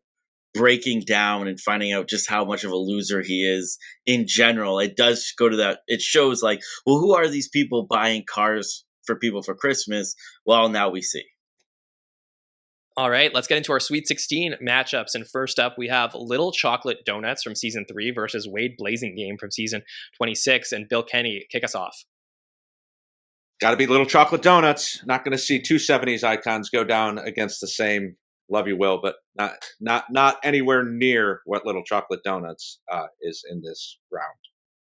breaking down and finding out just how much of a loser he is in general. It does go to that. It shows like, well, who are these people buying cars for people for Christmas? Well, now we see. All right, let's get into our Sweet 16 matchups. And first up, we have Little Chocolate Donuts from Season 3 versus Wade Blazing Game from Season 26. And Bill Kenney, kick us off. Got to be Little Chocolate Donuts. Not going to see two 70s icons go down against the same, love you, Will, but not anywhere near what Little Chocolate Donuts is in this round.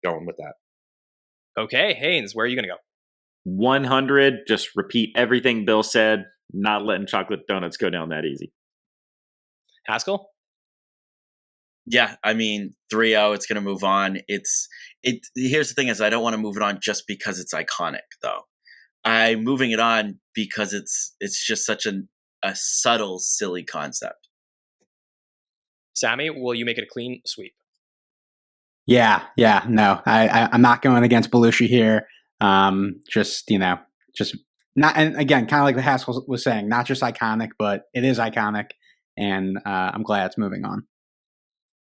Going with that. Okay, Haynes, where are you going to go? 100, just repeat everything Bill said. Not letting chocolate donuts go down that easy. Haskell? Yeah, I mean, 3-0, it's going to move on. Here's the thing is I don't want to move it on just because it's iconic, though. I'm moving it on because it's just such a subtle, silly concept. Sammy, will you make it a clean sweep? Yeah, no. I'm not going against Belushi here. Just not, and again, kind of like the Haskell was saying, not just iconic, but it is iconic, and I'm glad it's moving on.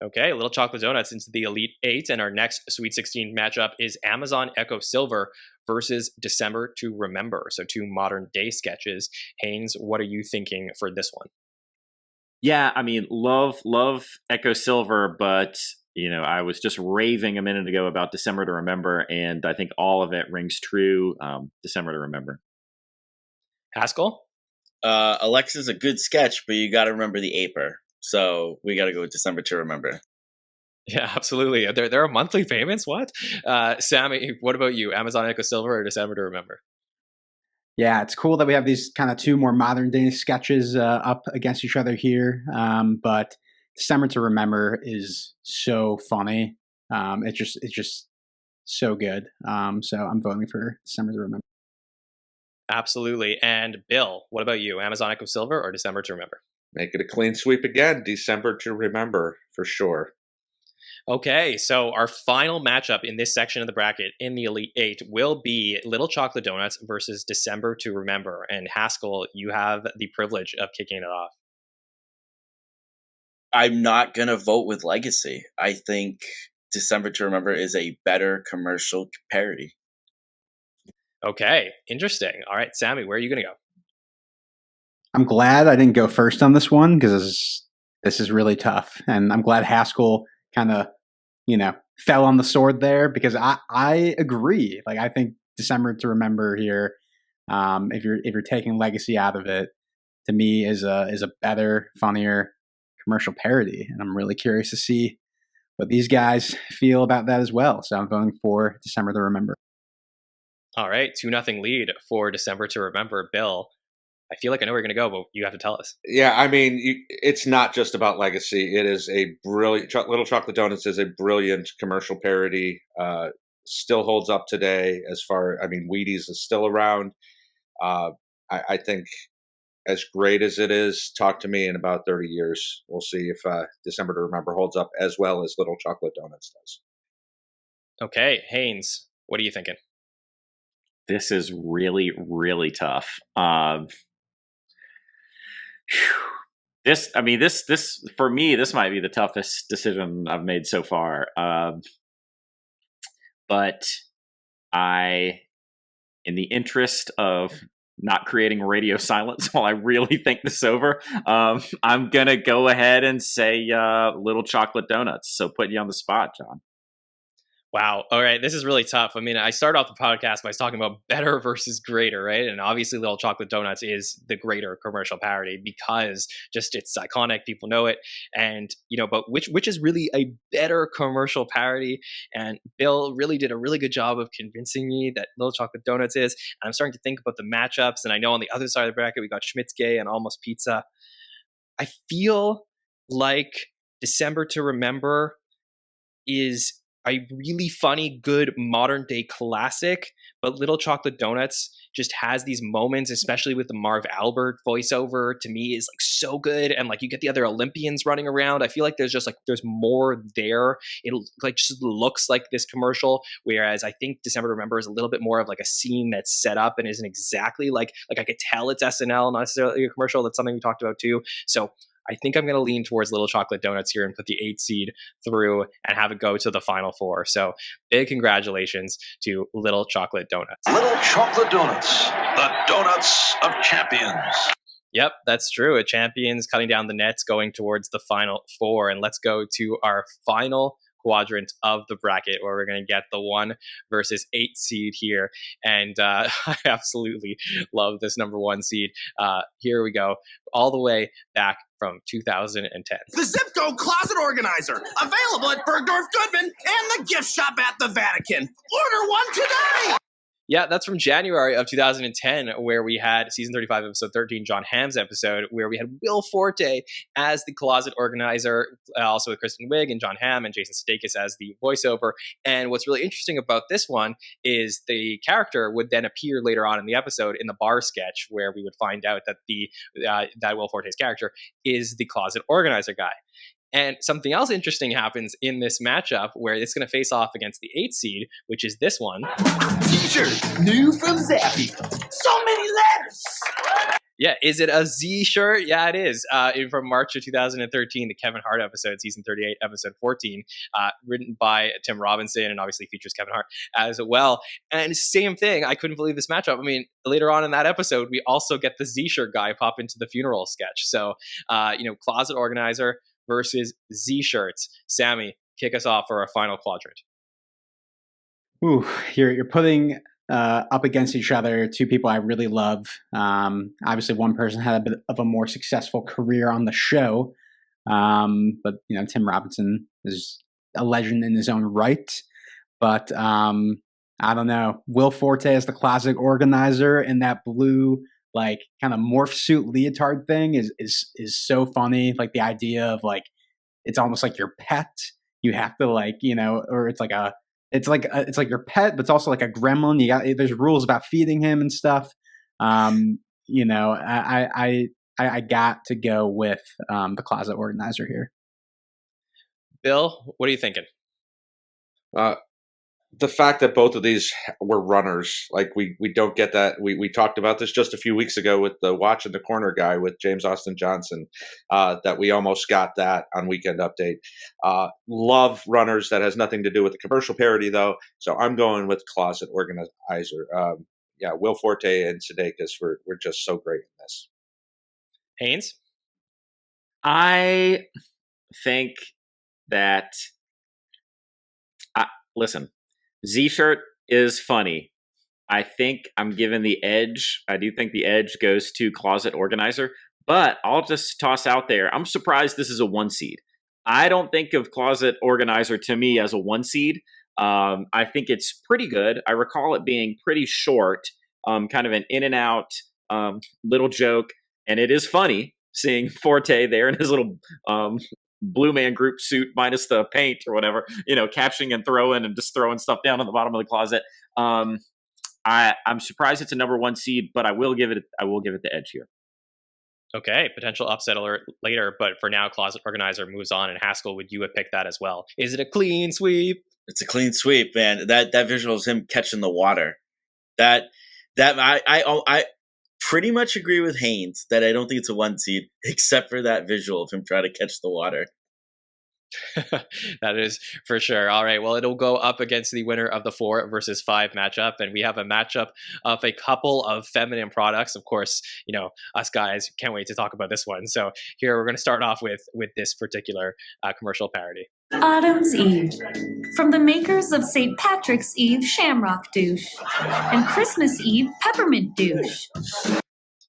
Okay, Little Chocolate Donuts into the Elite Eight, and our next Sweet 16 matchup is Amazon Echo Silver versus December to Remember. So two modern day sketches. Haynes, what are you thinking for this one? Yeah, I mean, love Echo Silver, but I was just raving a minute ago about December to Remember, and I think all of it rings true. December to Remember. Haskell? Alexa's a good sketch, but you got to remember the Aper. So we got to go with December to Remember. Yeah, absolutely. There are monthly payments? What? Sammy, what about you? Amazon Echo Silver or December to Remember? Yeah, it's cool that we have these kind of two more modern day sketches up against each other here. But December to Remember is so funny. It's just so good. So I'm voting for December to Remember. Absolutely. And Bill, what about you? Amazon Echo Silver or December to Remember? Make it a clean sweep again. December to Remember for sure. Okay, so our final matchup in this section of the bracket in the Elite Eight will be Little Chocolate Donuts versus December to Remember. And Haskell, you have the privilege of kicking it off. I'm not going to vote with Legacy. I think December to Remember is a better commercial parody. Okay, interesting. All right, Sammy, where are you going to go? I'm glad I didn't go first on this one because this is really tough. And I'm glad Haskell kind of, fell on the sword there because I agree. Like, I think December to Remember here, if you're taking Legacy out of it, to me is a better, funnier commercial parody. And I'm really curious to see what these guys feel about that as well. So I'm voting for December to Remember. All right, 2-0 lead for December to Remember. Bill, I feel like I know where you're going to go, but you have to tell us. Yeah, I mean, it's not just about Legacy. It is a brilliant. Little Chocolate Donuts is a brilliant commercial parody. Still holds up today. Wheaties is still around. I think, as great as it is, talk to me in about 30 years. We'll see if December to Remember holds up as well as Little Chocolate Donuts does. Okay, Haynes, what are you thinking? This is really, really tough. This for me, this might be the toughest decision I've made so far. But in the interest of not creating radio silence while I really think this over, I'm gonna go ahead and say Little Chocolate Donuts. So putting you on the spot, John. Wow. All right. This is really tough. I mean, I started off the podcast by talking about better versus greater, right? And obviously Little Chocolate Donuts is the greater commercial parody because just it's iconic. People know it. And, but which is really a better commercial parody. And Bill really did a really good job of convincing me that Little Chocolate Donuts is. And I'm starting to think about the matchups. And I know on the other side of the bracket, we got Schmitzke and Almost Pizza. I feel like December to Remember is a really funny, good modern day classic, but Little Chocolate Donuts just has these moments, especially with the Marv Albert voiceover, to me is like so good. And like you get the other Olympians running around. I feel like there's more there. It like just looks like this commercial. Whereas I think December to Remember is a little bit more of like a scene that's set up and isn't exactly like I could tell it's SNL, not necessarily a commercial. That's something we talked about too. So I think I'm going to lean towards Little Chocolate Donuts here and put the 8 seed through and have it go to the final 4. So big congratulations to Little Chocolate Donuts. Little Chocolate Donuts, the donuts of champions. Yep, that's true. A champions cutting down the nets going towards the final 4. And let's go to our final quadrant of the bracket where we're going to get the 1 versus 8 seed here. And I absolutely love this number 1 seed. Here we go. All the way back from 2010. The Zip Code Closet Organizer, available at Bergdorf Goodman and the gift shop at the Vatican. Order one today! Yeah, that's from January of 2010, where we had season 35, episode 13, John Hamm's episode, where we had Will Forte as the closet organizer, also with Kristen Wiig and John Hamm and Jason Sudeikis as the voiceover. And what's really interesting about this one is the character would then appear later on in the episode in the bar sketch, where we would find out that that Will Forte's character is the closet organizer guy. And something else interesting happens in this matchup where it's going to face off against the 8 seed, which is this one. T-shirt, new from Zappy. So many letters! Yeah, is it a Z shirt? Yeah, it is. From March of 2013, the Kevin Hart episode, season 38, episode 14, written by Tim Robinson and obviously features Kevin Hart as well. And same thing, I couldn't believe this matchup. I mean, later on in that episode, we also get the Z shirt guy pop into the funeral sketch. So, closet organizer versus Z shirts. Sammy, kick us off for our final quadrant. Ooh, you're putting up against each other two people I really love. Obviously, one person had a bit of a more successful career on the show, but Tim Robinson is a legend in his own right. But I don't know. Will Forte as the closet organizer and that blue like kind of morph suit leotard thing is so funny. Like the idea of like it's almost like your pet. You have to like, or it's like your pet, but it's also like a gremlin. There's rules about feeding him and stuff. I got to go with the closet organizer here. Bill, what are you thinking? The fact that both of these were runners, like we don't get that. We talked about this just a few weeks ago with the Watch in the Corner guy with James Austin Johnson, that we almost got that on Weekend Update. Love runners. That has nothing to do with the commercial parody, though. So I'm going with closet organizer. Will Forte and Sudeikis were just so great in this. Haynes? I think that, listen, Z-shirt is funny. I think I'm giving the edge. I do think the edge goes to closet organizer, but I'll just toss out there, I'm surprised this is a 1 seed. I don't think of closet organizer to me as a 1 seed. I think it's pretty good. I recall it being pretty short, kind of an in and out little joke, and it is funny seeing Forte there in his little Blue Man Group suit minus the paint or whatever, catching and throwing and just throwing stuff down in the bottom of the closet. I'm surprised it's a number 1 seed, but I will give it the edge here. Okay, potential upset alert later, but for now, closet organizer moves on, and Haskell, would you have picked that as well? Is it a clean sweep? It's a clean sweep, man. That visual is him catching the water. I pretty much agree with Haynes that I don't think it's a 1 seed, except for that visual of him trying to catch the water. That is for sure. All right. Well, it'll go up against the winner of the 4 versus 5 matchup. And we have a matchup of a couple of feminine products. Of course, us guys can't wait to talk about this one. So here we're going to start off with this particular commercial parody. Autumn's Eve, from the makers of St. Patrick's Eve Shamrock Douche and Christmas Eve Peppermint Douche.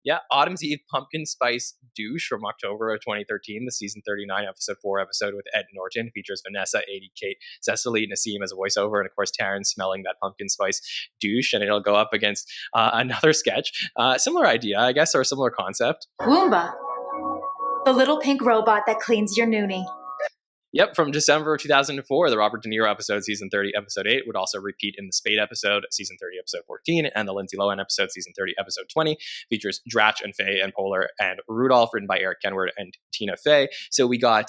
Yeah, Autumn's Eve Pumpkin Spice Douche from October of 2013, the season 39, episode 4 episode with Ed Norton. Features Vanessa, Adie, Kate, Cecily, Nassim as a voiceover, and of course Taryn smelling that pumpkin spice douche. And it'll go up against another sketch. Similar idea, I guess, or similar concept. Woomba, the little pink robot that cleans your noonie. Yep, from December of 2004, the Robert De Niro episode, season 30, episode 8, would also repeat in the Spade episode, season 30, episode 14, and the Lindsay Lohan episode, season 30, episode 20. Features Dratch and Faye and Polar and Rudolph, written by Eric Kenward and Tina Fey. So we got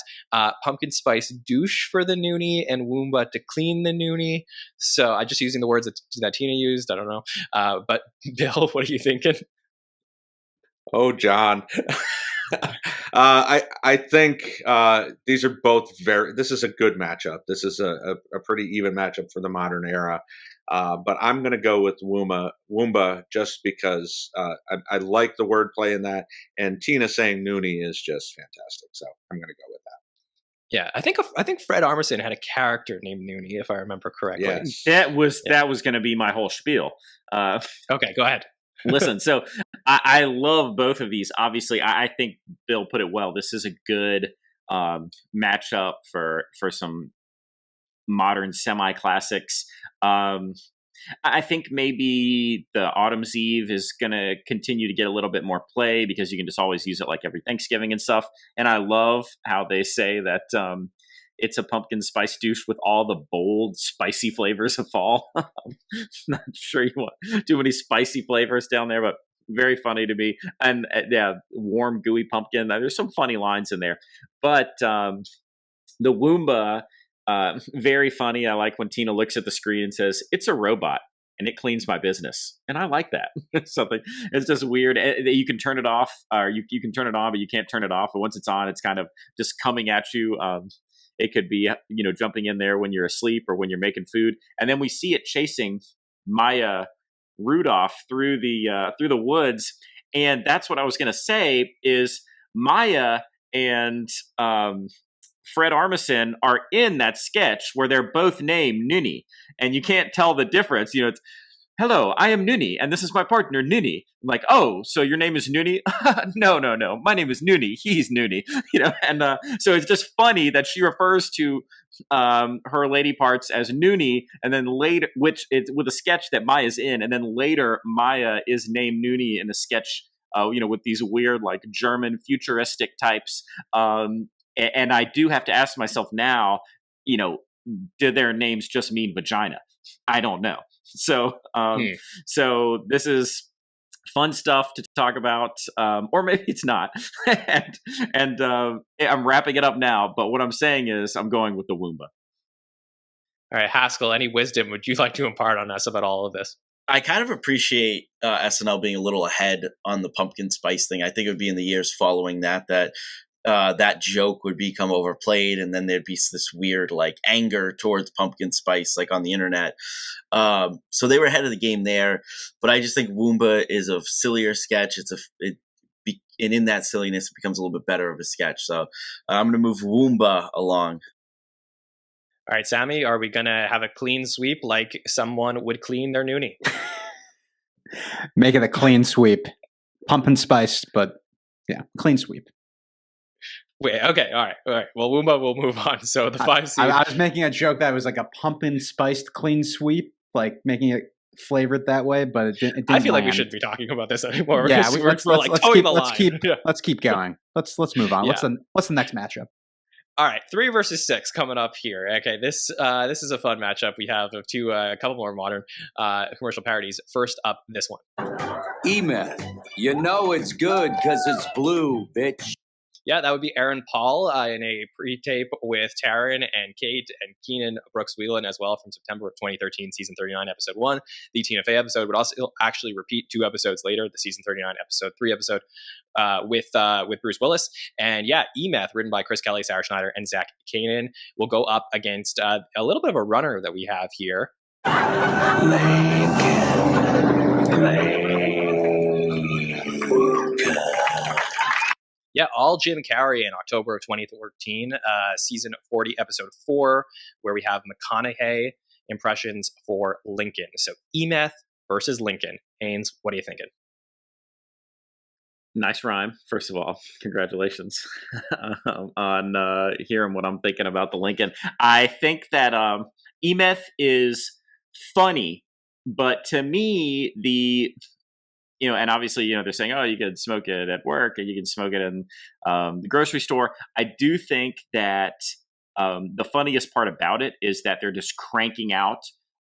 pumpkin spice douche for the noonie and Woomba to clean the noonie. So I'm just using the words that Tina used. I don't know. But Bill, what are you thinking? Oh, John. I think these are both this is a good matchup. This is a pretty even matchup for the modern era. But I'm going to go with Woomba just because I like the wordplay in that. And Tina saying noonie is just fantastic. So I'm going to go with that. Yeah, I think Fred Armisen had a character named Noonie, if I remember correctly. Yes. That was going to be my whole spiel. Okay, go ahead. Listen, so I love both of these. Obviously, I think Bill put it well. This is a good matchup for some modern semi-classics. I think maybe the Autumn's Eve is going to continue to get a little bit more play because you can just always use it like every Thanksgiving and stuff. And I love how they say that it's a pumpkin spice douche with all the bold, spicy flavors of fall. I'm not sure you want too many spicy flavors down there, but very funny to me. And yeah, warm, gooey pumpkin. There's some funny lines in there. But the Woomba, very funny. I like when Tina looks at the screen and says, "It's a robot and it cleans my business." And I like that. It's just weird. You can turn it off or you can turn it on, but you can't turn it off. But once it's on, it's kind of just coming at you. It could be, jumping in there when you're asleep or when you're making food. And then we see it chasing Maya Rudolph through the woods. And that's what I was going to say is Maya and Fred Armisen are in that sketch where they're both named Noonie. And you can't tell the difference. It's, hello, I am Noonie, and this is my partner, Noonie. I'm like, oh, so your name is Noonie? No, my name is Noonie. He's Noonie. And so it's just funny that she refers to her lady parts as Noonie, and then later, which it's with a sketch that Maya's in, and then later Maya is named Noonie in a sketch, with these weird like German futuristic types. And I do have to ask myself now, do their names just mean vagina? I don't know. So, so this is fun stuff to talk about, or maybe it's not. and I'm wrapping it up now. But what I'm saying is, I'm going with the Woomba. All right, Haskell, any wisdom would you like to impart on us about all of this? I kind of appreciate SNL being a little ahead on the pumpkin spice thing. I think it would be in the years following that that joke would become overplayed, and then there'd be this weird like anger towards pumpkin spice like on the internet. So they were ahead of the game there, but I just think Woomba is a sillier sketch. And in that silliness, it becomes a little bit better of a sketch. So I'm going to move Woomba along. All right, Sammy, are we going to have a clean sweep like someone would clean their Noonie? Make it a clean sweep. Pumpkin spice, but yeah, clean sweep. Wait, okay, all right. Well, Woomba will move on. So the 5 seed. I was making a joke that was like a pumpkin spiced clean sweep, like making it flavored that way, but it didn't I feel land. like we shouldn't be talking about this anymore. Yeah, we're towing the line. Let's keep going. Let's move on. Yeah. What's the next matchup? All right, 3 versus 6 coming up here. Okay, this is a fun matchup. We have a couple more modern commercial parodies. First up, this one. E-meth. You know it's good because it's blue, bitch. Yeah, that would be Aaron Paul in a pre-tape with Taryn and Kate and Keenan Brooks Whelan as well from September of 2013, season 39, episode 1. The Tina Fey episode would also actually repeat 2 episodes later, the season 39, episode 3 episode with Bruce Willis. And yeah, E-Meth, written by Chris Kelly, Sarah Schneider, and Zach Kanan, will go up against a little bit of a runner that we have here. Yeah, all Jim Carrey in October of 2014, season 40, episode 4, where we have McConaughey impressions for Lincoln. So E-Meth versus Lincoln. Haynes, what are you thinking? Nice rhyme, first of all. Congratulations on hearing what I'm thinking about the Lincoln. I think that E-Meth is funny, but to me, and obviously, they're saying, oh, you can smoke it at work and you can smoke it in the grocery store. I do think that the funniest part about it is that they're just cranking out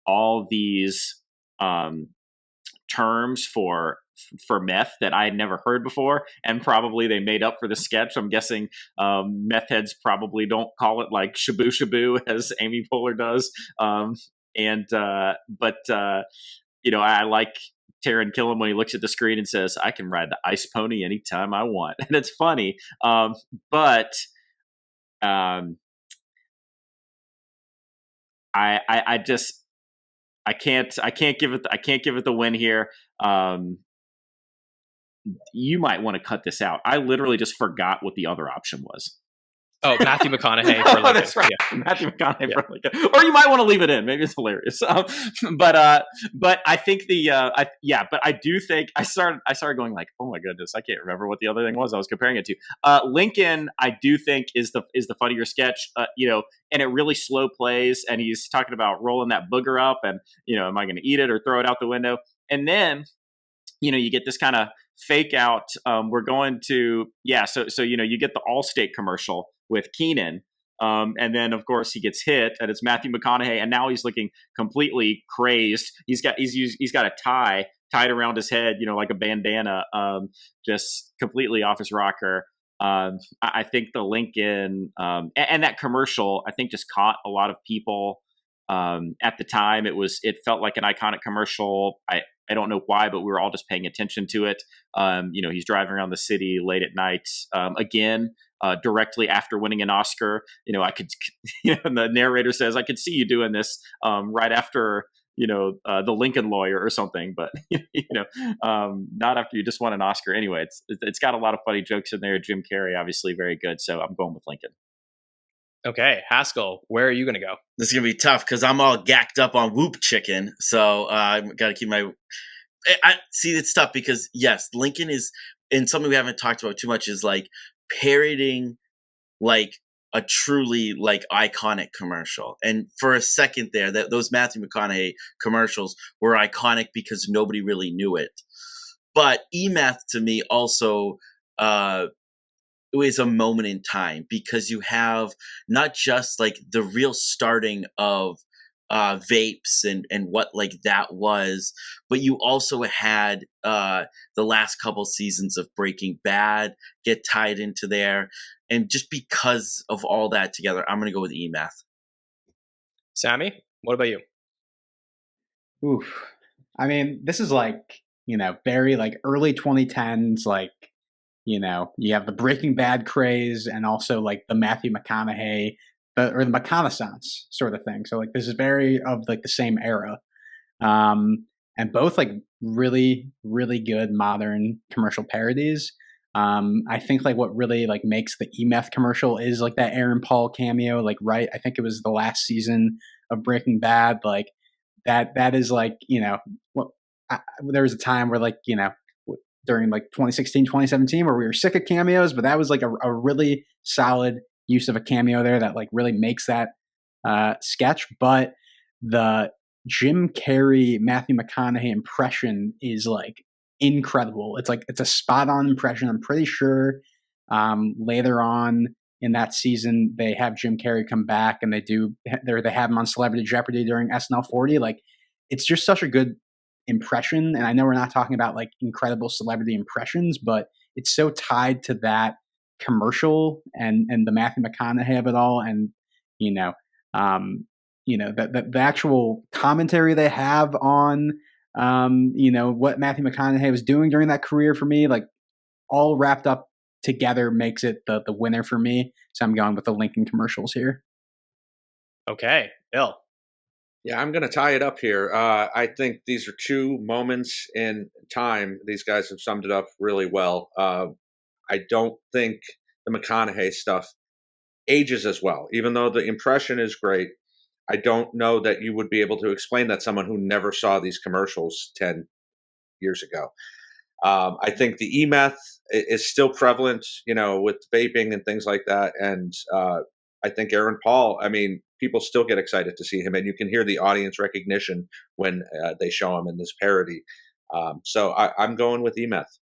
all these terms for meth that I had never heard before, and probably they made up for the sketch. I'm guessing meth heads probably don't call it like shabu shabu as Amy Poehler does. But I like Taron Killam when he looks at the screen and says, I can ride the ice pony anytime I want. And it's funny. But I can't give it the win here. You might want to cut this out. I literally just forgot what the other option was. Oh, Matthew McConaughey for Lincoln. Oh, that's right. Yeah. Matthew McConaughey for Lincoln. Or you might want to leave it in. Maybe it's hilarious. But I think but I do think I started going like, oh my goodness, I can't remember what the other thing was I was comparing it to. Lincoln, I do think is the funnier sketch, and it really slow plays, and he's talking about rolling that booger up and, am I going to eat it or throw it out the window? And then, you get this kind of fake out. We're going to, so you get the Allstate commercial with Keenan. And then of course he gets hit, and it's Matthew McConaughey, and now he's looking completely crazed. He's got a tie tied around his head, like a bandana, just completely off his rocker. I think the Lincoln, and that commercial, I think just caught a lot of people. At the time, it felt like an iconic commercial. I don't know why, but we were all just paying attention to it. He's driving around the city late at night, again, directly after winning an Oscar. I could, and the narrator says, I could see you doing this, right after, the Lincoln Lawyer or something, but, not after you just won an Oscar. Anyway, it's got a lot of funny jokes in there. Jim Carrey, obviously very good. So I'm going with Lincoln. Okay, Haskell, where are you going to go? This is gonna be tough because I'm all gacked up on Whoop Chicken, so I've got to keep my. I see it's tough because yes, Lincoln is, and something we haven't talked about too much is like parodying like a truly like iconic commercial. And for a second there, those Matthew McConaughey commercials were iconic because nobody really knew it. But e-meth to me also is a moment in time because you have not just like the real starting of vapes and what like that was, but you also had the last couple seasons of Breaking Bad get tied into there. And just because of all that together, I'm going to go with e-meth. Sammy, what about you? Oof. I mean, this is like, very like early 2010s, like, you have the Breaking Bad craze and also like the Matthew McConaughey or the McConaissance sort of thing. So like this is very of like the same era. And both like really, really good modern commercial parodies. I think like what really like makes the e-meth commercial is like that Aaron Paul cameo, like right. I think it was the last season of Breaking Bad. Like that is like, there was a time where like, during like 2016, 2017 where we were sick of cameos, but that was like a really solid use of a cameo there that like really makes that sketch. But the Jim Carrey, Matthew McConaughey impression is like incredible. It's a spot on impression. I'm pretty sure later on in that season, they have Jim Carrey come back and they have him on Celebrity Jeopardy during SNL 40. Like it's just such a good impression. And I know we're not talking about like incredible celebrity impressions, but it's so tied to that commercial and the Matthew McConaughey of it all. And, the actual commentary they have on, what Matthew McConaughey was doing during that career for me, like all wrapped up together makes it the winner for me. So I'm going with the Lincoln commercials here. Okay, Bill. Yeah, I'm going to tie it up here. I think these are two moments in time. These guys have summed it up really well. I don't think the McConaughey stuff ages as well. Even though the impression is great, I don't know that you would be able to explain that to someone who never saw these commercials 10 years ago. I think the e-meth is still prevalent, with vaping and things like that. And I think Aaron Paul, people still get excited to see him, and you can hear the audience recognition when they show him in this parody. So I'm going with e-meth.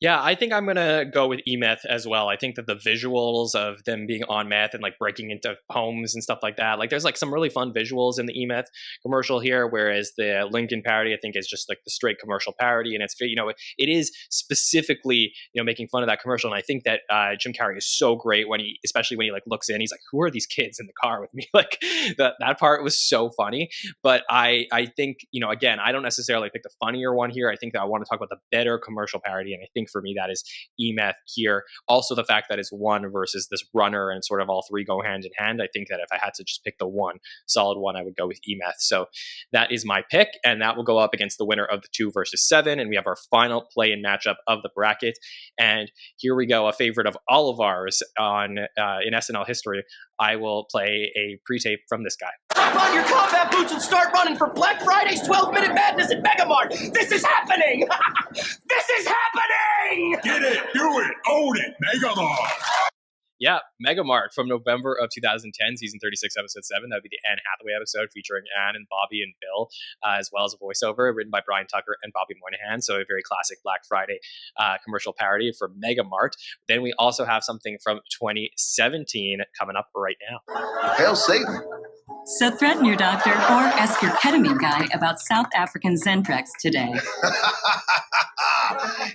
Yeah, I think I'm going to go with e-meth as well. I think that the visuals of them being on meth and like breaking into homes and stuff like that, like there's like some really fun visuals in the e-meth commercial here, whereas the Lincoln parody I think is just like the straight commercial parody, and it's, it is specifically, making fun of that commercial. And I think that Jim Carrey is so great especially when he like looks in, he's like, who are these kids in the car with me? Like that part was so funny. But I think, again, I don't necessarily pick the funnier one here. I think that I want to talk about the better commercial parody, and I think for me that is e-meth here. Also the fact that it's one versus this runner and sort of all three go hand in hand. I think that if I had to just pick the one solid one, I would go with e-meth. So that is my pick, and that will go up against the winner of the 2 versus 7, and we have our final play-in matchup of the bracket. And here we go, a favorite of all of ours in SNL history. I will play a pre-tape from this guy. Strap on your combat boots and start running for Black Friday's 12-minute madness at Megamart. This is happening. This is happening. Get it, do it, own it, Megamart. Yeah, Megamart from November of 2010, season 36, episode 7. That would be the Anne Hathaway episode featuring Anne and Bobby and Bill, as well as a voiceover written by Brian Tucker and Bobby Moynihan. So a very classic Black Friday commercial parody for Megamart. Then we also have something from 2017 coming up right now. Hail Satan. So threaten your doctor or ask your ketamine guy about South African Zentrex today.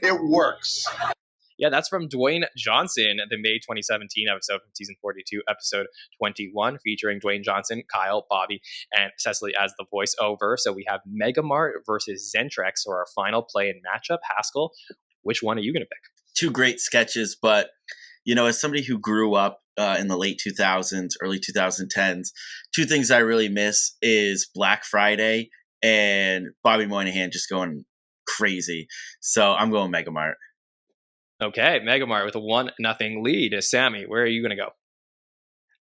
It works. Yeah, that's from Dwayne Johnson, the May 2017 episode from season 42, episode 21, featuring Dwayne Johnson, Kyle, Bobby, and Cecily as the voiceover. So we have Megamart versus Zentrex for our final play-in matchup. Haskell, which one are you going to pick? Two great sketches, but as somebody who grew up in the late 2000s, early 2010s, two things I really miss is Black Friday and Bobby Moynihan just going crazy. So I'm going Megamart. Okay, Megamart with a 1-0 lead. Sammy, where are you going to go?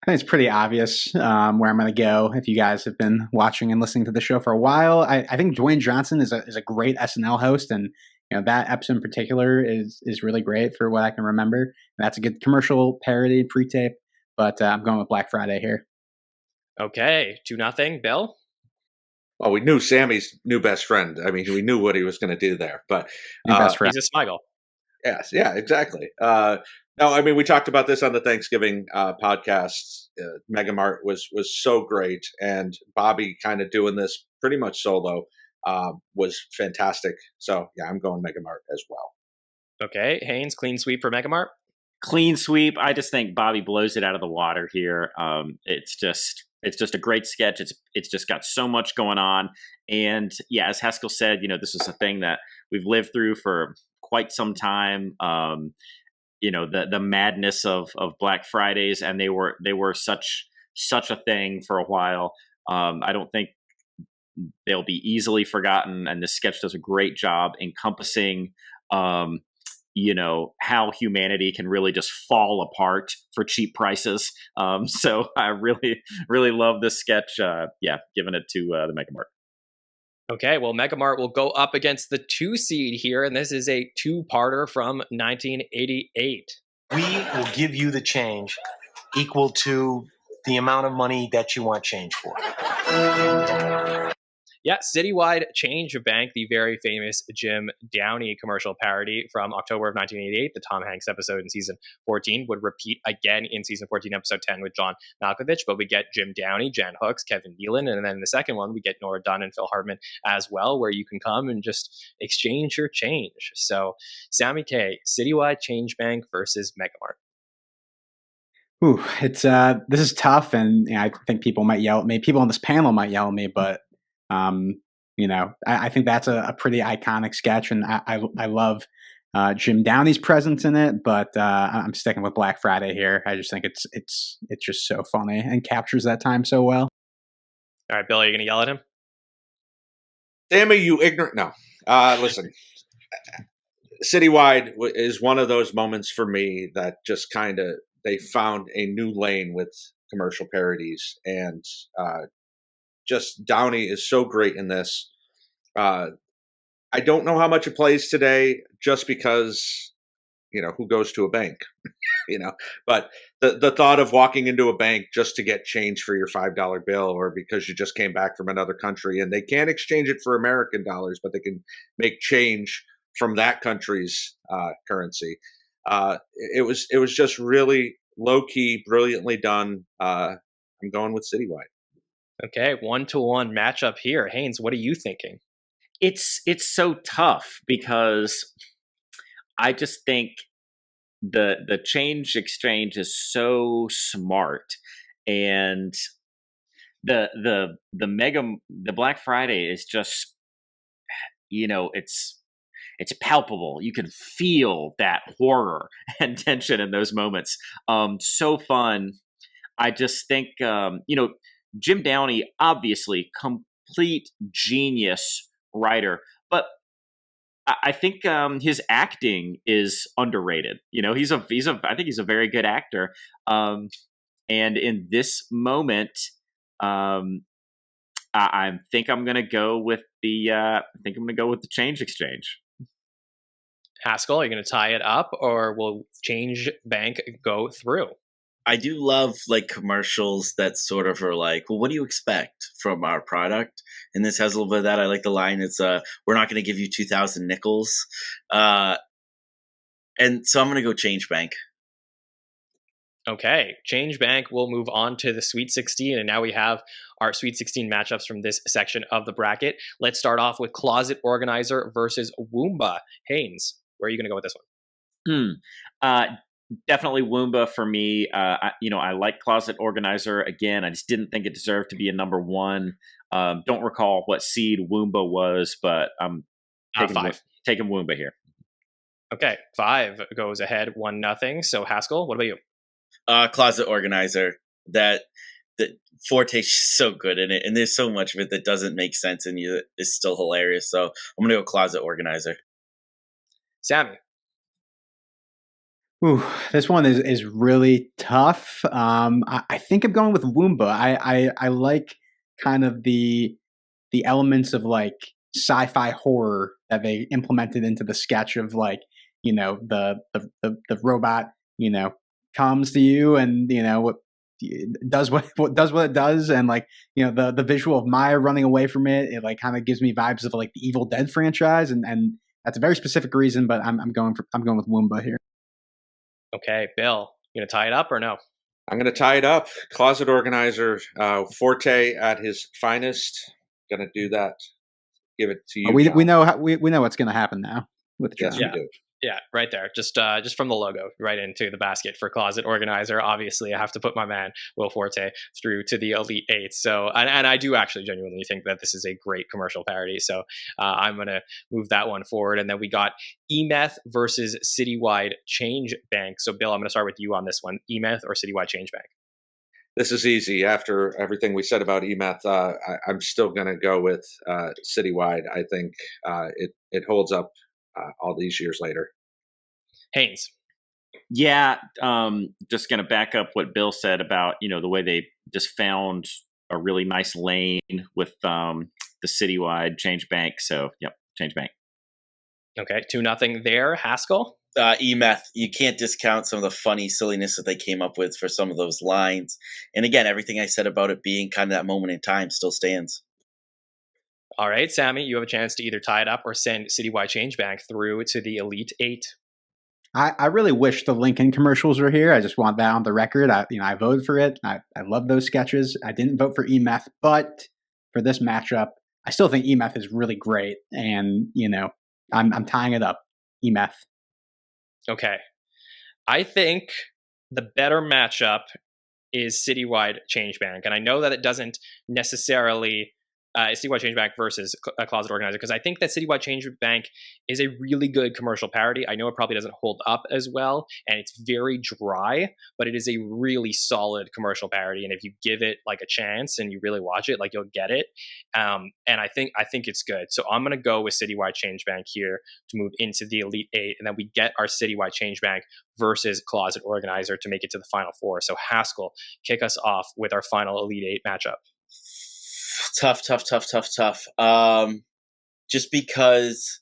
I think it's pretty obvious where I'm going to go. If you guys have been watching and listening to the show for a while, I think Dwayne Johnson is a great SNL host, and that episode in particular is really great for what I can remember. And that's a good commercial parody pre-tape, but I'm going with Black Friday here. Okay, 2-0. Bill? Well, we knew Sammy's new best friend. I mean, we knew what he was going to do there, but New best friend. He's a Smigel. yes, yeah, exactly. No, I mean, we talked about this on the Thanksgiving podcast. Mega Mart was so great, and Bobby kind of doing this pretty much solo was fantastic. So yeah, I'm going Mega Mart as well. Okay, Haynes, clean sweep for Mega Mart. Clean sweep. I just think Bobby blows it out of the water here. It's just a great sketch. It's just got so much going on, and yeah, as Haskell said, this is a thing that we've lived through for quite some time. The madness of Black Fridays, and they were such a thing for a while. I don't think they'll be easily forgotten, and this sketch does a great job encompassing how humanity can really just fall apart for cheap prices. So I really, really love this sketch. Giving it to the Mega Mart. Okay, well, Mega Mart will go up against the 2 seed here, and this is a 2-parter from 1988. We will give you the change equal to the amount of money that you want change for. Yeah, Citywide Change Bank, the very famous Jim Downey commercial parody from October of 1988, the Tom Hanks episode in season 14, would repeat again in season 14, episode 10 with John Malkovich, but we get Jim Downey, Jan Hooks, Kevin Nealon, and then in the second one, we get Nora Dunn and Phil Hartman as well, where you can come and just exchange your change. So, Sammy Kay, Citywide Change Bank versus Mega Mart. Ooh, it's this is tough, and I think people might yell at me. People on this panel might yell at me, but I think that's a pretty iconic sketch, and I love Jim Downey's presence in it. But I'm sticking with Black Friday here. I just think it's just so funny and captures that time so well. All right, Bill, are you going to yell at him? Sammy, you ignorant. No, listen. Citywide is one of those moments for me that just kind of they found a new lane with commercial parodies, and just Downey is so great in this. I don't know how much it plays today, just because who goes to a bank, But the thought of walking into a bank just to get change for your $5 bill, or because you just came back from another country and they can't exchange it for American dollars, but they can make change from that country's currency. It was just really low key, brilliantly done. I'm going with Citywide. Okay, 1-1 matchup here. Haynes, what are you thinking? It's so tough because I just think the change exchange is so smart, and the Black Friday is just it's palpable. You can feel that horror and tension in those moments. So fun. I just think Jim Downey, obviously complete genius writer, but I think his acting is underrated. I think he's a very good actor. And in this moment, I think I'm going to go with the change exchange. Haskell, are you going to tie it up, or will Change Bank go through? I do love commercials that sort of are like, well, what do you expect from our product? And this has a little bit of that. I like the line. It's we're not going to give you 2,000 nickels. And so I'm going to go Change Bank. Okay, Change Bank will move on to the Sweet 16, and now we have our Sweet 16 matchups from this section of the bracket. Let's start off with Closet Organizer versus Woomba. Haynes, where are you going to go with this one? Definitely Woomba for me. I like Closet Organizer. Again, I just didn't think it deserved to be a number one. Don't recall what seed Woomba was, but I'm taking Woomba here. Okay, 5 goes ahead, 1-0. So Haskell, what about you? Closet Organizer. That Forte is so good in it, and there's so much of it that doesn't make sense and is still hilarious. So I'm gonna go Closet Organizer. Sammy. Ooh, this one is really tough. I think I'm going with Woomba. I like kind of the elements of like sci-fi horror that they implemented into the sketch of like, the robot, comes to you and what does what does what it does, and like the visual of Maya running away from it like kind of gives me vibes of like the Evil Dead franchise, and that's a very specific reason, but I'm going with Woomba here. Okay, Bill, you gonna tie it up or no? I'm going to tie it up. Closet organizer, Forte at his finest. Going to do that. Give it to you. We know we know what's going to happen now with John. Yes, we do. Yeah, right there. Just from the logo, right into the basket for closet organizer. Obviously, I have to put my man Will Forte through to the Elite Eight. So, and I do actually genuinely think that this is a great commercial parody. So, I'm gonna move that one forward. And then we got e-meth versus Citywide Change Bank. So, Bill, I'm gonna start with you on this one: e-meth or Citywide Change Bank? This is easy. After everything we said about e-meth, I'm still going to go with Citywide. I think it holds up all these years later. Haynes. Yeah, just going to back up what Bill said about the way they just found a really nice lane with the Citywide Change Bank. So, yep, Change Bank. Okay, 2-0 there. Haskell. E-meth. You can't discount some of the funny silliness that they came up with for some of those lines. And again, everything I said about it being kind of that moment in time still stands. All right, Sammy, you have a chance to either tie it up or send Citywide Change Bank through to the Elite Eight. I really wish the Lincoln commercials were here. I just want that on the record. I voted for it. I love those sketches. I didn't vote for e-meth, but for this matchup, I still think e-meth is really great. And I'm tying it up. E-meth. Okay. I think the better matchup is Citywide Change Bank. And I know that it doesn't necessarily Citywide Change Bank versus a Closet Organizer, because I think that Citywide Change Bank is a really good commercial parody. I know it probably doesn't hold up as well, and it's very dry, but it is a really solid commercial parody. And if you give it like a chance and you really watch it, like you'll get it. And I think it's good. So I'm gonna go with Citywide Change Bank here to move into the Elite Eight, and then we get our Citywide Change Bank versus Closet Organizer to make it to the Final Four. So Haskell, kick us off with our final Elite Eight matchup. Tough. Just because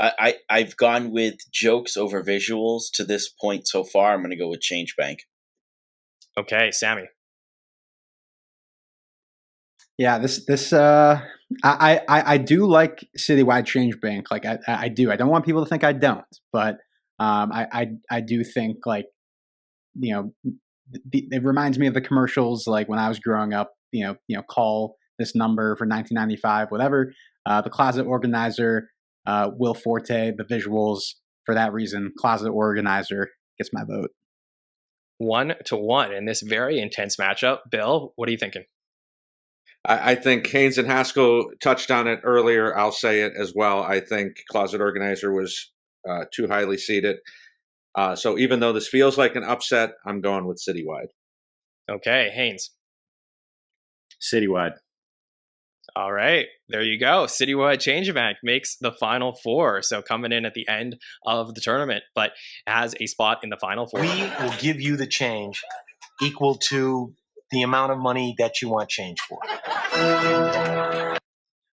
I've gone with jokes over visuals to this point so far, I'm going to go with Change Bank. Okay, Sammy. Yeah, I do like Citywide Change Bank. Like I do. I don't want people to think I don't, but I do think like it reminds me of the commercials like when I was growing up. Call this number for 1995, whatever. The Closet Organizer, Will Forte, the visuals. For that reason, Closet Organizer gets my vote. 1-1 in this very intense matchup. Bill, what are you thinking? I think Haynes and Haskell touched on it earlier. I'll say it as well. I think Closet Organizer was too highly seated. So even though this feels like an upset, I'm going with Citywide. Okay, Haynes. Citywide. All right, there you go. Citywide Change Bank makes the Final Four. So coming in at the end of the tournament, but has a spot in the Final Four. We will give you the change equal to the amount of money that you want change for.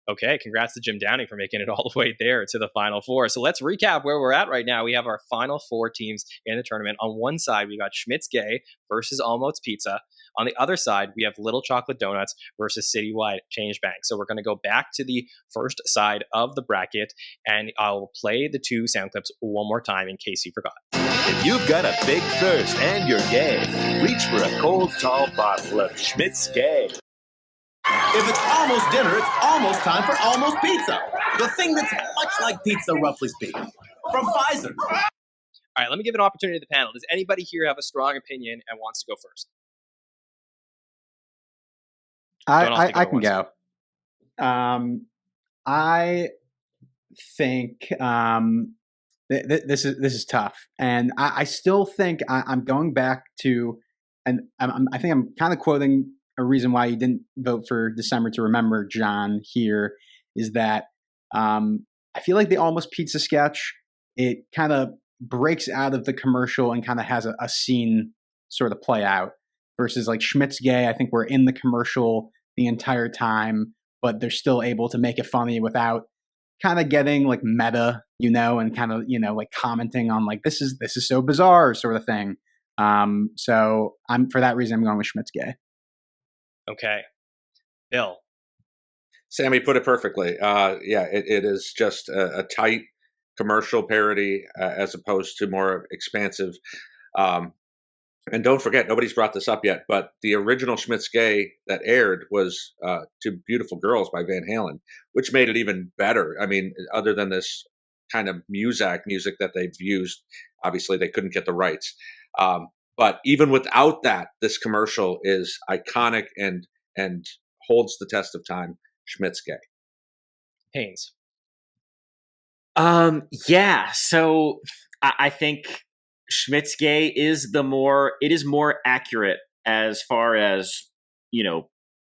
Okay, congrats to Jim Downey for making it all the way there to the Final Four. So let's recap where we're at right now. We have our Final Four teams in the tournament. On one side, we got Schmidt's Gay versus Almost Pizza. On the other side, we have Little Chocolate Donuts versus Citywide Change Bank. So we're going to go back to the first side of the bracket, and I'll play the two sound clips one more time in case you forgot. If you've got a big thirst and you're gay, reach for a cold, tall bottle of Schmidt's Gay. If it's almost dinner, it's almost time for Almost Pizza. The thing that's much like pizza, roughly speaking. From Pfizer. All right, let me give an opportunity to the panel. Does anybody here have a strong opinion and wants to go first? I can go. I think this is tough, and I still think I'm going back to, and I think I'm kind of quoting a reason why you didn't vote for December to Remember, John, here, is that I feel like the Almost Pizza sketch, it kind of breaks out of the commercial and kind of has a scene sort of play out. Versus like Schmidt's Gay, I think we're in the commercial the entire time, but they're still able to make it funny without kind of getting like meta, and kind of, like commenting on like, this is so bizarre sort of thing. So for that reason, I'm going with Schmidt's Gay. Okay. Bill. Sammy put it perfectly. It is just a tight commercial parody as opposed to more expansive. And don't forget, nobody's brought this up yet, but the original Schmidt's Gay that aired was Two Beautiful Girls by Van Halen, which made it even better. I mean, other than this kind of music that they've used, obviously they couldn't get the rights. But even without that, this commercial is iconic and holds the test of time. Schmidt's Gay. Haynes. So I think Schmidt's Gay is more accurate as far as,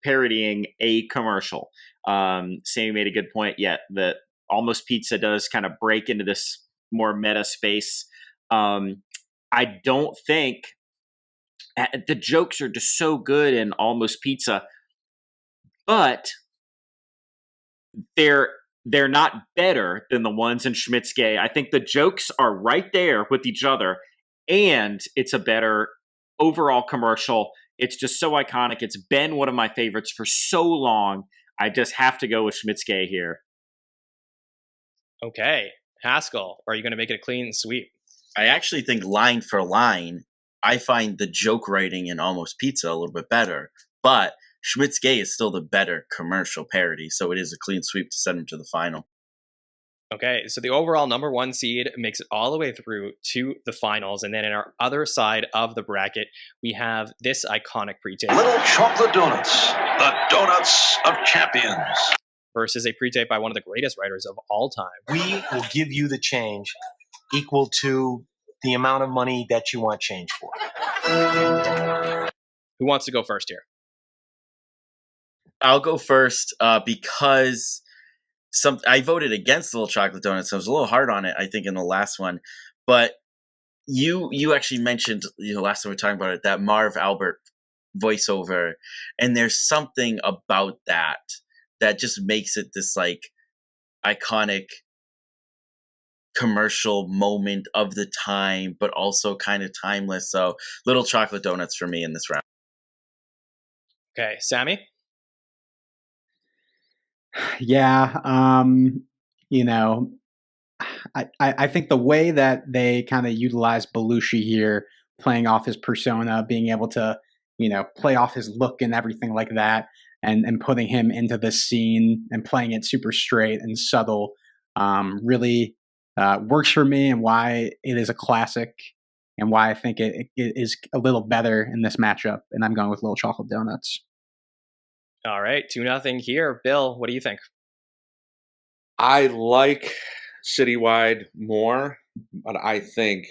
parodying a commercial. Sammy made a good point that Almost Pizza does kind of break into this more meta space. I don't think the jokes are just so good in Almost Pizza, but they're not better than the ones in Schmidt's Gay. I think the jokes are right there with each other, and it's a better overall commercial. It's just so iconic. It's been one of my favorites for so long. I just have to go with Schmidt's Gay here. Okay. Haskell, are you going to make it a clean sweep? I actually think line for line, I find the joke writing in Almost Pizza a little bit better, but Schmidt's Gay is still the better commercial parody, so it is a clean sweep to send him to the final. Okay, so the overall number one seed makes it all the way through to the finals, and then in our other side of the bracket, we have this iconic pre-tape. Little Chocolate Donuts, the donuts of champions. Versus a pre-tape by one of the greatest writers of all time. We will give you the change equal to the amount of money that you want change for. Who wants to go first here? I'll go first because I voted against Little Chocolate Donuts. So I was a little hard on it, I think, in the last one. But you actually mentioned, last time we were talking about it, that Marv Albert voiceover. And there's something about that just makes it this like iconic commercial moment of the time, but also kind of timeless. So Little Chocolate Donuts for me in this round. Okay, Sammy? Yeah, I think the way that they kind of utilize Belushi here, playing off his persona, being able to, play off his look and everything like that, and putting him into this scene and playing it super straight and subtle, really works for me, and why it is a classic, and why I think it is a little better in this matchup. And I'm going with Little Chocolate Donuts. All right, 2-0 here. Bill, what do you think? I like Citywide more, but I think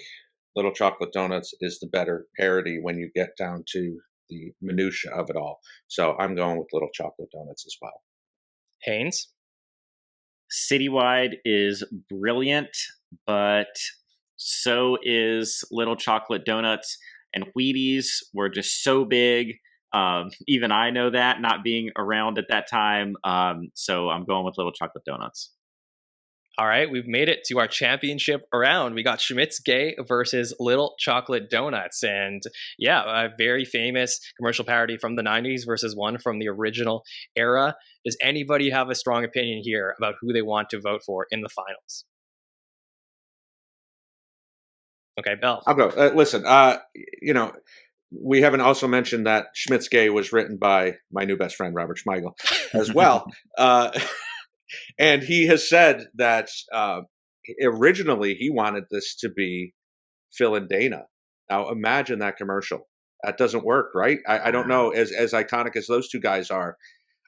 Little Chocolate Donuts is the better parody when you get down to the minutia of it all. So I'm going with Little Chocolate Donuts as well. Haynes? Citywide is brilliant, but so is Little Chocolate Donuts, and Wheaties were just so big. Even I know that, not being around at that time. So I'm going with Little Chocolate Donuts. All right, we've made it to our championship round. We got Schmidt's Gay versus Little Chocolate Donuts. And yeah, a very famous commercial parody from the 90s versus one from the original era. Does anybody have a strong opinion here about who they want to vote for in the finals? Okay, Bill. I'll go. Listen, we haven't also mentioned that Schmidt's Gay was written by my new best friend, Robert Schmeigel, as well. And he has said that originally he wanted this to be Phil and Dana. Now imagine that commercial. That doesn't work, right? I don't know, as iconic as those two guys are.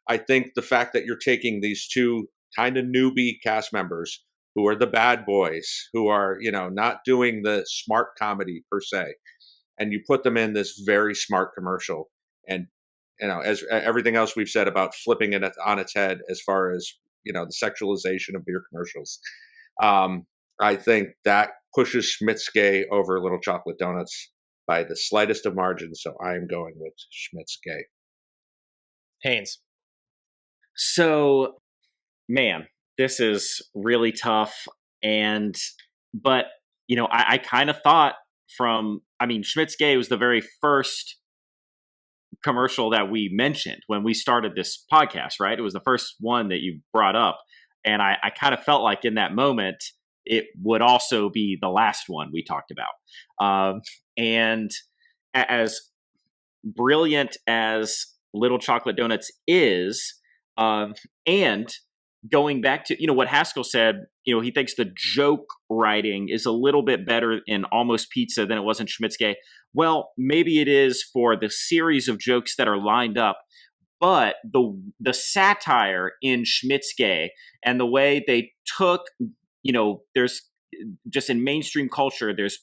I think the fact that you're taking these two kind of newbie cast members who are the bad boys, who are, not doing the smart comedy per se, and you put them in this very smart commercial. And, as everything else we've said about flipping it on its head as far as, the sexualization of beer commercials. I think that pushes Schmitzke over Little Chocolate Donuts by the slightest of margins. So I am going with Schmitzke. Haynes. So, man, this is really tough. But, I kind of thought Schmitzke was the very first commercial that we mentioned when we started this podcast, right? It was the first one that you brought up. And I kind of felt like in that moment, it would also be the last one we talked about. And as brilliant as Little Chocolate Donuts is, and going back to, what Haskell said, he thinks the joke writing is a little bit better in Almost Pizza than it was in Schmitzke. Well, maybe it is for the series of jokes that are lined up, but the satire in Schmitzke and the way they took, there's just in mainstream culture, there's,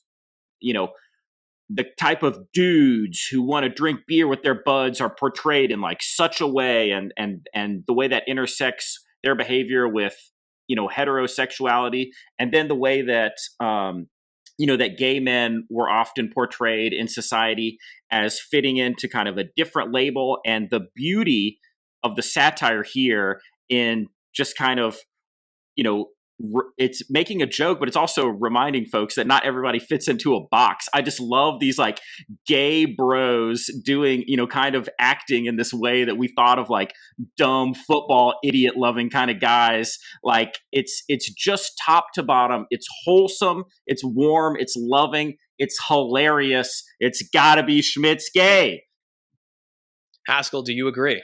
the type of dudes who want to drink beer with their buds are portrayed in like such a way, and the way that intersects their behavior with, heterosexuality, and then the way that, that gay men were often portrayed in society as fitting into kind of a different label, and the beauty of the satire here in just kind of, it's making a joke, but it's also reminding folks that not everybody fits into a box. I just love these like gay bros doing, kind of acting in this way that we thought of like dumb football idiot loving kind of guys. Like it's just top to bottom. It's wholesome. It's warm. It's loving. It's hilarious. It's gotta be Schmitzke. Haskell, do you agree?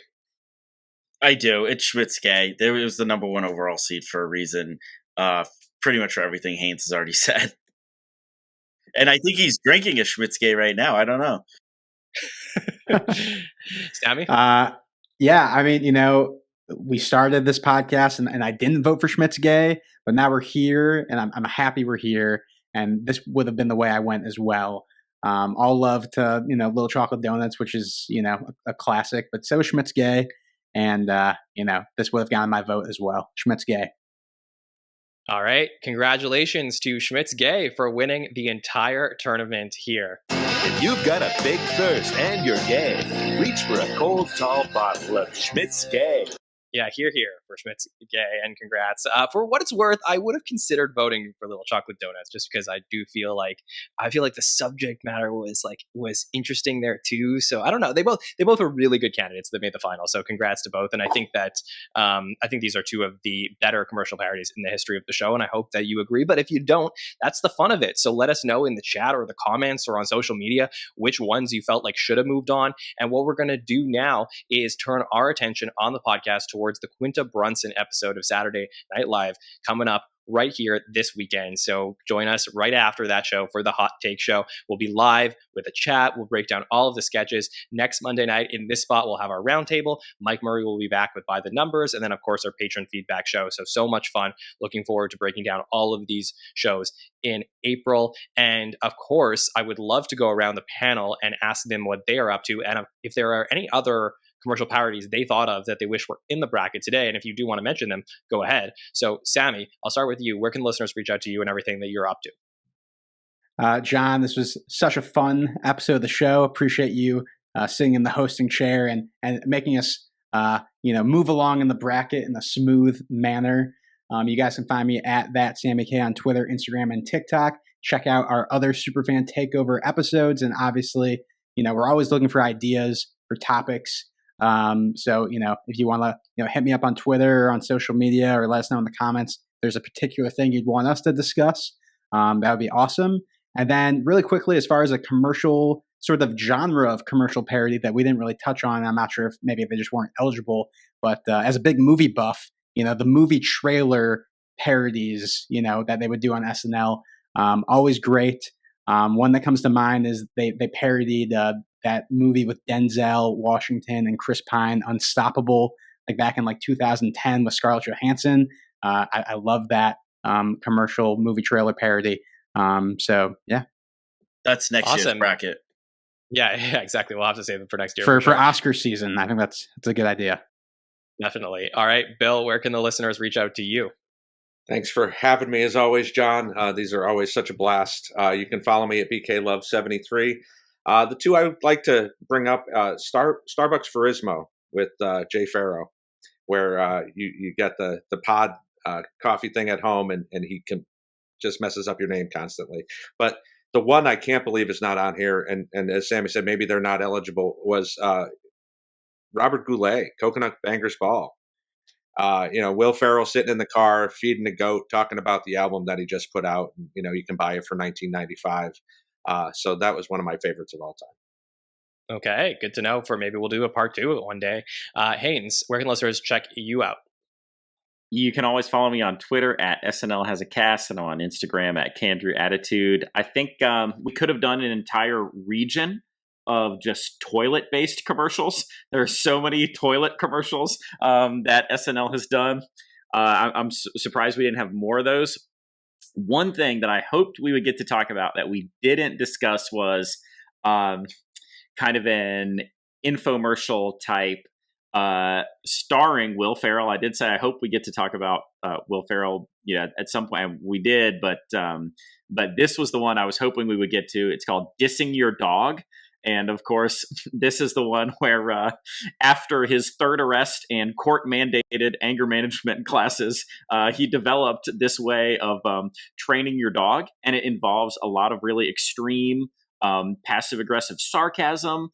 I do. It's Schmitzke. It was the number one overall seed for a reason. Pretty much for everything Haynes has already said. And I think he's drinking a Schmitzke right now. I don't know. Sammy? Yeah, we started this podcast and I didn't vote for Schmitzke, but now we're here and I'm happy we're here. And this would have been the way I went as well. All love to, Little Chocolate Donuts, which is, a classic, but so is Schmitzke. And, this would have gotten my vote as well. Schmitzke. All right. Congratulations to Schmitzke for winning the entire tournament here. If you've got a big thirst and you're gay, reach for a cold, tall bottle of Schmitzke. Yeah, here for Schmitzke, and congrats. For what it's worth, I would have considered voting for Little Chocolate Donuts just because I feel like the subject matter was interesting there too. So I don't know. They both were really good candidates that made the final. So congrats to both. And I think that these are two of the better commercial parodies in the history of the show. And I hope that you agree. But if you don't, that's the fun of it. So let us know in the chat or the comments or on social media which ones you felt like should have moved on. And what we're going to do now is turn our attention on the podcast towards the Quinta Brunson episode of Saturday Night Live coming up right here this weekend. So join us right after that show for the Hot Take Show. We'll be live with a chat. We'll break down all of the sketches. Next Monday night in this spot, we'll have our roundtable. Mike Murray will be back with By the Numbers. And then, of course, our patron feedback show. So much fun. Looking forward to breaking down all of these shows in April. And, of course, I would love to go around the panel and ask them what they are up to. And if there are any other commercial parodies they thought of that they wish were in the bracket today. And if you do want to mention them, go ahead. So, Sammy, I'll start with you. Where can listeners reach out to you and everything that you're up to? John, this was such a fun episode of the show. Appreciate you sitting in the hosting chair and making us, move along in the bracket in a smooth manner. You guys can find me at that Sammy Kay on Twitter, Instagram, and TikTok. Check out our other Superfan Takeover episodes. And obviously, we're always looking for ideas for topics. So, if you want to, hit me up on Twitter or on social media or let us know in the comments, if there's a particular thing you'd want us to discuss, that would be awesome. And then really quickly, as far as a commercial sort of genre of commercial parody that we didn't really touch on, I'm not sure if maybe they just weren't eligible, but as a big movie buff, the movie trailer parodies, that they would do on SNL, always great. One that comes to mind is they parodied that movie with Denzel Washington and Chris Pine, Unstoppable, like back in 2010 with Scarlett Johansson. I love that commercial movie trailer parody. So yeah, that's next year's bracket. Yeah, exactly. We'll have to save it for next year for Oscar season. I think that's a good idea. Definitely. All right, Bill, where can the listeners reach out to you? Thanks for having me as always, John. These are always such a blast. You can follow me at BKLove73. The two I would like to bring up, Starbucks Verismo with Jay Farrow, where you get the pod coffee thing at home, and he can just messes up your name constantly. But the one I can't believe is not on here, and as Sammy said, maybe they're not eligible, was Robert Goulet, Coconut Bangers Ball. Will Ferrell sitting in the car feeding a goat, talking about the album that he just put out. You can buy it for $19.95. So that was one of my favorites of all time. Okay, good to know. For maybe we'll do a part 2 one day. Haynes, where can listeners check you out? You can always follow me on Twitter at SNL Has a Cast and on Instagram at Candrew Attitude. I think we could have done an entire region of just toilet-based commercials. There are so many toilet commercials that SNL has done. I'm surprised we didn't have more of those. One thing that I hoped we would get to talk about that we didn't discuss was kind of an infomercial type starring Will Ferrell. I did say I hope we get to talk about Will Ferrell, at some point. We did, but this was the one I was hoping we would get to. It's called Dissing Your Dog. And of course, this is the one where after his third arrest and court-mandated anger management classes, he developed this way of training your dog. And it involves a lot of really extreme passive-aggressive sarcasm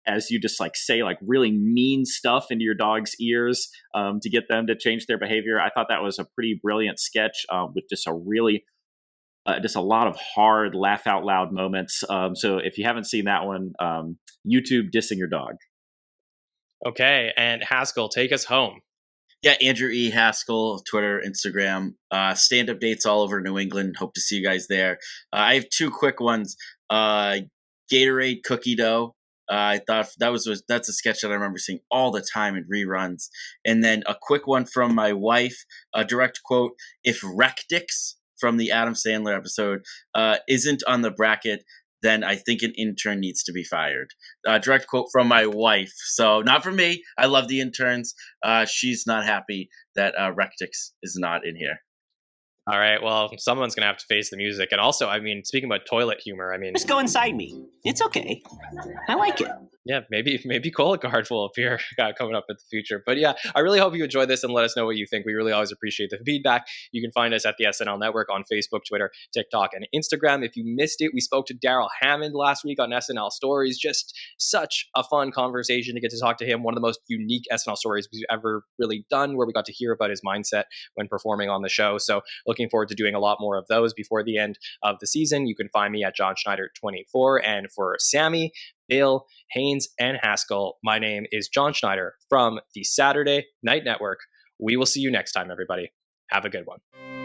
as you just say really mean stuff into your dog's ears to get them to change their behavior. I thought that was a pretty brilliant sketch with just a lot of hard laugh out loud moments. So if you haven't seen that one, YouTube Dissing Your Dog. Okay, and Haskell, take us home. Yeah, Andrew E. Haskell, Twitter, Instagram, stand-up dates all over New England. Hope to see you guys there. I have 2 quick ones. Gatorade cookie dough. I thought that's a sketch that I remember seeing all the time in reruns. And then a quick one from my wife, a direct quote: "If Rectix," from the Adam Sandler episode, isn't on the bracket, then I think an intern needs to be fired. Direct quote from my wife. So not from me. I love the interns. She's not happy that Rectix is not in here. All right. Well, someone's going to have to face the music. And also, speaking about toilet humor, Just go inside me. It's okay. I like it. Yeah, maybe Cologuard will appear coming up in the future. But yeah, I really hope you enjoyed this and let us know what you think. We really always appreciate the feedback. You can find us at the SNL Network on Facebook, Twitter, TikTok, and Instagram. If you missed it, we spoke to Daryl Hammond last week on SNL Stories. Just such a fun conversation to get to talk to him. One of the most unique SNL stories we've ever really done, where we got to hear about his mindset when performing on the show. So looking forward to doing a lot more of those before the end of the season. You can find me at Jon Schneider 24. And for Sammy, Bill, Haynes, and Haskell, my name is Jon Schneider from the Saturday Night Network. We will see you next time, everybody. Have a good one.